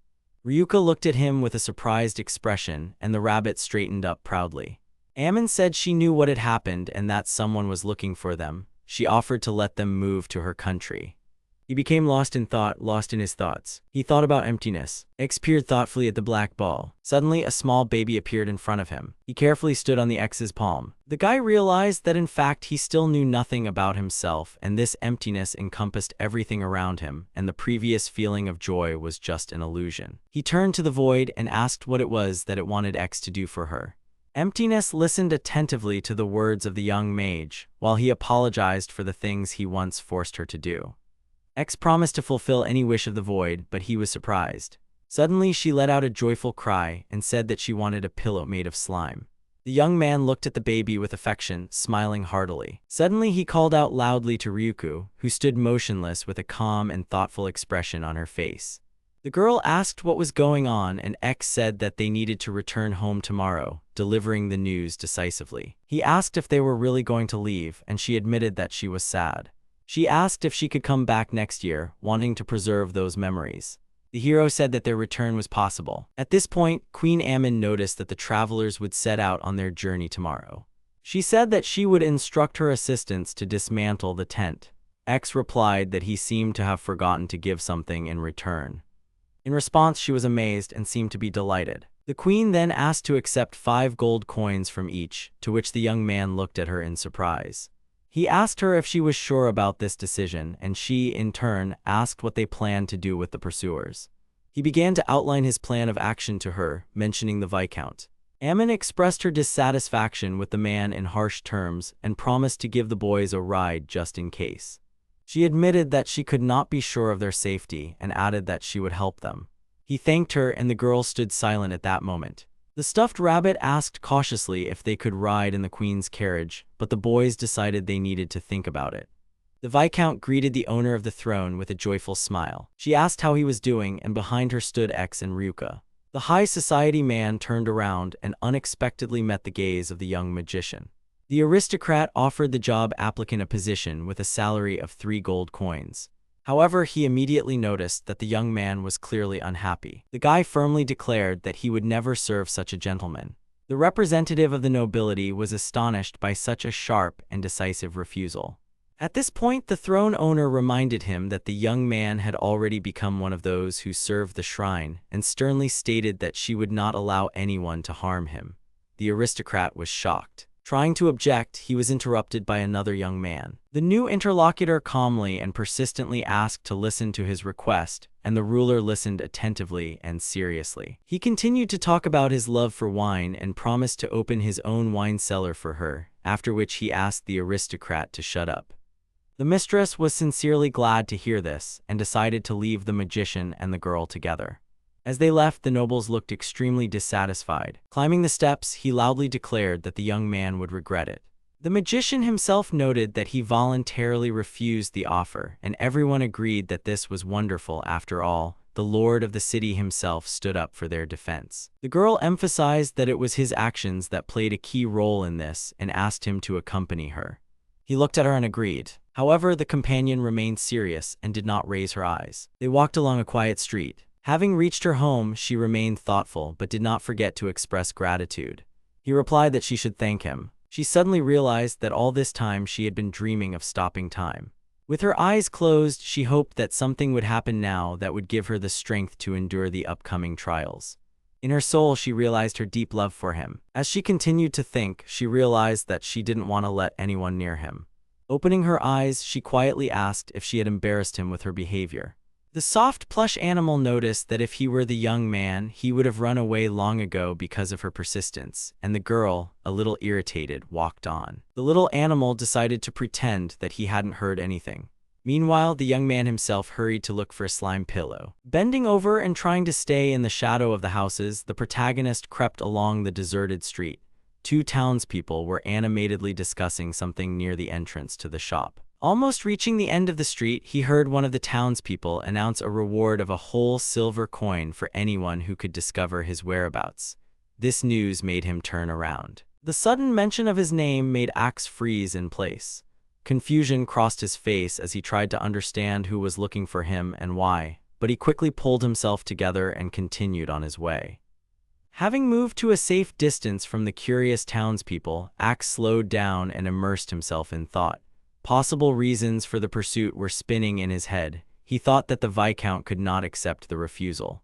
Speaker 1: Ryuka looked at him with a surprised expression, and the rabbit straightened up proudly. Ammon said she knew what had happened and that someone was looking for them. She offered to let them move to her country. He became lost in thought, lost in his thoughts. He thought about emptiness. X peered thoughtfully at the black ball. Suddenly, a small baby appeared in front of him. He carefully stood on the X's palm. The guy realized that in fact he still knew nothing about himself, and this emptiness encompassed everything around him, and the previous feeling of joy was just an illusion. He turned to the void and asked what it was that it wanted X to do for her. Emptiness listened attentively to the words of the young mage, while he apologized for the things he once forced her to do. X promised to fulfill any wish of the void, but he was surprised. Suddenly, she let out a joyful cry and said that she wanted a pillow made of slime. The young man looked at the baby with affection, smiling heartily. Suddenly, he called out loudly to Ryuko, who stood motionless with a calm and thoughtful expression on her face. The girl asked what was going on, and X said that they needed to return home tomorrow, delivering the news decisively. He asked if they were really going to leave, and she admitted that she was sad. She asked if she could come back next year, wanting to preserve those memories. The hero said that their return was possible. At this point, Queen Ammon noticed that the travelers would set out on their journey tomorrow. She said that she would instruct her assistants to dismantle the tent. X replied that he seemed to have forgotten to give something in return. In response, she was amazed and seemed to be delighted. The queen then asked to accept 5 gold coins from each, to which the young man looked at her in surprise. He asked her if she was sure about this decision, and she, in turn, asked what they planned to do with the pursuers. He began to outline his plan of action to her, mentioning the Viscount. Ammon expressed her dissatisfaction with the man in harsh terms and promised to give the boys a ride just in case. She admitted that she could not be sure of their safety and added that she would help them. He thanked her, and the girl stood silent at that moment. The stuffed rabbit asked cautiously if they could ride in the queen's carriage, but the boys decided they needed to think about it. The Viscount greeted the owner of the throne with a joyful smile. She asked how he was doing, and behind her stood X and Ryuka. The high society man turned around and unexpectedly met the gaze of the young magician. The aristocrat offered the job applicant a position with a salary of 3 gold coins. However, he immediately noticed that the young man was clearly unhappy. The guy firmly declared that he would never serve such a gentleman. The representative of the nobility was astonished by such a sharp and decisive refusal. At this point, the throne owner reminded him that the young man had already become one of those who served the shrine, and sternly stated that she would not allow anyone to harm him. The aristocrat was shocked. Trying to object, he was interrupted by another young man. The new interlocutor calmly and persistently asked to listen to his request, and the ruler listened attentively and seriously. He continued to talk about his love for wine and promised to open his own wine cellar for her, after which he asked the aristocrat to shut up. The mistress was sincerely glad to hear this and decided to leave the magician and the girl together. As they left, the nobles looked extremely dissatisfied. Climbing the steps, he loudly declared that the young man would regret it. The magician himself noted that he voluntarily refused the offer, and everyone agreed that this was wonderful. After all, the lord of the city himself stood up for their defense. The girl emphasized that it was his actions that played a key role in this and asked him to accompany her. He looked at her and agreed. However, the companion remained serious and did not raise her eyes. They walked along a quiet street. Having reached her home, she remained thoughtful but did not forget to express gratitude. He replied that she should thank him. She suddenly realized that all this time she had been dreaming of stopping time. With her eyes closed, she hoped that something would happen now that would give her the strength to endure the upcoming trials. In her soul, she realized her deep love for him. As she continued to think, she realized that she didn't want to let anyone near him. Opening her eyes, she quietly asked if she had embarrassed him with her behavior. The soft plush animal noticed that if he were the young man, he would have run away long ago because of her persistence, and the girl, a little irritated, walked on. The little animal decided to pretend that he hadn't heard anything. Meanwhile, the young man himself hurried to look for a slime pillow. Bending over and trying to stay in the shadow of the houses, the protagonist crept along the deserted street. 2 townspeople were animatedly discussing something near the entrance to the shop. Almost reaching the end of the street, he heard one of the townspeople announce a reward of a whole silver coin for anyone who could discover his whereabouts. This news made him turn around. The sudden mention of his name made Axe freeze in place. Confusion crossed his face as he tried to understand who was looking for him and why, but he quickly pulled himself together and continued on his way. Having moved to a safe distance from the curious townspeople, Axe slowed down and immersed himself in thought. Possible reasons for the pursuit were spinning in his head. he thought that the Viscount could not accept the refusal.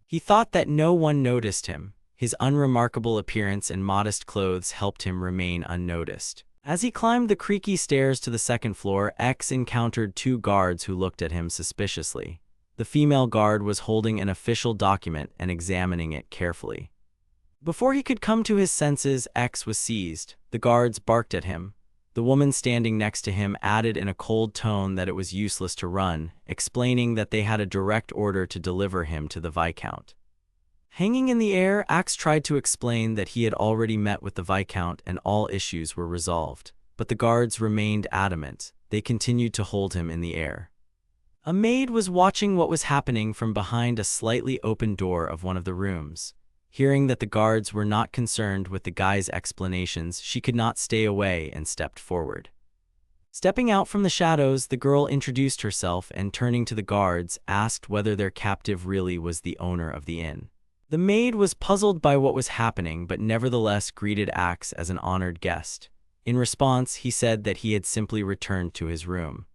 Speaker 1: He thought that no one noticed him. His unremarkable appearance and modest clothes helped him remain unnoticed. As he climbed the creaky stairs to the second floor, X encountered two guards who looked at him suspiciously. The female guard was holding an official document and examining it carefully. Before he could come to his senses, X was seized. The guards barked at him. The woman standing next to him added in a cold tone that it was useless to run, explaining that they had a direct order to deliver him to the Viscount. Hanging in the air, X tried to explain that he had already met with the Viscount and all issues were resolved. But the guards remained adamant. They continued to hold him in the air. A maid was watching what was happening from behind a slightly open door of one of the rooms. Hearing that the guards were not concerned with the guy's explanations, she could not stay away and stepped forward. Stepping out from the shadows, the girl introduced herself and, turning to the guards, asked whether their captive really was the owner of the inn. The maid was puzzled by what was happening, but nevertheless greeted Axe as an honored guest. In response, he said that he had simply returned to his room.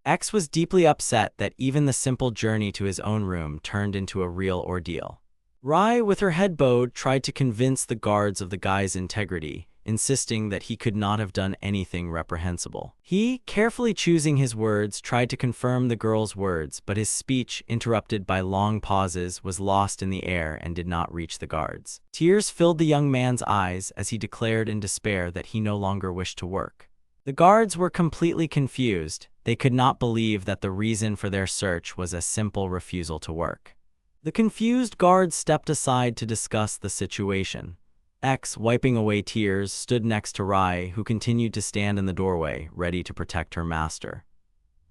Speaker 1: X was deeply upset that even the simple journey to his own room turned into a real ordeal. Rai, with her head bowed, tried to convince the guards of the guy's integrity, insisting that he could not have done anything reprehensible. He, carefully choosing his words, tried to confirm the girl's words, but his speech, interrupted by long pauses, was lost in the air and did not reach the guards. Tears filled the young man's eyes as he declared in despair that he no longer wished to work. The guards were completely confused. They could not believe that the reason for their search was a simple refusal to work. The confused guards stepped aside to discuss the situation. X, wiping away tears, stood next to Rai, who continued to stand in the doorway, ready to protect her master.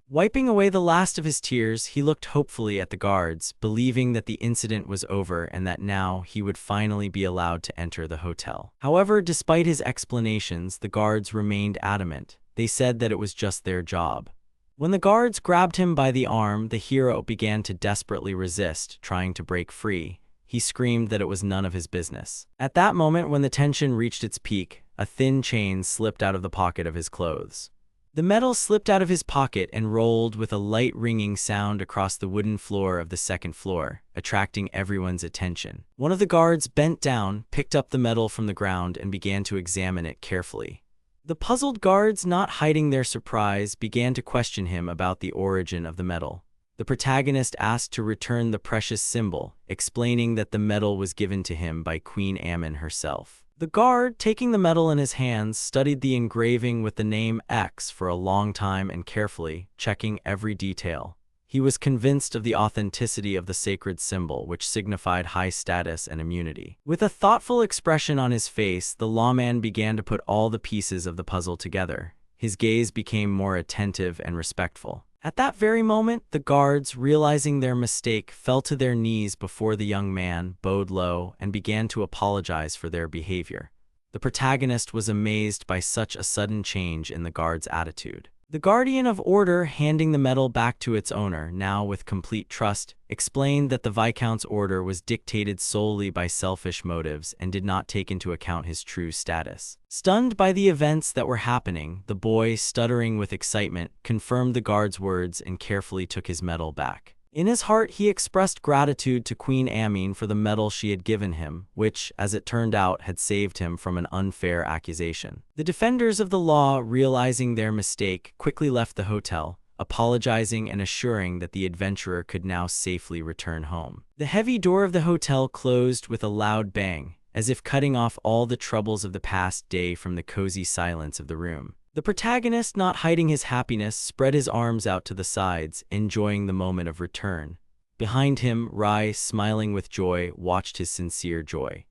Speaker 1: Wiping away the last of his tears, he looked hopefully at the guards, believing that the incident was over and that now he would finally be allowed to enter the hotel. However, despite his explanations, the guards remained adamant. They said that it was just their job. When the guards grabbed him by the arm, the hero began to desperately resist, trying to break free. He screamed that it was none of his business. At that moment, when the tension reached its peak, a thin chain slipped out of the pocket of his clothes. The metal slipped out of his pocket and rolled with a light ringing sound across the wooden floor of the second floor, attracting everyone's attention. One of the guards bent down, picked up the metal from the ground, and began to examine it carefully. The puzzled guards, not hiding their surprise, began to question him about the origin of the metal. The protagonist asked to return the precious symbol, explaining that the metal was given to him by Queen Ammon herself. The guard, taking the metal in his hands, studied the engraving with the name X for a long time and carefully, checking every detail. He was convinced of the authenticity of the sacred symbol, which signified high status and immunity. With a thoughtful expression on his face, the lawman began to put all the pieces of the puzzle together. His gaze became more attentive and respectful. At that very moment, the guards, realizing their mistake, fell to their knees before the young man, bowed low, and began to apologize for their behavior. The protagonist was amazed by such a sudden change in the guard's attitude. The guardian of order, handing the medal back to its owner, now with complete trust, explained that the Viscount's order was dictated solely by selfish motives and did not take into account his true status. Stunned by the events that were happening, the boy, stuttering with excitement, confirmed the guard's words and carefully took his medal back. In his heart, he expressed gratitude to Queen Ammon for the medal she had given him, which, as it turned out, had saved him from an unfair accusation. The defenders of the law, realizing their mistake, quickly left the hotel, apologizing and assuring that the adventurer could now safely return home. The heavy door of the hotel closed with a loud bang, as if cutting off all the troubles of the past day from the cozy silence of the room. The protagonist, not hiding his happiness, spread his arms out to the sides, enjoying the moment of return. Behind him, Rai, smiling with joy, watched his sincere joy.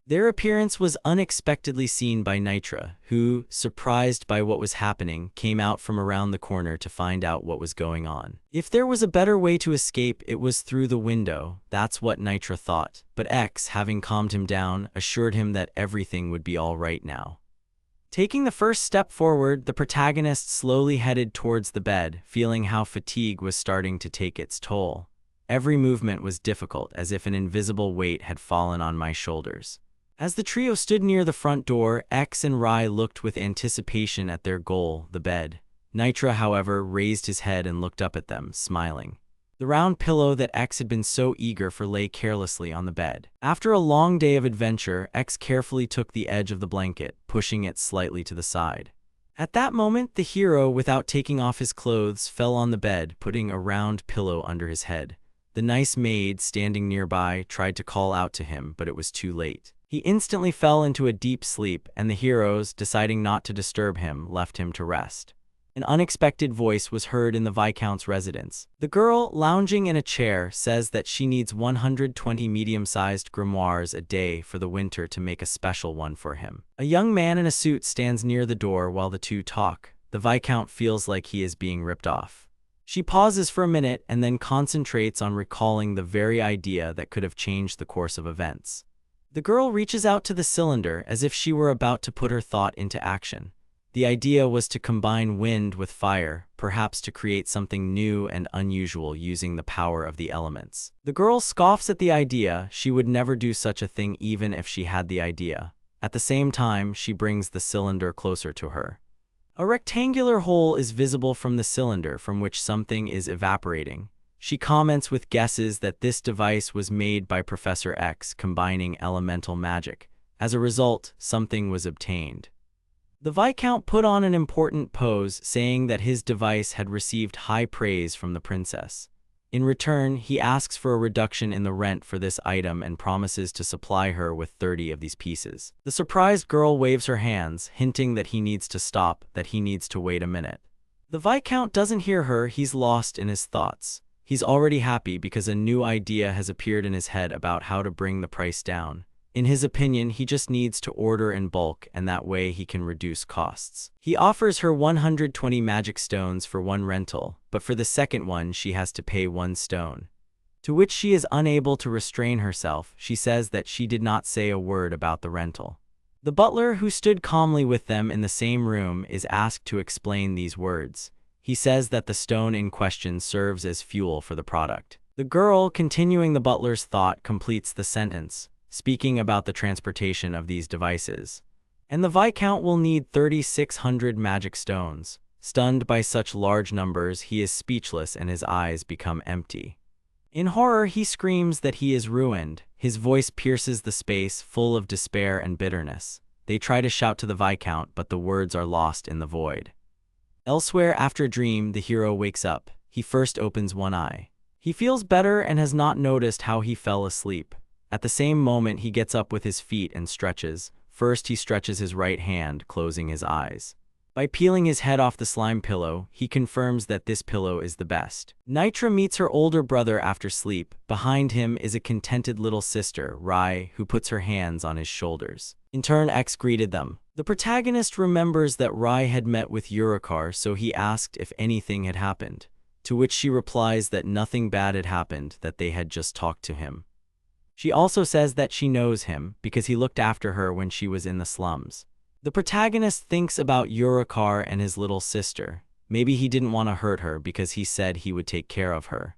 Speaker 1: Their appearance was unexpectedly seen by Nitra, who, surprised by what was happening, came out from around the corner to find out what was going on. If there was a better way to escape, it was through the window. That's what Nitra thought. But X, having calmed him down, assured him that everything would be all right now. Taking the first step forward, the protagonist slowly headed towards the bed, feeling how fatigue was starting to take its toll. Every movement was difficult, as if an invisible weight had fallen on my shoulders. As the trio stood near the front door, X and Rai looked with anticipation at their goal, the bed. Nitra, however, raised his head and looked up at them, smiling. The round pillow that X had been so eager for lay carelessly on the bed. After a long day of adventure, X carefully took the edge of the blanket, pushing it slightly to the side. At that moment, the hero, without taking off his clothes, fell on the bed, putting a round pillow under his head. The nice maid, standing nearby, tried to call out to him, but it was too late. He instantly fell into a deep sleep, and the heroes, deciding not to disturb him, left him to rest. An unexpected voice was heard in the Viscount's residence. The girl, lounging in a chair, says that she needs 120 medium-sized grimoires a day for the winter to make a special one for him. A young man in a suit stands near the door while the two talk. The Viscount feels like he is being ripped off. She pauses for a minute and then concentrates on recalling the very idea that could have changed the course of events. The girl reaches out to the cylinder as if she were about to put her thought into action. The idea was to combine wind with fire, perhaps to create something new and unusual using the power of the elements. The girl scoffs at the idea. She would never do such a thing even if she had the idea. At the same time, she brings the cylinder closer to her. A rectangular hole is visible from the cylinder from which something is evaporating. She comments with guesses that this device was made by Professor X, combining elemental magic. As a result, something was obtained. The Viscount put on an important pose, saying that his device had received high praise from the princess. In return, he asks for a reduction in the rent for this item and promises to supply her with 30 of these pieces. The surprised girl waves her hands, hinting that he needs to stop, that he needs to wait a minute. The Viscount doesn't hear her. He's lost in his thoughts. He's already happy because a new idea has appeared in his head about how to bring the price down. In his opinion, he just needs to order in bulk, and that way he can reduce costs. He offers her 120 magic stones for one rental, but for the second one she has to pay 1 stone. To which she is unable to restrain herself. She says that she did not say a word about the rental. The butler, who stood calmly with them in the same room, is asked to explain these words. He says that the stone in question serves as fuel for the product. The girl, continuing the butler's thought, completes the sentence, speaking about the transportation of these devices. And the Viscount will need 3,600 magic stones. Stunned by such large numbers, he is speechless and his eyes become empty. In horror, he screams that he is ruined. His voice pierces the space, full of despair and bitterness. They try to shout to the Viscount, but the words are lost in the void. Elsewhere, after a dream, the hero wakes up. He first opens one eye. He feels better and has not noticed how he fell asleep. At the same moment, he gets up with his feet and stretches. First, he stretches his right hand, closing his eyes. By peeling his head off the slime pillow, he confirms that this pillow is the best. Nitra meets her older brother after sleep. Behind him is a contented little sister, Rai, who puts her hands on his shoulders. In turn, X greeted them. The protagonist remembers that Rai had met with Urikar, so he asked if anything had happened. To which she replies that nothing bad had happened, that they had just talked to him. She also says that she knows him because he looked after her when she was in the slums. The protagonist thinks about Urikar and his little sister. Maybe he didn't want to hurt her because he said he would take care of her.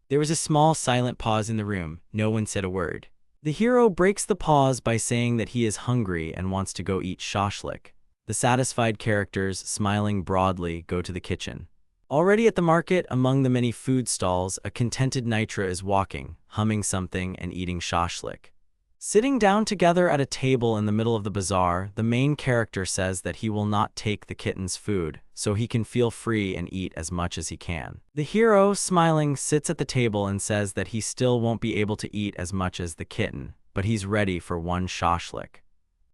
Speaker 1: There was a small silent pause in the room. No one said a word. The hero breaks the pause by saying that he is hungry and wants to go eat shashlik. The satisfied characters, smiling broadly, go to the kitchen. Already at the market, among the many food stalls, a contented Nitra is walking, humming something and eating shashlik. Sitting down together at a table in the middle of the bazaar, the main character says that he will not take the kitten's food, so he can feel free and eat as much as he can. The hero, smiling, sits at the table and says that he still won't be able to eat as much as the kitten, but he's ready for one shashlik.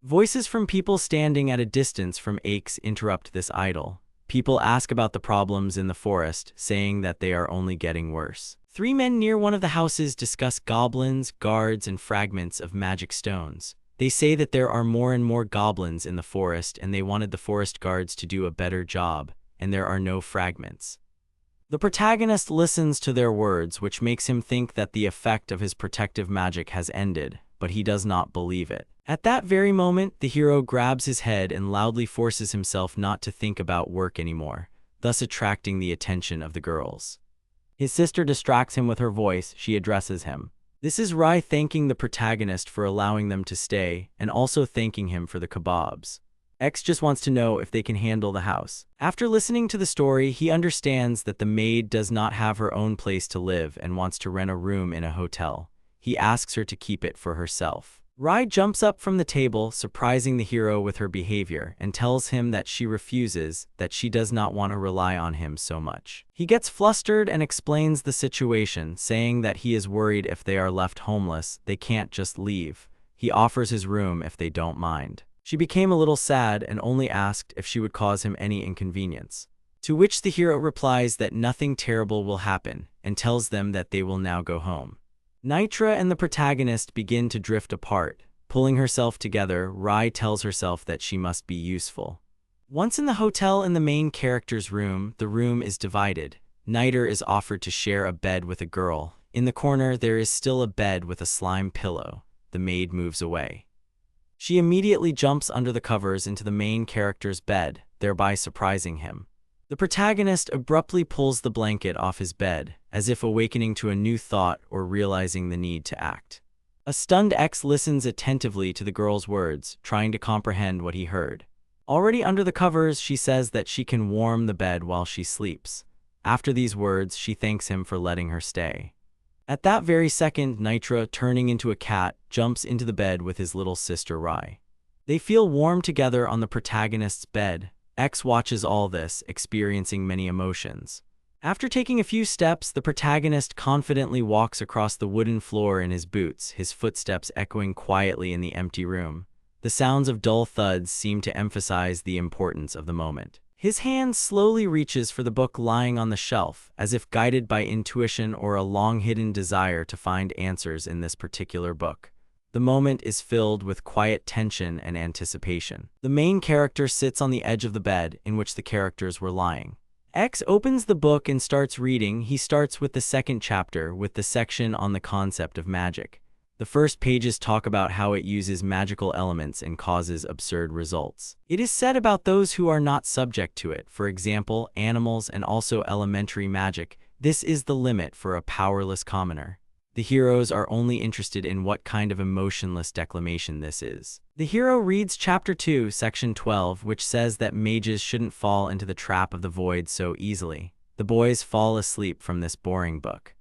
Speaker 1: Voices from people standing at a distance from Ikes interrupt this idyll. People ask about the problems in the forest, saying that they are only getting worse. 3 men near one of the houses discuss goblins, guards, and fragments of magic stones. They say that there are more and more goblins in the forest and they wanted the forest guards to do a better job, and there are no fragments. The protagonist listens to their words, which makes him think that the effect of his protective magic has ended, but he does not believe it. At that very moment, the hero grabs his head and loudly forces himself not to think about work anymore, thus attracting the attention of the girls. His sister distracts him with her voice. She addresses him. This is Rai thanking the protagonist for allowing them to stay, and also thanking him for the kebabs. X just wants to know if they can handle the house. After listening to the story, he understands that the maid does not have her own place to live and wants to rent a room in a hotel. He asks her to keep it for herself. Rai jumps up from the table, surprising the hero with her behavior, and tells him that she refuses, that she does not want to rely on him so much. He gets flustered and explains the situation, saying that he is worried if they are left homeless, they can't just leave. He offers his room if they don't mind. She became a little sad and only asked if she would cause him any inconvenience. To which the hero replies that nothing terrible will happen, and tells them that they will now go home. Nitra and the protagonist begin to drift apart. Pulling herself together, Rai tells herself that she must be useful. Once in the hotel in the main character's room, the room is divided. Nitra is offered to share a bed with a girl. In the corner, there is still a bed with a slime pillow. The maid moves away. She immediately jumps under the covers into the main character's bed, thereby surprising him. The protagonist abruptly pulls the blanket off his bed, as if awakening to a new thought or realizing the need to act. A stunned X listens attentively to the girl's words, trying to comprehend what he heard. Already under the covers, she says that she can warm the bed while she sleeps. After these words, she thanks him for letting her stay. At that very second, Nitra, turning into a cat, jumps into the bed with his little sister Rai. They feel warm together on the protagonist's bed. X watches all this, experiencing many emotions. After taking a few steps, the protagonist confidently walks across the wooden floor in his boots, his footsteps echoing quietly in the empty room. The sounds of dull thuds seem to emphasize the importance of the moment. His hand slowly reaches for the book lying on the shelf, as if guided by intuition or a long-hidden desire to find answers in this particular book. The moment is filled with quiet tension and anticipation. The main character sits on the edge of the bed in which the characters were lying. X opens the book and starts reading. He starts with the second chapter, with the section on the concept of magic. The first pages talk about how it uses magical elements and causes absurd results. It is said about those who are not subject to it, for example, animals and also elementary magic. This is the limit for a powerless commoner. The heroes are only interested in what kind of emotionless declamation this is. The hero reads Chapter 2, Section 12, which says that mages shouldn't fall into the trap of the void so easily. The boys fall asleep from this boring book.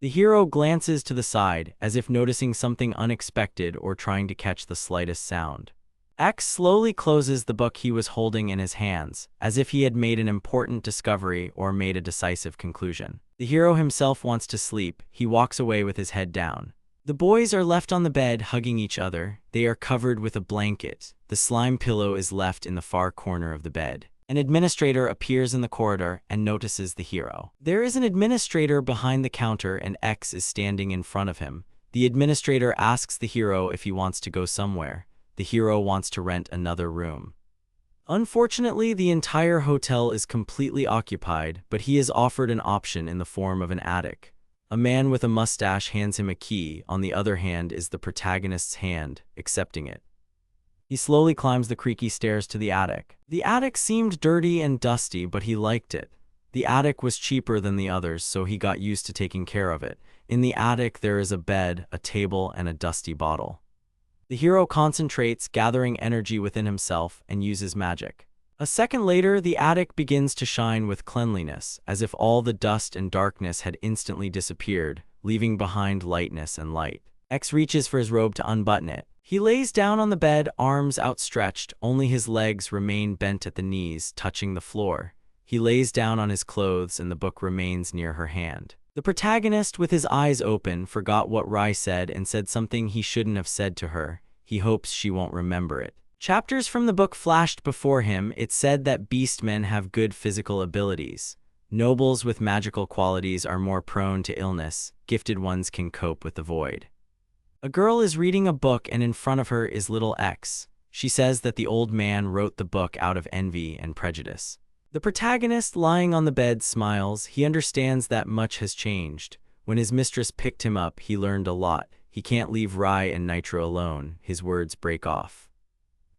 Speaker 1: The hero glances to the side, as if noticing something unexpected or trying to catch the slightest sound. X slowly closes the book he was holding in his hands, as if he had made an important discovery or made a decisive conclusion. The hero himself wants to sleep. He walks away with his head down. The boys are left on the bed hugging each other. They are covered with a blanket. The slime pillow is left in the far corner of the bed. An administrator appears in the corridor and notices the hero. There is an administrator behind the counter and X is standing in front of him. The administrator asks the hero if he wants to go somewhere. The hero wants to rent another room. Unfortunately, the entire hotel is completely occupied, but he is offered an option in the form of an attic. A man with a mustache hands him a key. On the other hand is the protagonist's hand, accepting it. He slowly climbs the creaky stairs to the attic. The attic seemed dirty and dusty, but he liked it. The attic was cheaper than the others, so he got used to taking care of it. In the attic, there is a bed, a table, and a dusty bottle. The hero concentrates, gathering energy within himself, and uses magic. A second later, the attic begins to shine with cleanliness, as if all the dust and darkness had instantly disappeared, leaving behind lightness and light. X reaches for his robe to unbutton it. He lays down on the bed, arms outstretched, only his legs remain bent at the knees, touching the floor. He lays down on his clothes and the book remains near her hand. The protagonist, with his eyes open, forgot what Rai said and said something he shouldn't have said to her. He hopes she won't remember it. Chapters from the book flashed before him. It said that beastmen have good physical abilities. Nobles with magical qualities are more prone to illness. Gifted ones can cope with the void. A girl is reading a book and in front of her is little X. She says that the old man wrote the book out of envy and prejudice. The protagonist, lying on the bed, smiles. He understands that much has changed. When his mistress picked him up, he learned a lot. He can't leave Rai and Nitra alone. His words break off.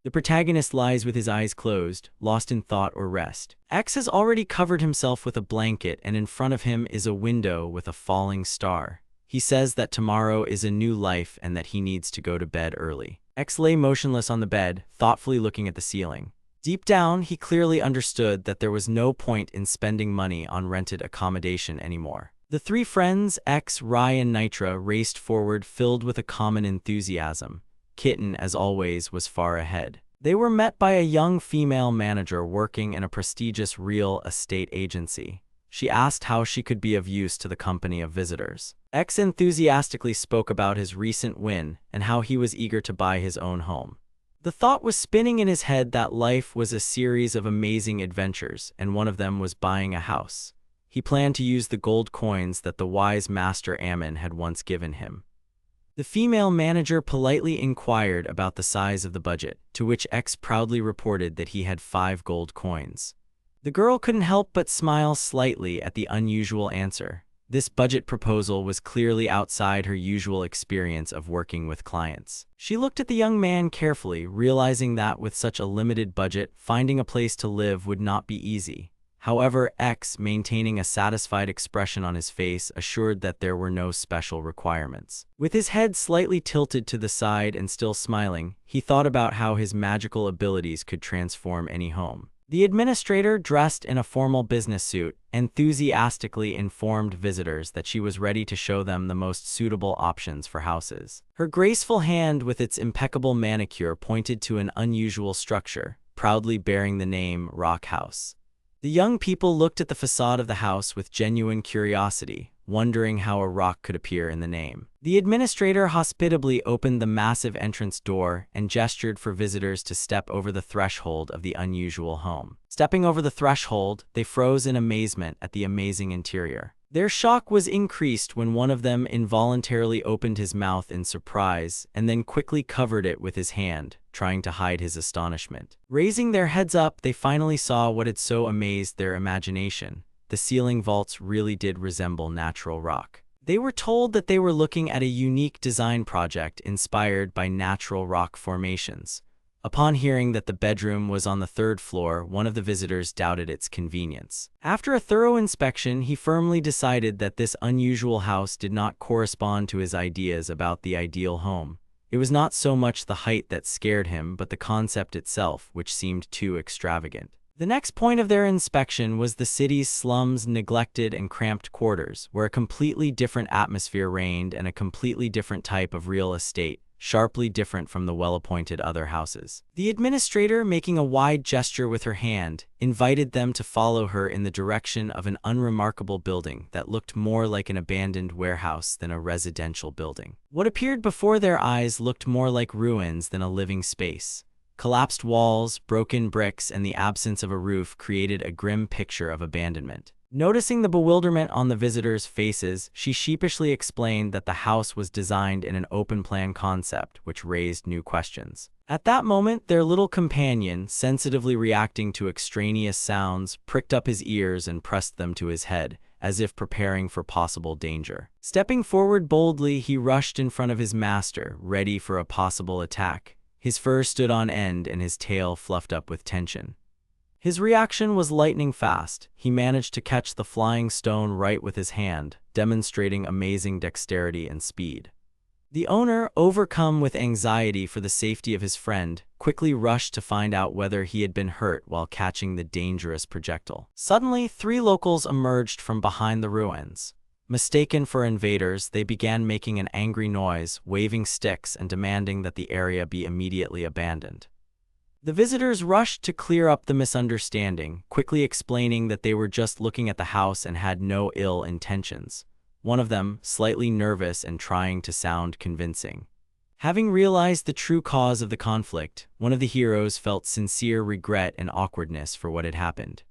Speaker 1: The protagonist lies with his eyes closed, lost in thought or rest. X has already covered himself with a blanket and in front of him is a window with a falling star. He says that tomorrow is a new life and that he needs to go to bed early. X lay motionless on the bed, thoughtfully looking at the ceiling. Deep down, he clearly understood that there was no point in spending money on rented accommodation anymore. The three friends, X, Rai and Nitra, raced forward filled with a common enthusiasm. Kitten, as always, was far ahead. They were met by a young female manager working in a prestigious real estate agency. She asked how she could be of use to the company of visitors. X enthusiastically spoke about his recent win and how he was eager to buy his own home. The thought was spinning in his head that life was a series of amazing adventures, and one of them was buying a house. He planned to use the gold coins that the wise master Ammon had once given him. The female manager politely inquired about the size of the budget, to which X proudly reported that he had 5 gold coins. The girl couldn't help but smile slightly at the unusual answer. This budget proposal was clearly outside her usual experience of working with clients. She looked at the young man carefully, realizing that with such a limited budget, finding a place to live would not be easy. However, X, maintaining a satisfied expression on his face, assured that there were no special requirements. With his head slightly tilted to the side and still smiling, he thought about how his magical abilities could transform any home. The administrator, dressed in a formal business suit, enthusiastically informed visitors that she was ready to show them the most suitable options for houses. Her graceful hand with its impeccable manicure pointed to an unusual structure, proudly bearing the name Rock House. The young people looked at the facade of the house with genuine curiosity, wondering how a rock could appear in the name. The administrator hospitably opened the massive entrance door and gestured for visitors to step over the threshold of the unusual home. Stepping over the threshold, they froze in amazement at the amazing interior. Their shock was increased when one of them involuntarily opened his mouth in surprise and then quickly covered it with his hand, trying to hide his astonishment. Raising their heads up, they finally saw what had so amazed their imagination. The ceiling vaults really did resemble natural rock. They were told that they were looking at a unique design project inspired by natural rock formations. Upon hearing that the bedroom was on the 3rd floor, one of the visitors doubted its convenience. After a thorough inspection, he firmly decided that this unusual house did not correspond to his ideas about the ideal home. It was not so much the height that scared him, but the concept itself, which seemed too extravagant. The next point of their inspection was the city's slums, neglected and cramped quarters, where a completely different atmosphere reigned and a completely different type of real estate, sharply different from the well-appointed other houses. The administrator, making a wide gesture with her hand, invited them to follow her in the direction of an unremarkable building that looked more like an abandoned warehouse than a residential building. What appeared before their eyes looked more like ruins than a living space. Collapsed walls, broken bricks, and the absence of a roof created a grim picture of abandonment. Noticing the bewilderment on the visitors' faces, she sheepishly explained that the house was designed in an open-plan concept, which raised new questions. At that moment, their little companion, sensitively reacting to extraneous sounds, pricked up his ears and pressed them to his head, as if preparing for possible danger. Stepping forward boldly, he rushed in front of his master, ready for a possible attack. His fur stood on end and his tail fluffed up with tension. His reaction was lightning fast. He managed to catch the flying stone right with his hand, demonstrating amazing dexterity and speed. The owner, overcome with anxiety for the safety of his friend, quickly rushed to find out whether he had been hurt while catching the dangerous projectile. Suddenly, 3 locals emerged from behind the ruins. Mistaken for invaders, they began making an angry noise, waving sticks and demanding that the area be immediately abandoned. The visitors rushed to clear up the misunderstanding, quickly explaining that they were just looking at the house and had no ill intentions. One of them, slightly nervous and trying to sound convincing. Having realized the true cause of the conflict, one of the heroes felt sincere regret and awkwardness for what had happened.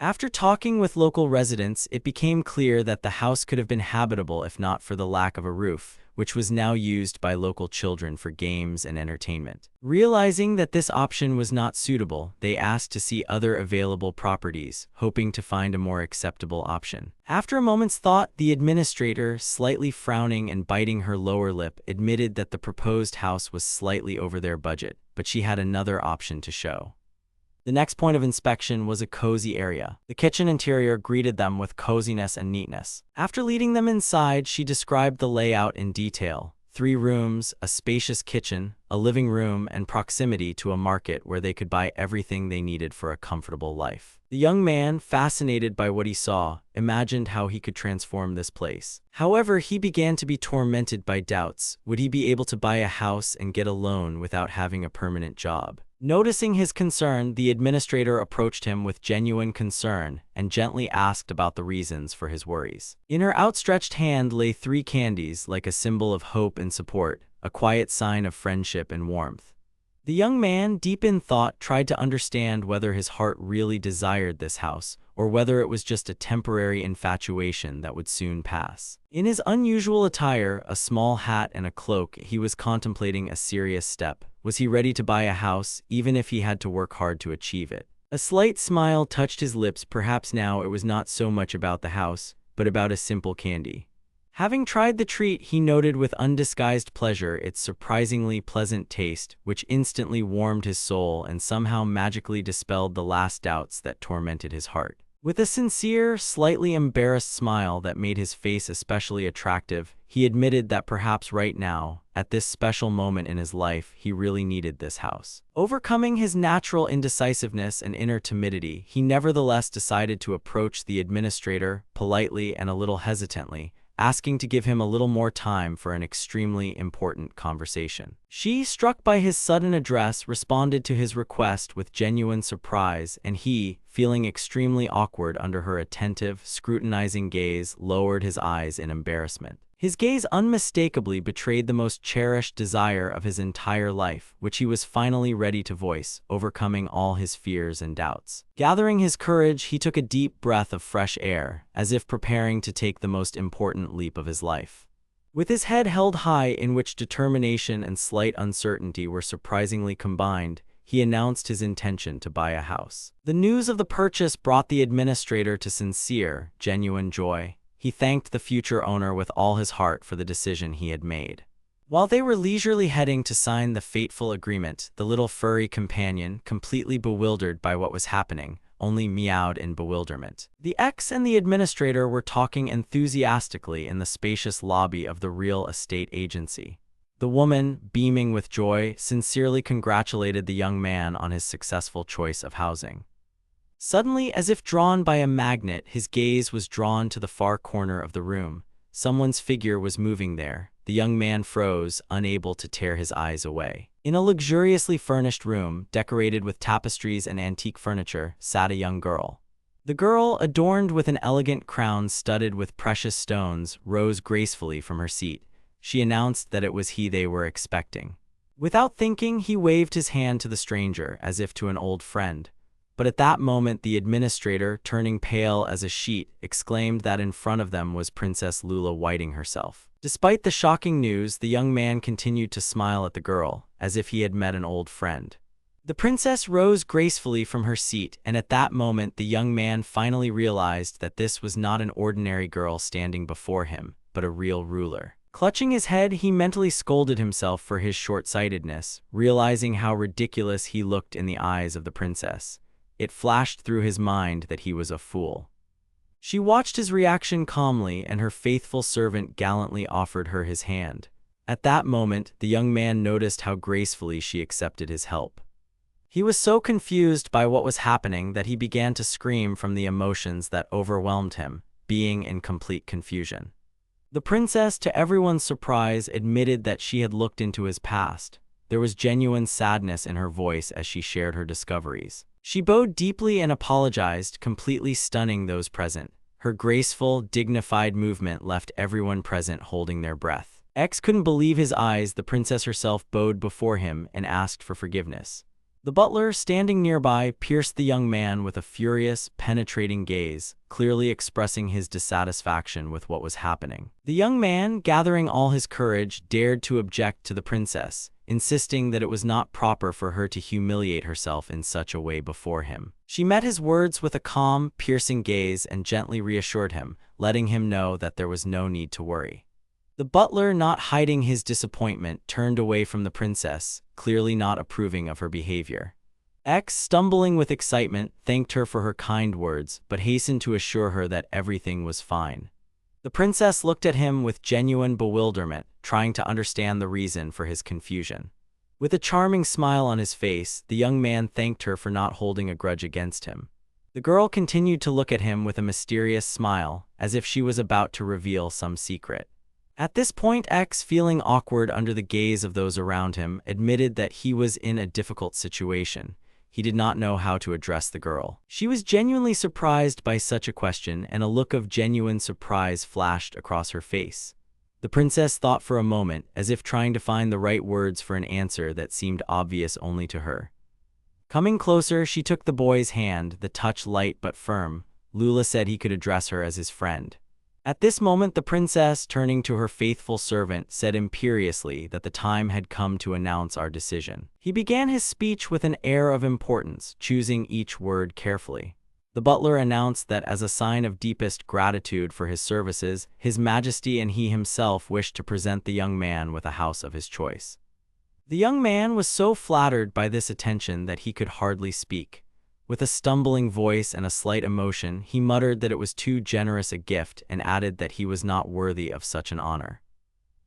Speaker 1: After talking with local residents, it became clear that the house could have been habitable if not for the lack of a roof, which was now used by local children for games and entertainment. Realizing that this option was not suitable, they asked to see other available properties, hoping to find a more acceptable option. After a moment's thought, the administrator, slightly frowning and biting her lower lip, admitted that the proposed house was slightly over their budget, but she had another option to show. The next point of inspection was a cozy area. The kitchen interior greeted them with coziness and neatness. After leading them inside, she described the layout in detail. 3 rooms, a spacious kitchen, a living room, and proximity to a market where they could buy everything they needed for a comfortable life. The young man, fascinated by what he saw, imagined how he could transform this place. However, he began to be tormented by doubts. Would he be able to buy a house and get a loan without having a permanent job? Noticing his concern, the administrator approached him with genuine concern and gently asked about the reasons for his worries. In her outstretched hand lay 3 candies, like a symbol of hope and support, a quiet sign of friendship and warmth. The young man, deep in thought, tried to understand whether his heart really desired this house, or whether it was just a temporary infatuation that would soon pass. In his unusual attire, a small hat and a cloak, he was contemplating a serious step. Was he ready to buy a house, even if he had to work hard to achieve it? A slight smile touched his lips. Perhaps now it was not so much about the house, but about a simple candy. Having tried the treat, he noted with undisguised pleasure its surprisingly pleasant taste, which instantly warmed his soul and somehow magically dispelled the last doubts that tormented his heart. With a sincere, slightly embarrassed smile that made his face especially attractive, he admitted that perhaps right now, at this special moment in his life, he really needed this house. Overcoming his natural indecisiveness and inner timidity, he nevertheless decided to approach the administrator politely and a little hesitantly, asking to give him a little more time for an extremely important conversation. She, struck by his sudden address, responded to his request with genuine surprise, and he, feeling extremely awkward under her attentive, scrutinizing gaze, lowered his eyes in embarrassment. His gaze unmistakably betrayed the most cherished desire of his entire life, which he was finally ready to voice, overcoming all his fears and doubts. Gathering his courage, he took a deep breath of fresh air, as if preparing to take the most important leap of his life. With his head held high, in which determination and slight uncertainty were surprisingly combined, he announced his intention to buy a house. The news of the purchase brought the administrator to sincere, genuine joy. He thanked the future owner with all his heart for the decision he had made. While they were leisurely heading to sign the fateful agreement, the little furry companion, completely bewildered by what was happening, only meowed in bewilderment. The ex and the administrator were talking enthusiastically in the spacious lobby of the real estate agency. The woman, beaming with joy, sincerely congratulated the young man on his successful choice of housing. Suddenly, as if drawn by a magnet, his gaze was drawn to the far corner of the room. Someone's figure was moving there. The young man froze, unable to tear his eyes away. In a luxuriously furnished room, decorated with tapestries and antique furniture, sat a young girl. The girl, adorned with an elegant crown studded with precious stones, rose gracefully from her seat. She announced that it was he they were expecting. Without thinking, he waved his hand to the stranger, as if to an old friend. But at that moment, the administrator, turning pale as a sheet, exclaimed that in front of them was Princess Lula Whiting herself. Despite the shocking news, the young man continued to smile at the girl, as if he had met an old friend. The princess rose gracefully from her seat, and at that moment the young man finally realized that this was not an ordinary girl standing before him, but a real ruler. Clutching his head, he mentally scolded himself for his short-sightedness, realizing how ridiculous he looked in the eyes of the princess. It flashed through his mind that he was a fool. She watched his reaction calmly, and her faithful servant gallantly offered her his hand. At that moment, the young man noticed how gracefully she accepted his help. He was so confused by what was happening that he began to scream from the emotions that overwhelmed him, being in complete confusion. The princess, to everyone's surprise, admitted that she had looked into his past. There was genuine sadness in her voice as she shared her discoveries. She bowed deeply and apologized, completely stunning those present. Her graceful, dignified movement left everyone present holding their breath. X couldn't believe his eyes. The princess herself bowed before him and asked for forgiveness. The butler, standing nearby, pierced the young man with a furious, penetrating gaze, clearly expressing his dissatisfaction with what was happening. The young man, gathering all his courage, dared to object to the princess, insisting that it was not proper for her to humiliate herself in such a way before him. She met his words with a calm, piercing gaze and gently reassured him, letting him know that there was no need to worry. The butler, not hiding his disappointment, turned away from the princess, clearly not approving of her behavior. X, stumbling with excitement, thanked her for her kind words, but hastened to assure her that everything was fine. The princess looked at him with genuine bewilderment, trying to understand the reason for his confusion. With a charming smile on his face, the young man thanked her for not holding a grudge against him. The girl continued to look at him with a mysterious smile, as if she was about to reveal some secret. At this point, X, feeling awkward under the gaze of those around him, admitted that he was in a difficult situation. He did not know how to address the girl. She was genuinely surprised by such a question, and a look of genuine surprise flashed across her face. The princess thought for a moment, as if trying to find the right words for an answer that seemed obvious only to her. Coming closer, she took the boy's hand, the touch light but firm. Lula said he could address her as his friend. At this moment, the princess, turning to her faithful servant, said imperiously that the time had come to announce our decision. He began his speech with an air of importance, choosing each word carefully. The butler announced that as a sign of deepest gratitude for his services, His Majesty and he himself wished to present the young man with a house of his choice. The young man was so flattered by this attention that he could hardly speak. With a stumbling voice and a slight emotion, he muttered that it was too generous a gift and added that he was not worthy of such an honor.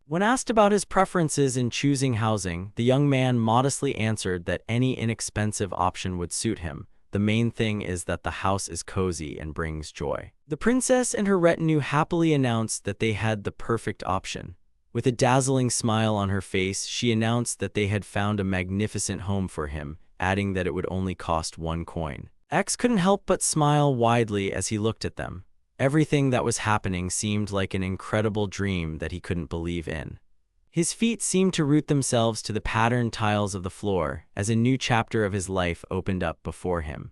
Speaker 1: When asked about his preferences in choosing housing, the young man modestly answered that any inexpensive option would suit him. The main thing is that the house is cozy and brings joy. The princess and her retinue happily announced that they had the perfect option. With a dazzling smile on her face, she announced that they had found a magnificent home for him, adding that it would only cost 1 coin. X couldn't help but smile widely as he looked at them. Everything that was happening seemed like an incredible dream that he couldn't believe in. His feet seemed to root themselves to the patterned tiles of the floor as a new chapter of his life opened up before him.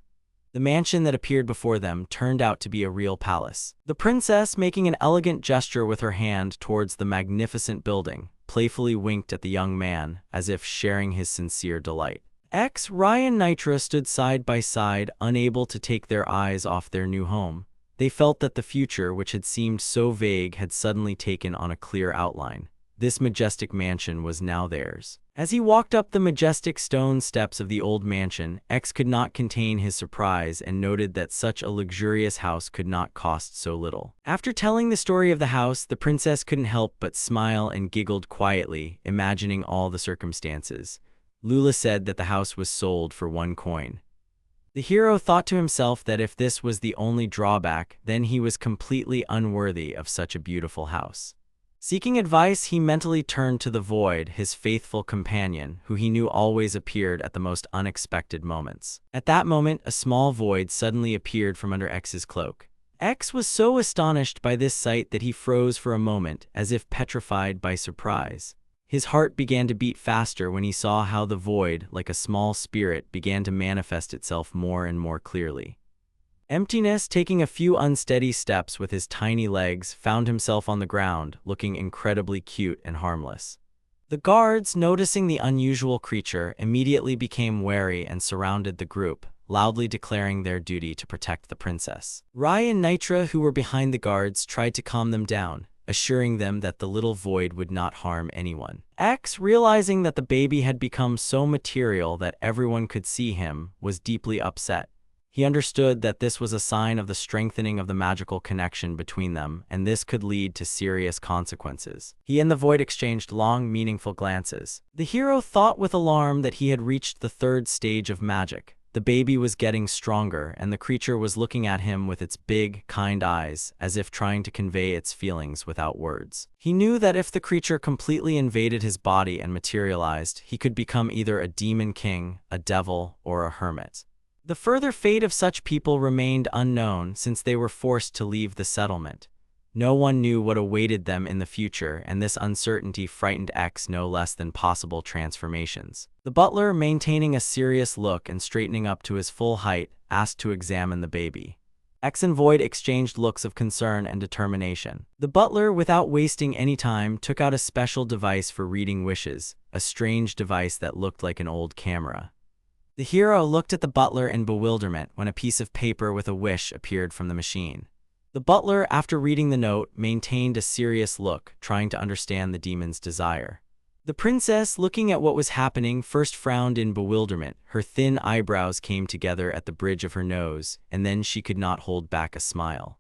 Speaker 1: The mansion that appeared before them turned out to be a real palace. The princess, making an elegant gesture with her hand towards the magnificent building, playfully winked at the young man as if sharing his sincere delight. X, Rai and Nitra stood side by side, unable to take their eyes off their new home. They felt that the future, which had seemed so vague, had suddenly taken on a clear outline. This majestic mansion was now theirs. As he walked up the majestic stone steps of the old mansion, X could not contain his surprise and noted that such a luxurious house could not cost so little. After telling the story of the house, the princess couldn't help but smile and giggled quietly, imagining all the circumstances. Lula said that the house was sold for 1 coin. The hero thought to himself that if this was the only drawback, then he was completely unworthy of such a beautiful house. Seeking advice, he mentally turned to the void, his faithful companion, who he knew always appeared at the most unexpected moments. At that moment, a small void suddenly appeared from under X's cloak. X was so astonished by this sight that he froze for a moment, as if petrified by surprise. His heart began to beat faster when he saw how the void, like a small spirit, began to manifest itself more and more clearly. Emptiness, taking a few unsteady steps with his tiny legs, found himself on the ground, looking incredibly cute and harmless. The guards, noticing the unusual creature, immediately became wary and surrounded the group, loudly declaring their duty to protect the princess. Rai and Nitra, who were behind the guards, tried to calm them down, assuring them that the little void would not harm anyone. X, realizing that the baby had become so material that everyone could see him, was deeply upset. He understood that this was a sign of the strengthening of the magical connection between them, and this could lead to serious consequences. He and the void exchanged long, meaningful glances. The hero thought with alarm that he had reached the 3rd stage of magic. The baby was getting stronger, and the creature was looking at him with its big, kind eyes, as if trying to convey its feelings without words. He knew that if the creature completely invaded his body and materialized, he could become either a demon king, a devil, or a hermit. The further fate of such people remained unknown since they were forced to leave the settlement. No one knew what awaited them in the future, and this uncertainty frightened X no less than possible transformations. The butler, maintaining a serious look and straightening up to his full height, asked to examine the baby. X and Void exchanged looks of concern and determination. The butler, without wasting any time, took out a special device for reading wishes, a strange device that looked like an old camera. The hero looked at the butler in bewilderment when a piece of paper with a wish appeared from the machine. The butler, after reading the note, maintained a serious look, trying to understand the demon's desire. The princess, looking at what was happening, first frowned in bewilderment. Her thin eyebrows came together at the bridge of her nose, and then she could not hold back a smile.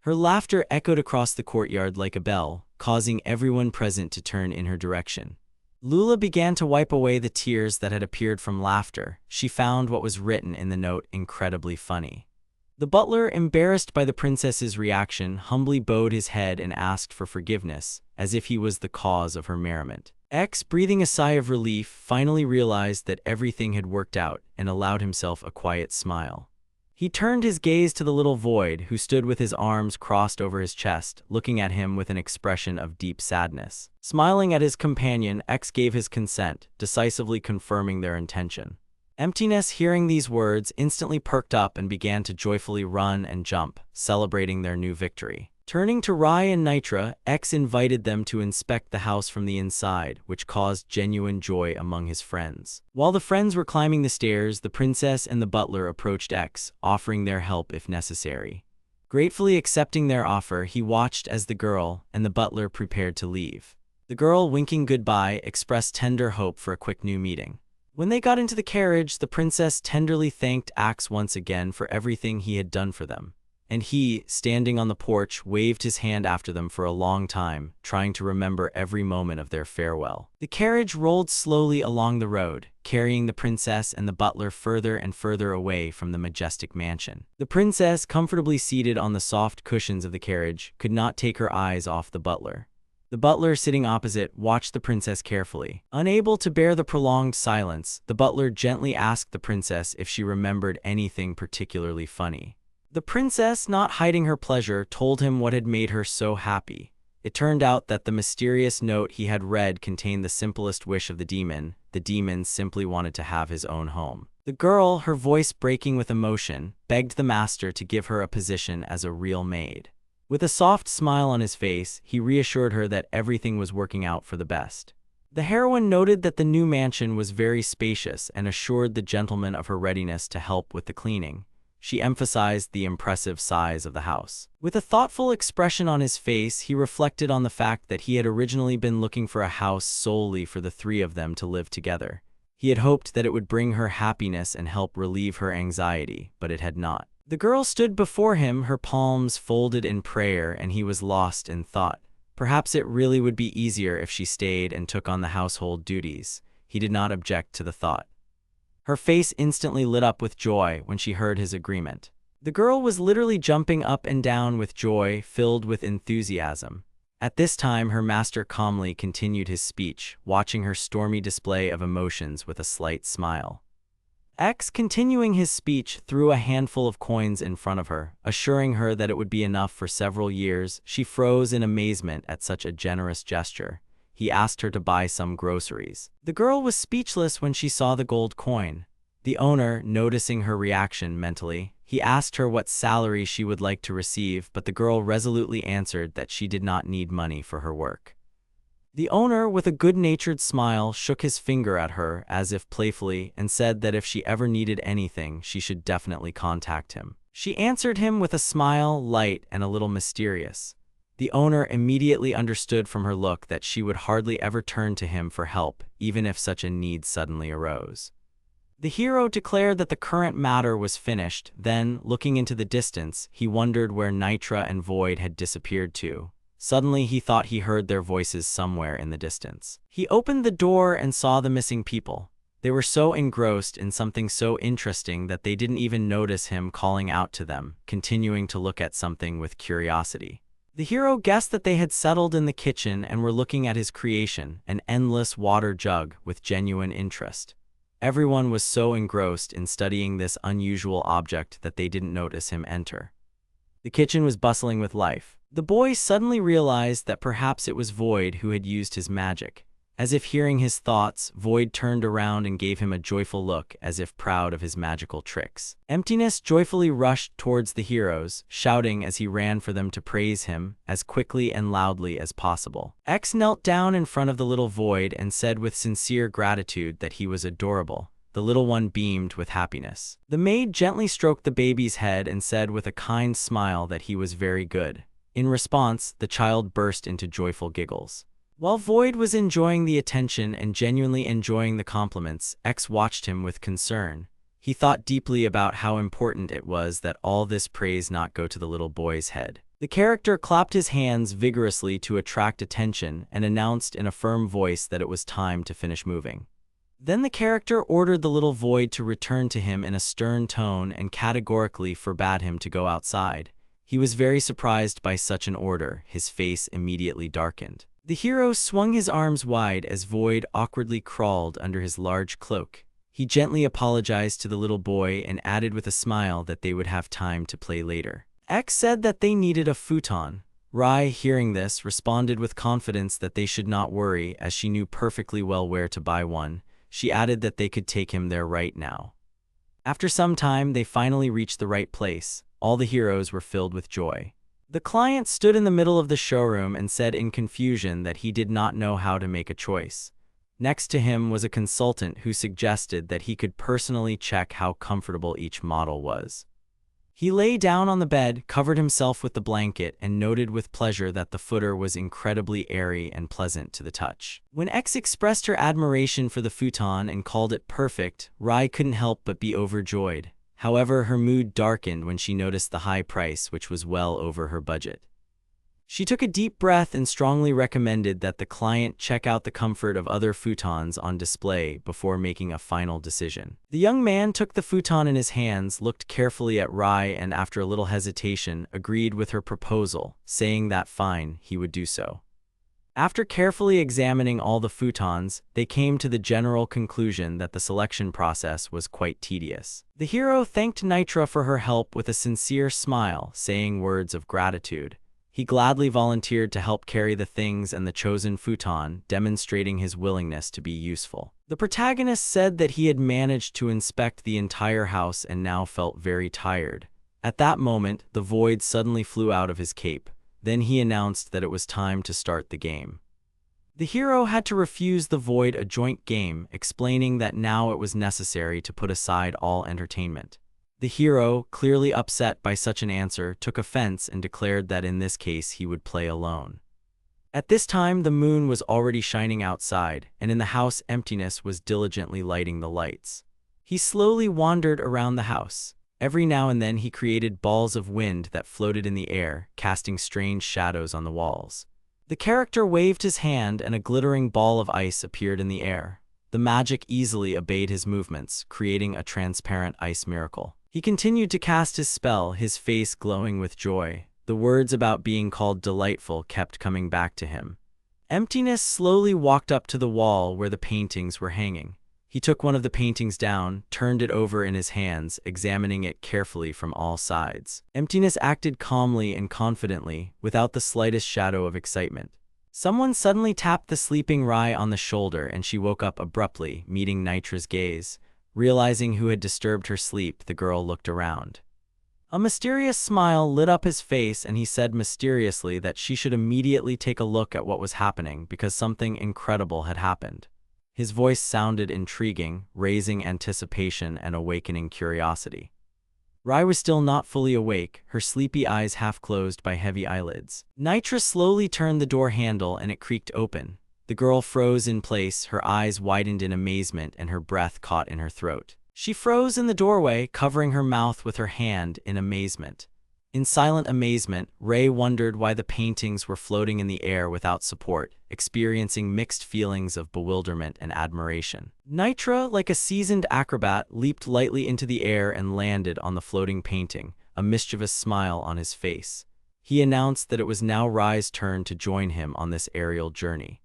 Speaker 1: Her laughter echoed across the courtyard like a bell, causing everyone present to turn in her direction. Lula began to wipe away the tears that had appeared from laughter. She found what was written in the note incredibly funny. The butler, embarrassed by the princess's reaction, humbly bowed his head and asked for forgiveness, as if he was the cause of her merriment. X, breathing a sigh of relief, finally realized that everything had worked out and allowed himself a quiet smile. He turned his gaze to the little void, who stood with his arms crossed over his chest, looking at him with an expression of deep sadness. Smiling at his companion, X gave his consent, decisively confirming their intention. Emptiness, hearing these words, instantly perked up and began to joyfully run and jump, celebrating their new victory. Turning to Rai and Nitra, X invited them to inspect the house from the inside, which caused genuine joy among his friends. While the friends were climbing the stairs, the princess and the butler approached X, offering their help if necessary. Gratefully accepting their offer, he watched as the girl and the butler prepared to leave. The girl, winking goodbye, expressed tender hope for a quick new meeting. When they got into the carriage, the princess tenderly thanked X once again for everything he had done for them. And he, standing on the porch, waved his hand after them for a long time, trying to remember every moment of their farewell. The carriage rolled slowly along the road, carrying the princess and the butler further and further away from the majestic mansion. The princess, comfortably seated on the soft cushions of the carriage, could not take her eyes off the butler. The butler, sitting opposite, watched the princess carefully. Unable to bear the prolonged silence, the butler gently asked the princess if she remembered anything particularly funny. The princess, not hiding her pleasure, told him what had made her so happy. It turned out that the mysterious note he had read contained the simplest wish of the demon. The demon simply wanted to have his own home. The girl, her voice breaking with emotion, begged the master to give her a position as a real maid. With a soft smile on his face, he reassured her that everything was working out for the best. The heroine noted that the new mansion was very spacious and assured the gentleman of her readiness to help with the cleaning. She emphasized the impressive size of the house. With a thoughtful expression on his face, he reflected on the fact that he had originally been looking for a house solely for the three of them to live together. He had hoped that it would bring her happiness and help relieve her anxiety, but it had not. The girl stood before him, her palms folded in prayer, and he was lost in thought. Perhaps it really would be easier if she stayed and took on the household duties. He did not object to the thought. Her face instantly lit up with joy when she heard his agreement. The girl was literally jumping up and down with joy, filled with enthusiasm. At this time, her master calmly continued his speech, watching her stormy display of emotions with a slight smile. X, continuing his speech, threw a handful of coins in front of her, assuring her that it would be enough for several years. She froze in amazement at such a generous gesture. He asked her to buy some groceries. The girl was speechless when she saw the gold coin. The owner, noticing her reaction mentally, he asked her what salary she would like to receive, but the girl resolutely answered that she did not need money for her work. The owner, with a good-natured smile, shook his finger at her, as if playfully, and said that if she ever needed anything, she should definitely contact him. She answered him with a smile, light and a little mysterious. The owner immediately understood from her look that she would hardly ever turn to him for help, even if such a need suddenly arose. The hero declared that the current matter was finished. Then, looking into the distance, he wondered where Nitra and Void had disappeared to. Suddenly, he thought he heard their voices somewhere in the distance. He opened the door and saw the missing people. They were so engrossed in something so interesting that they didn't even notice him calling out to them, continuing to look at something with curiosity. The hero guessed that they had settled in the kitchen and were looking at his creation, an endless water jug, with genuine interest. Everyone was so engrossed in studying this unusual object that they didn't notice him enter. The kitchen was bustling with life. The boy suddenly realized that perhaps it was Void who had used his magic. As if hearing his thoughts, Void turned around and gave him a joyful look, as if proud of his magical tricks. Emptiness joyfully rushed towards the heroes, shouting as he ran for them to praise him as quickly and loudly as possible. X knelt down in front of the little Void and said with sincere gratitude that he was adorable. The little one beamed with happiness. The maid gently stroked the baby's head and said with a kind smile that he was very good. In response, the child burst into joyful giggles. While Void was enjoying the attention and genuinely enjoying the compliments, X watched him with concern. He thought deeply about how important it was that all this praise not go to the little boy's head. The character clapped his hands vigorously to attract attention and announced in a firm voice that it was time to finish moving. Then the character ordered the little void to return to him in a stern tone and categorically forbade him to go outside. He was very surprised by such an order. His face immediately darkened. The hero swung his arms wide as Void awkwardly crawled under his large cloak. He gently apologized to the little boy and added with a smile that they would have time to play later. X said that they needed a futon. Rai, hearing this, responded with confidence that they should not worry, as she knew perfectly well where to buy one. She added that they could take him there right now. After some time, they finally reached the right place. All the heroes were filled with joy. The client stood in the middle of the showroom and said in confusion that he did not know how to make a choice. Next to him was a consultant who suggested that he could personally check how comfortable each model was. He lay down on the bed, covered himself with the blanket, and noted with pleasure that the footer was incredibly airy and pleasant to the touch. When X expressed her admiration for the futon and called it perfect, Rai couldn't help but be overjoyed. However, her mood darkened when she noticed the high price, which was well over her budget. She took a deep breath and strongly recommended that the client check out the comfort of other futons on display before making a final decision. The young man took the futon in his hands, looked carefully at Rai, and after a little hesitation, agreed with her proposal, saying that fine, he would do so. After carefully examining all the futons, they came to the general conclusion that the selection process was quite tedious. The hero thanked Nitra for her help with a sincere smile, saying words of gratitude. He gladly volunteered to help carry the things and the chosen futon, demonstrating his willingness to be useful. The protagonist said that he had managed to inspect the entire house and now felt very tired. At that moment, the void suddenly flew out of his cape. Then he announced that it was time to start the game. The hero had to refuse the void a joint game, explaining that now it was necessary to put aside all entertainment. The hero, clearly upset by such an answer, took offense and declared that in this case he would play alone. At this time the moon was already shining outside, and in the house emptiness was diligently lighting the lights. He slowly wandered around the house. Every now and then he created balls of wind that floated in the air, casting strange shadows on the walls. The character waved his hand and a glittering ball of ice appeared in the air. The magic easily obeyed his movements, creating a transparent ice miracle. He continued to cast his spell, his face glowing with joy. The words about being called delightful kept coming back to him. Emptiness slowly walked up to the wall where the paintings were hanging. He took one of the paintings down, turned it over in his hands, examining it carefully from all sides. Emptiness acted calmly and confidently, without the slightest shadow of excitement. Someone suddenly tapped the sleeping Rai on the shoulder and she woke up abruptly, meeting Nitra's gaze. Realizing who had disturbed her sleep, the girl looked around. A mysterious smile lit up his face and he said mysteriously that she should immediately take a look at what was happening because something incredible had happened. His voice sounded intriguing, raising anticipation and awakening curiosity. Rai was still not fully awake, her sleepy eyes half closed by heavy eyelids. Nitra slowly turned the door handle and it creaked open. The girl froze in place, her eyes widened in amazement and her breath caught in her throat. She froze in the doorway, covering her mouth with her hand in amazement. In silent amazement, Ray wondered why the paintings were floating in the air without support, experiencing mixed feelings of bewilderment and admiration. Nitra, like a seasoned acrobat, leaped lightly into the air and landed on the floating painting, a mischievous smile on his face. He announced that it was now Rai's turn to join him on this aerial journey.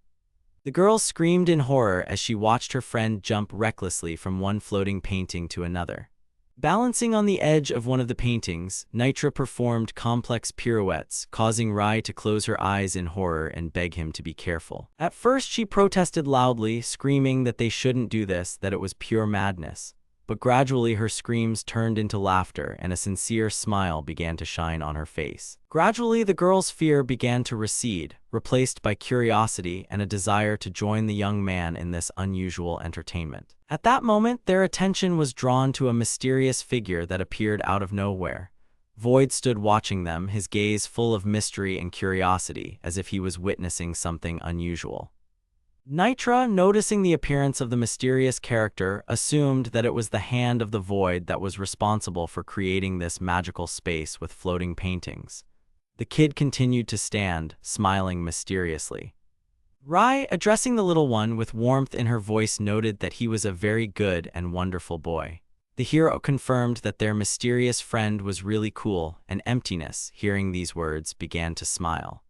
Speaker 1: The girl screamed in horror as she watched her friend jump recklessly from one floating painting to another. Balancing on the edge of one of the paintings, Nitra performed complex pirouettes, causing Rai to close her eyes in horror and beg him to be careful. At first she protested loudly, screaming that they shouldn't do this, that it was pure madness. But gradually her screams turned into laughter and a sincere smile began to shine on her face. Gradually the girl's fear began to recede, replaced by curiosity and a desire to join the young man in this unusual entertainment. At that moment, their attention was drawn to a mysterious figure that appeared out of nowhere. Void stood watching them, his gaze full of mystery and curiosity, as if he was witnessing something unusual. Nitra, noticing the appearance of the mysterious character, assumed that it was the hand of the void that was responsible for creating this magical space with floating paintings. The kid continued to stand, smiling mysteriously. Rai, addressing the little one with warmth in her voice, noted that he was a very good and wonderful boy. The hero confirmed that their mysterious friend was really cool, and Emptiness, hearing these words, began to smile.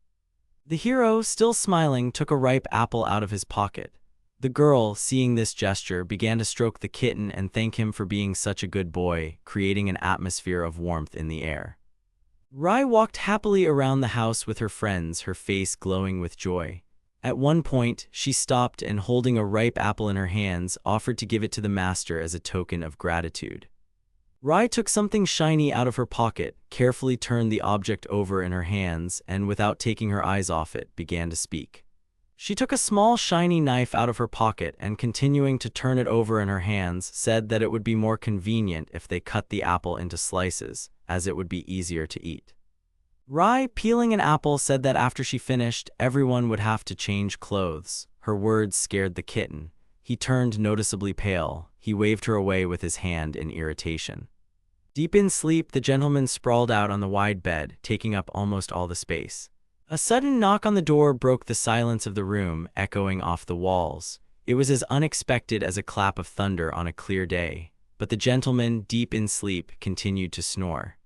Speaker 1: The hero, still smiling, took a ripe apple out of his pocket. The girl, seeing this gesture, began to stroke the kitten and thank him for being such a good boy, creating an atmosphere of warmth in the air. Rai walked happily around the house with her friends, her face glowing with joy. At one point, she stopped and, holding a ripe apple in her hands, offered to give it to the master as a token of gratitude. Rai took something shiny out of her pocket, carefully turned the object over in her hands, and without taking her eyes off it, began to speak. She took a small shiny knife out of her pocket and, continuing to turn it over in her hands, said that it would be more convenient if they cut the apple into slices, as it would be easier to eat. Rai, peeling an apple, said that after she finished, everyone would have to change clothes. Her words scared the kitten. He turned noticeably pale. He waved her away with his hand in irritation. Deep in sleep, the gentleman sprawled out on the wide bed, taking up almost all the space. A sudden knock on the door broke the silence of the room, echoing off the walls. It was as unexpected as a clap of thunder on a clear day, but the gentleman, deep in sleep, continued to snore.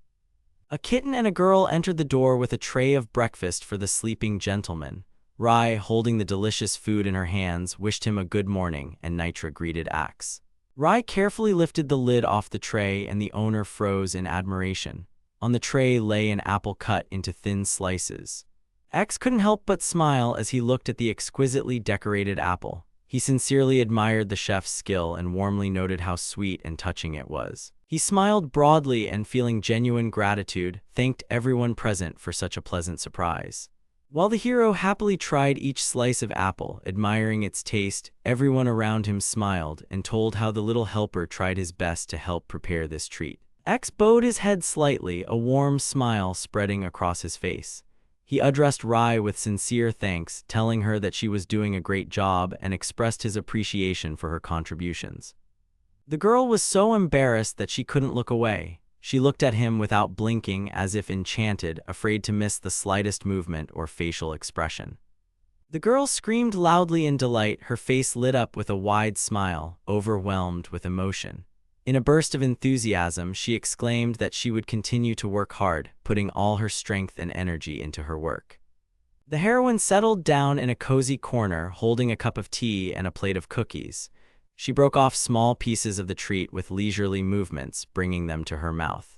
Speaker 1: A kitten and a girl entered the door with a tray of breakfast for the sleeping gentleman. Rai, holding the delicious food in her hands, wished him a good morning, and Nitra greeted Axe. Rai carefully lifted the lid off the tray, and the owner froze in admiration. On the tray lay an apple cut into thin slices. X couldn't help but smile as he looked at the exquisitely decorated apple. He sincerely admired the chef's skill and warmly noted how sweet and touching it was. He smiled broadly and, feeling genuine gratitude, thanked everyone present for such a pleasant surprise. While the hero happily tried each slice of apple, admiring its taste, everyone around him smiled and told how the little helper tried his best to help prepare this treat. X bowed his head slightly, a warm smile spreading across his face. He addressed Rai with sincere thanks, telling her that she was doing a great job, and expressed his appreciation for her contributions. The girl was so embarrassed that she couldn't look away. She looked at him without blinking, as if enchanted, afraid to miss the slightest movement or facial expression. The girl screamed loudly in delight, her face lit up with a wide smile, overwhelmed with emotion. In a burst of enthusiasm, she exclaimed that she would continue to work hard, putting all her strength and energy into her work. The heroine settled down in a cozy corner, holding a cup of tea and a plate of cookies. She broke off small pieces of the treat with leisurely movements, bringing them to her mouth.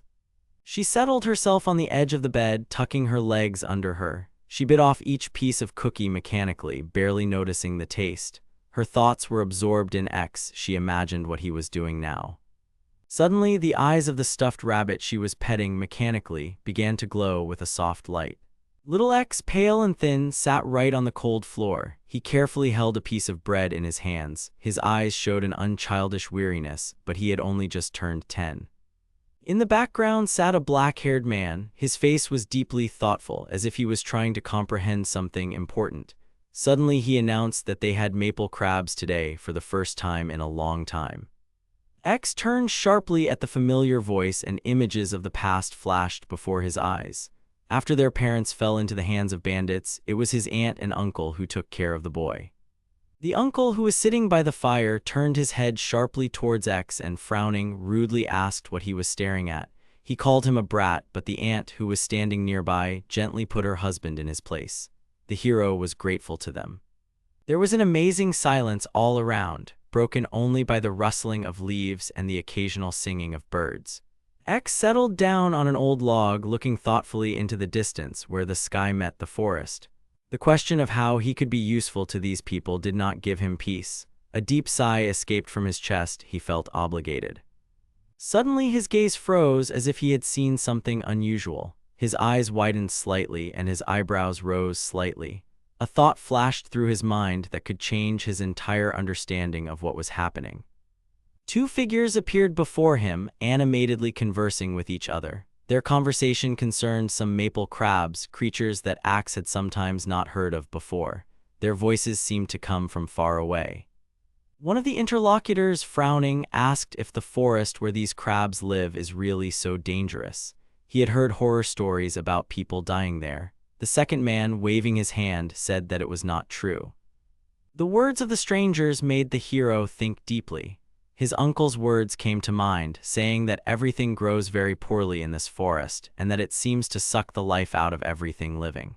Speaker 1: She settled herself on the edge of the bed, tucking her legs under her. She bit off each piece of cookie mechanically, barely noticing the taste. Her thoughts were absorbed in X. She imagined what he was doing now. Suddenly, the eyes of the stuffed rabbit she was petting mechanically began to glow with a soft light. Little X, pale and thin, sat right on the cold floor. He carefully held a piece of bread in his hands. His eyes showed an unchildish weariness, but he had only just turned 10. In the background sat a black-haired man. His face was deeply thoughtful, as if he was trying to comprehend something important. Suddenly, he announced that they had maple crabs today for the first time in a long time. X turned sharply at the familiar voice, and images of the past flashed before his eyes. After their parents fell into the hands of bandits, it was his aunt and uncle who took care of the boy. The uncle, who was sitting by the fire, turned his head sharply towards X and, frowning, rudely asked what he was staring at. He called him a brat, but the aunt, who was standing nearby, gently put her husband in his place. The hero was grateful to them. There was an amazing silence all around, broken only by the rustling of leaves and the occasional singing of birds. X settled down on an old log, looking thoughtfully into the distance where the sky met the forest. The question of how he could be useful to these people did not give him peace. A deep sigh escaped from his chest. He felt obligated. Suddenly his gaze froze, as if he had seen something unusual. His eyes widened slightly and his eyebrows rose slightly. A thought flashed through his mind that could change his entire understanding of what was happening. Two figures appeared before him, animatedly conversing with each other. Their conversation concerned some maple crabs, creatures that Axe had sometimes not heard of before. Their voices seemed to come from far away. One of the interlocutors, frowning, asked if the forest where these crabs live is really so dangerous. He had heard horror stories about people dying there. The second man, waving his hand, said that it was not true. The words of the strangers made the hero think deeply. His uncle's words came to mind, saying that everything grows very poorly in this forest and that it seems to suck the life out of everything living.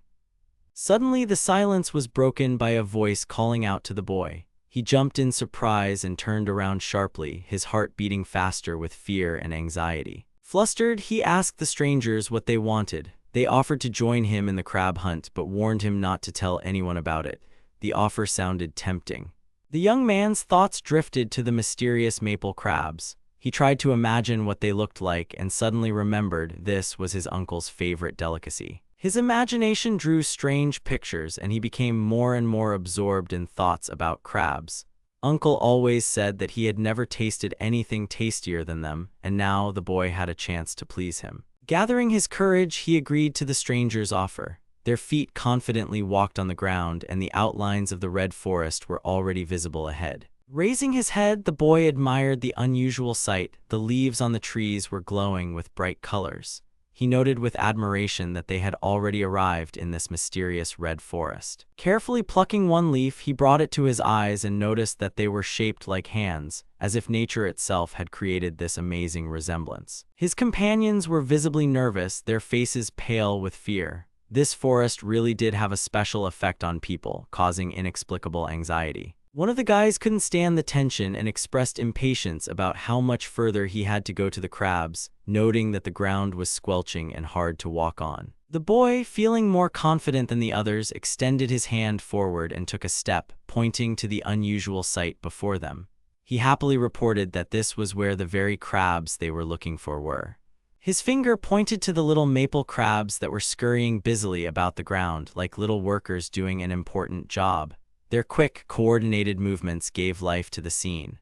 Speaker 1: Suddenly, the silence was broken by a voice calling out to the boy. He jumped in surprise and turned around sharply, his heart beating faster with fear and anxiety. Flustered, he asked the strangers what they wanted. They offered to join him in the crab hunt, but warned him not to tell anyone about it. The offer sounded tempting. The young man's thoughts drifted to the mysterious maple crabs. He tried to imagine what they looked like and suddenly remembered this was his uncle's favorite delicacy. His imagination drew strange pictures, and he became more and more absorbed in thoughts about crabs. Uncle always said that he had never tasted anything tastier than them, and now the boy had a chance to please him. Gathering his courage, he agreed to the stranger's offer. Their feet confidently walked on the ground, and the outlines of the red forest were already visible ahead. Raising his head, the boy admired the unusual sight. The leaves on the trees were glowing with bright colors. He noted with admiration that they had already arrived in this mysterious red forest. Carefully plucking one leaf, he brought it to his eyes and noticed that they were shaped like hands, as if nature itself had created this amazing resemblance. His companions were visibly nervous, their faces pale with fear. This forest really did have a special effect on people, causing inexplicable anxiety. One of the guys couldn't stand the tension and expressed impatience about how much further he had to go to the crabs, noting that the ground was squelching and hard to walk on. The boy, feeling more confident than the others, extended his hand forward and took a step, pointing to the unusual sight before them. He happily reported that this was where the very crabs they were looking for were. His finger pointed to the little maple crabs that were scurrying busily about the ground like little workers doing an important job. Their quick, coordinated movements gave life to the scene.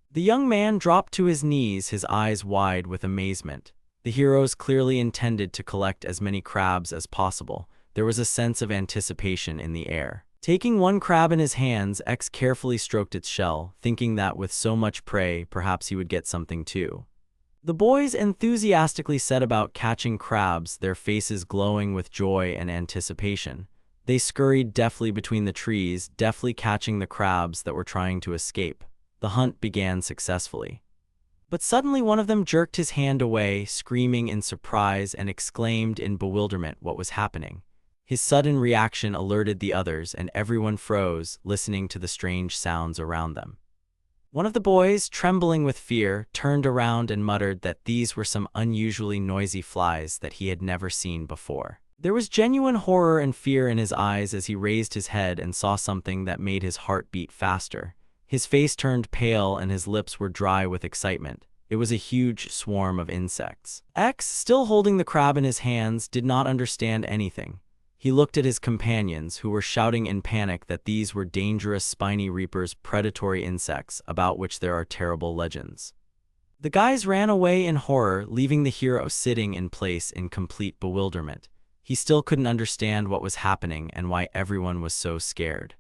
Speaker 1: The young man dropped to his knees, his eyes wide with amazement. The heroes clearly intended to collect as many crabs as possible. There was a sense of anticipation in the air. Taking one crab in his hands, X carefully stroked its shell, thinking that with so much prey, perhaps he would get something too. The boys enthusiastically set about catching crabs, their faces glowing with joy and anticipation. They scurried deftly between the trees, deftly catching the crabs that were trying to escape. The hunt began successfully. But suddenly one of them jerked his hand away, screaming in surprise and exclaimed in bewilderment what was happening. His sudden reaction alerted the others, and everyone froze, listening to the strange sounds around them. One of the boys, trembling with fear, turned around and muttered that these were some unusually noisy flies that he had never seen before. There was genuine horror and fear in his eyes as he raised his head and saw something that made his heart beat faster. His face turned pale and his lips were dry with excitement. It was a huge swarm of insects. X, still holding the crab in his hands, did not understand anything. He looked at his companions, who were shouting in panic that these were dangerous spiny reapers, predatory insects, about which there are terrible legends. The guys ran away in horror, leaving the hero sitting in place in complete bewilderment. He still couldn't understand what was happening and why everyone was so scared.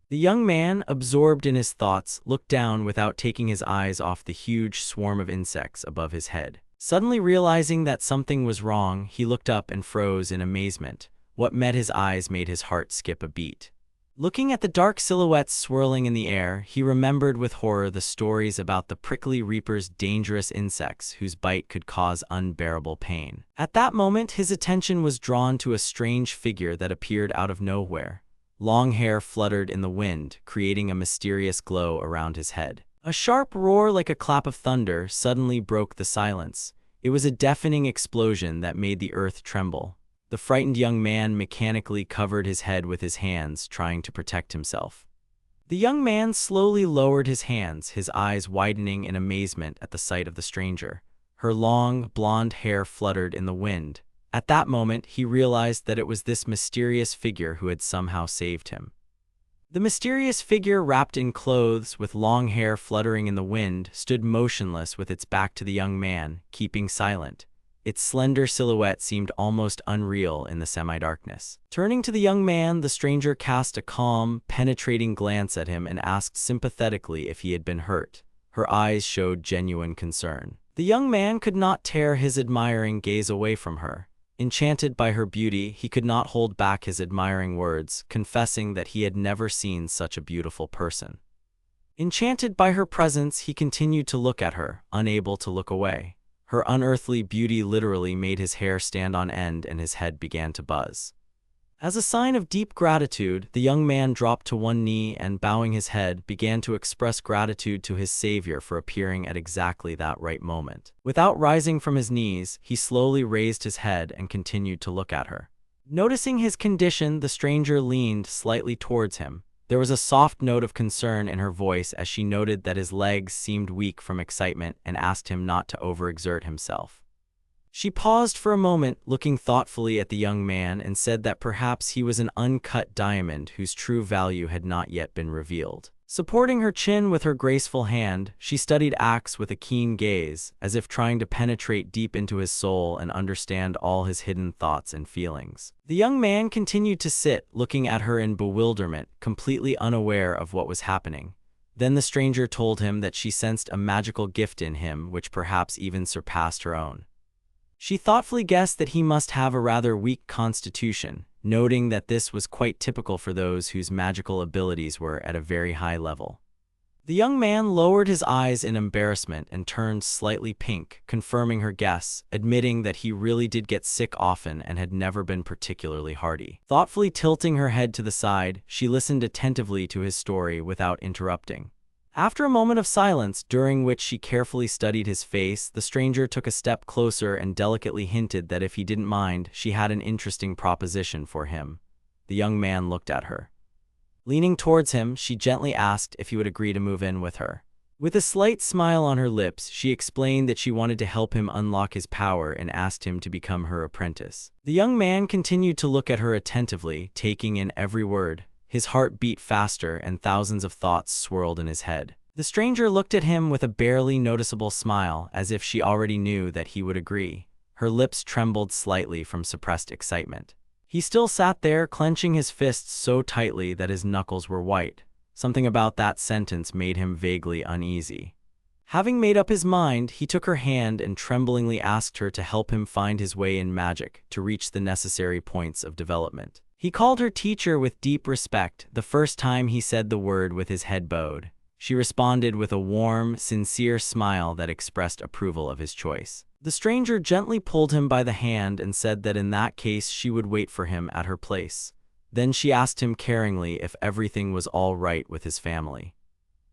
Speaker 1: The young man, absorbed in his thoughts, looked down without taking his eyes off the huge swarm of insects above his head. Suddenly realizing that something was wrong, he looked up and froze in amazement. What met his eyes made his heart skip a beat. Looking at the dark silhouettes swirling in the air, he remembered with horror the stories about the prickly reapers, dangerous insects whose bite could cause unbearable pain. At that moment, his attention was drawn to a strange figure that appeared out of nowhere. Long hair fluttered in the wind, creating a mysterious glow around his head. A sharp roar like a clap of thunder suddenly broke the silence. It was a deafening explosion that made the earth tremble. The frightened young man mechanically covered his head with his hands, trying to protect himself. The young man slowly lowered his hands, his eyes widening in amazement at the sight of the stranger. Her long, blonde hair fluttered in the wind. At that moment, he realized that it was this mysterious figure who had somehow saved him. The mysterious figure, wrapped in clothes, with long hair fluttering in the wind, stood motionless with its back to the young man, keeping silent. Its slender silhouette seemed almost unreal in the semi-darkness. Turning to the young man, the stranger cast a calm, penetrating glance at him and asked sympathetically if he had been hurt. Her eyes showed genuine concern. The young man could not tear his admiring gaze away from her. Enchanted by her beauty, he could not hold back his admiring words, confessing that he had never seen such a beautiful person. Enchanted by her presence, he continued to look at her, unable to look away. Her unearthly beauty literally made his hair stand on end and his head began to buzz. As a sign of deep gratitude, the young man dropped to one knee and, bowing his head, began to express gratitude to his savior for appearing at exactly that right moment. Without rising from his knees, he slowly raised his head and continued to look at her. Noticing his condition, the stranger leaned slightly towards him. There was a soft note of concern in her voice as she noted that his legs seemed weak from excitement and asked him not to overexert himself. She paused for a moment, looking thoughtfully at the young man, and said that perhaps he was an uncut diamond whose true value had not yet been revealed. Supporting her chin with her graceful hand, she studied Ikes with a keen gaze, as if trying to penetrate deep into his soul and understand all his hidden thoughts and feelings. The young man continued to sit, looking at her in bewilderment, completely unaware of what was happening. Then the stranger told him that she sensed a magical gift in him which perhaps even surpassed her own. She thoughtfully guessed that he must have a rather weak constitution, noting that this was quite typical for those whose magical abilities were at a very high level. The young man lowered his eyes in embarrassment and turned slightly pink, confirming her guess, admitting that he really did get sick often and had never been particularly hardy. Thoughtfully tilting her head to the side, she listened attentively to his story without interrupting. After a moment of silence, during which she carefully studied his face, the stranger took a step closer and delicately hinted that if he didn't mind, she had an interesting proposition for him. The young man looked at her. Leaning towards him, she gently asked if he would agree to move in with her. With a slight smile on her lips, she explained that she wanted to help him unlock his power and asked him to become her apprentice. The young man continued to look at her attentively, taking in every word. His heart beat faster and thousands of thoughts swirled in his head. The stranger looked at him with a barely noticeable smile, as if she already knew that he would agree. Her lips trembled slightly from suppressed excitement. He still sat there, clenching his fists so tightly that his knuckles were white. Something about that sentence made him vaguely uneasy. Having made up his mind, he took her hand and tremblingly asked her to help him find his way in magic to reach the necessary points of development. He called her teacher with deep respect the first time he said the word with his head bowed. She responded with a warm, sincere smile that expressed approval of his choice. The stranger gently pulled him by the hand and said that in that case she would wait for him at her place. Then she asked him caringly if everything was all right with his family.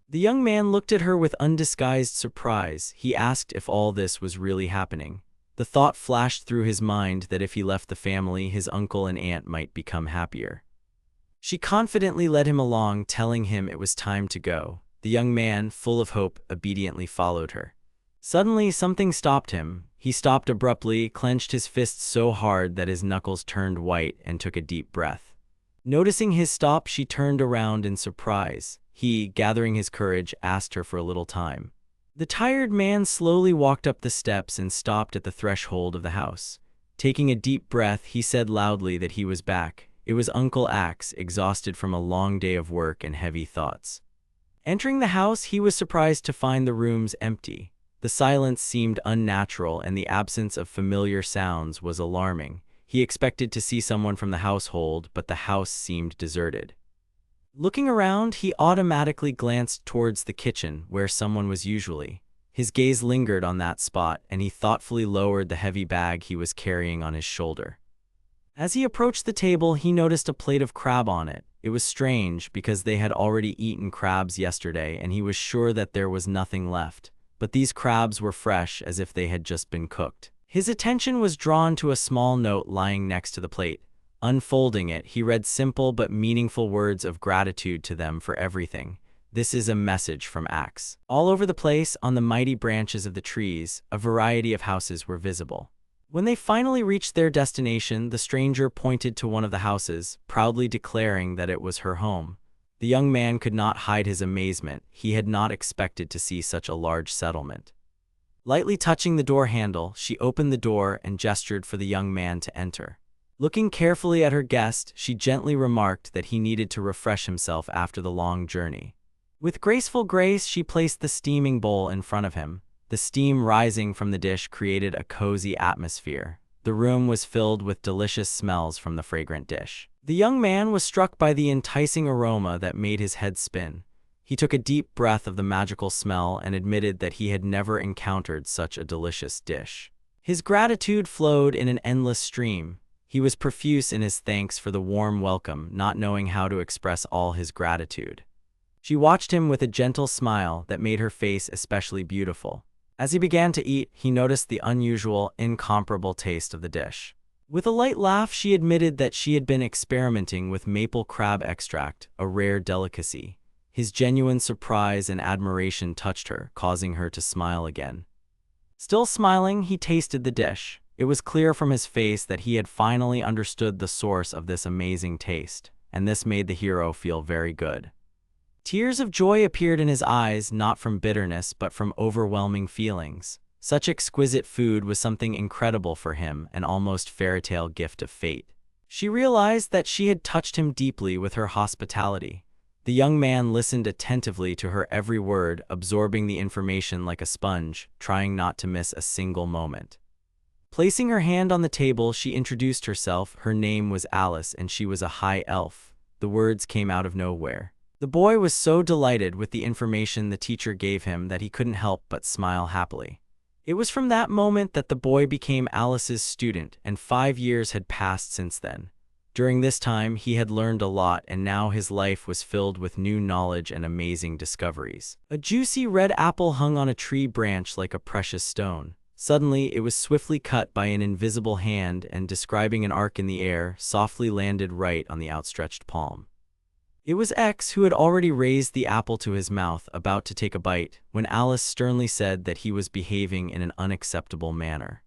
Speaker 1: The young man looked at her with undisguised surprise. He asked if all this was really happening. The thought flashed through his mind that if he left the family, his uncle and aunt might become happier. She confidently led him along, telling him it was time to go. The young man, full of hope, obediently followed her. Suddenly, something stopped him. He stopped abruptly, clenched his fists so hard that his knuckles turned white, and took a deep breath. Noticing his stop, she turned around in surprise. He, gathering his courage, asked her for a little time. The tired man slowly walked up the steps and stopped at the threshold of the house. Taking a deep breath, he said loudly that he was back. It was Uncle Ikes, exhausted from a long day of work and heavy thoughts. Entering the house, he was surprised to find the rooms empty. The silence seemed unnatural and the absence of familiar sounds was alarming. He expected to see someone from the household, but the house seemed deserted. Looking around, he automatically glanced towards the kitchen, where someone was usually. His gaze lingered on that spot, and he thoughtfully lowered the heavy bag he was carrying on his shoulder. As he approached the table, he noticed a plate of crab on it. It was strange, because they had already eaten crabs yesterday, and he was sure that there was nothing left. But these crabs were fresh, as if they had just been cooked. His attention was drawn to a small note lying next to the plate. Unfolding it, he read simple but meaningful words of gratitude to them for everything. This is a message from Ikes. All over the place, on the mighty branches of the trees, a variety of houses were visible. When they finally reached their destination, the stranger pointed to one of the houses, proudly declaring that it was her home. The young man could not hide his amazement. He had not expected to see such a large settlement. Lightly touching the door handle, she opened the door and gestured for the young man to enter. Looking carefully at her guest, she gently remarked that he needed to refresh himself after the long journey. With graceful grace, she placed the steaming bowl in front of him. The steam rising from the dish created a cozy atmosphere. The room was filled with delicious smells from the fragrant dish. The young man was struck by the enticing aroma that made his head spin. He took a deep breath of the magical smell and admitted that he had never encountered such a delicious dish. His gratitude flowed in an endless stream. He was profuse in his thanks for the warm welcome, not knowing how to express all his gratitude. She watched him with a gentle smile that made her face especially beautiful. As he began to eat, he noticed the unusual, incomparable taste of the dish. With a light laugh, she admitted that she had been experimenting with maple crab extract, a rare delicacy. His genuine surprise and admiration touched her, causing her to smile again. Still smiling, he tasted the dish. It was clear from his face that he had finally understood the source of this amazing taste, and this made the hero feel very good. Tears of joy appeared in his eyes, not from bitterness but from overwhelming feelings. Such exquisite food was something incredible for him, an almost fairy-tale gift of fate. She realized that she had touched him deeply with her hospitality. The young man listened attentively to her every word, absorbing the information like a sponge, trying not to miss a single moment. Placing her hand on the table, she introduced herself. Her name was Alice, and she was a high elf. The words came out of nowhere. The boy was so delighted with the information the teacher gave him that he couldn't help but smile happily. It was from that moment that the boy became Alice's student, and 5 years had passed since then. During this time, he had learned a lot, and now his life was filled with new knowledge and amazing discoveries. A juicy red apple hung on a tree branch like a precious stone. Suddenly, it was swiftly cut by an invisible hand and, describing an arc in the air, softly landed right on the outstretched palm. It was X, who had already raised the apple to his mouth, about to take a bite, when Alice sternly said that he was behaving in an unacceptable manner.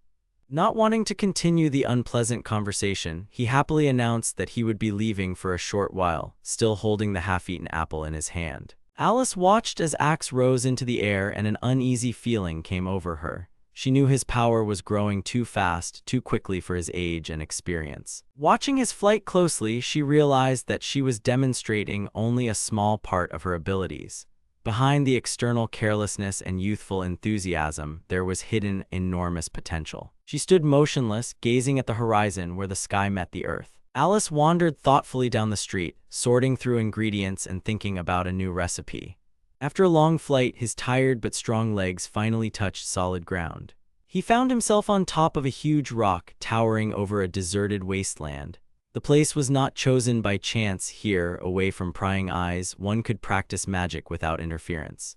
Speaker 1: Not wanting to continue the unpleasant conversation, he happily announced that he would be leaving for a short while, still holding the half-eaten apple in his hand. Alice watched as Axe rose into the air, and an uneasy feeling came over her. She knew his power was growing too fast, too quickly for his age and experience. Watching his flight closely, she realized that she was demonstrating only a small part of her abilities. Behind the external carelessness and youthful enthusiasm, there was hidden enormous potential. She stood motionless, gazing at the horizon where the sky met the earth. Alice wandered thoughtfully down the street, sorting through ingredients and thinking about a new recipe. After a long flight, his tired but strong legs finally touched solid ground. He found himself on top of a huge rock, towering over a deserted wasteland. The place was not chosen by chance. Here, away from prying eyes, one could practice magic without interference.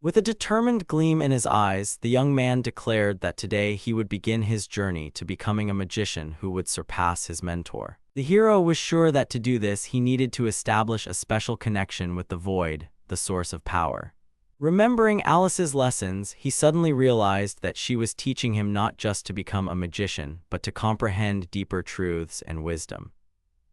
Speaker 1: With a determined gleam in his eyes, the young man declared that today he would begin his journey to becoming a magician who would surpass his mentor. The hero was sure that to do this, he needed to establish a special connection with the void, the source of power. Remembering Alice's lessons, he suddenly realized that she was teaching him not just to become a magician, but to comprehend deeper truths and wisdom.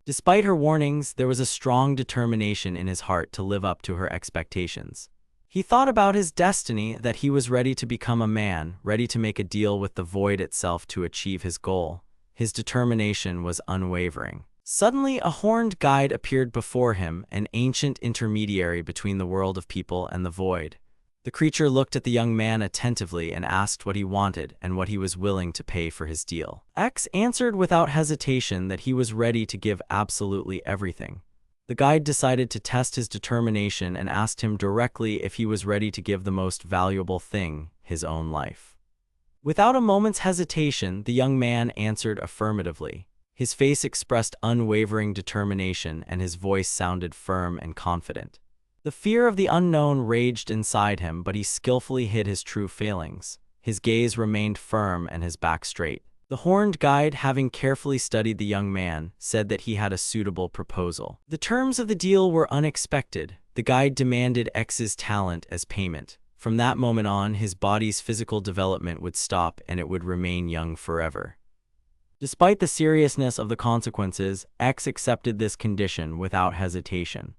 Speaker 1: Despite her warnings, there was a strong determination in his heart to live up to her expectations. He thought about his destiny, that he was ready to become a man, ready to make a deal with the void itself to achieve his goal. His determination was unwavering. Suddenly, a horned guide appeared before him, an ancient intermediary between the world of people and the void. The creature looked at the young man attentively and asked what he wanted and what he was willing to pay for his deal. X answered without hesitation that he was ready to give absolutely everything. The guide decided to test his determination and asked him directly if he was ready to give the most valuable thing, his own life. Without a moment's hesitation, the young man answered affirmatively. His face expressed unwavering determination, and his voice sounded firm and confident. The fear of the unknown raged inside him, but he skillfully hid his true feelings. His gaze remained firm and his back straight. The horned guide, having carefully studied the young man, said that he had a suitable proposal. The terms of the deal were unexpected. The guide demanded X's talent as payment. From that moment on, his body's physical development would stop and it would remain young forever. Despite the seriousness of the consequences, X accepted this condition without hesitation.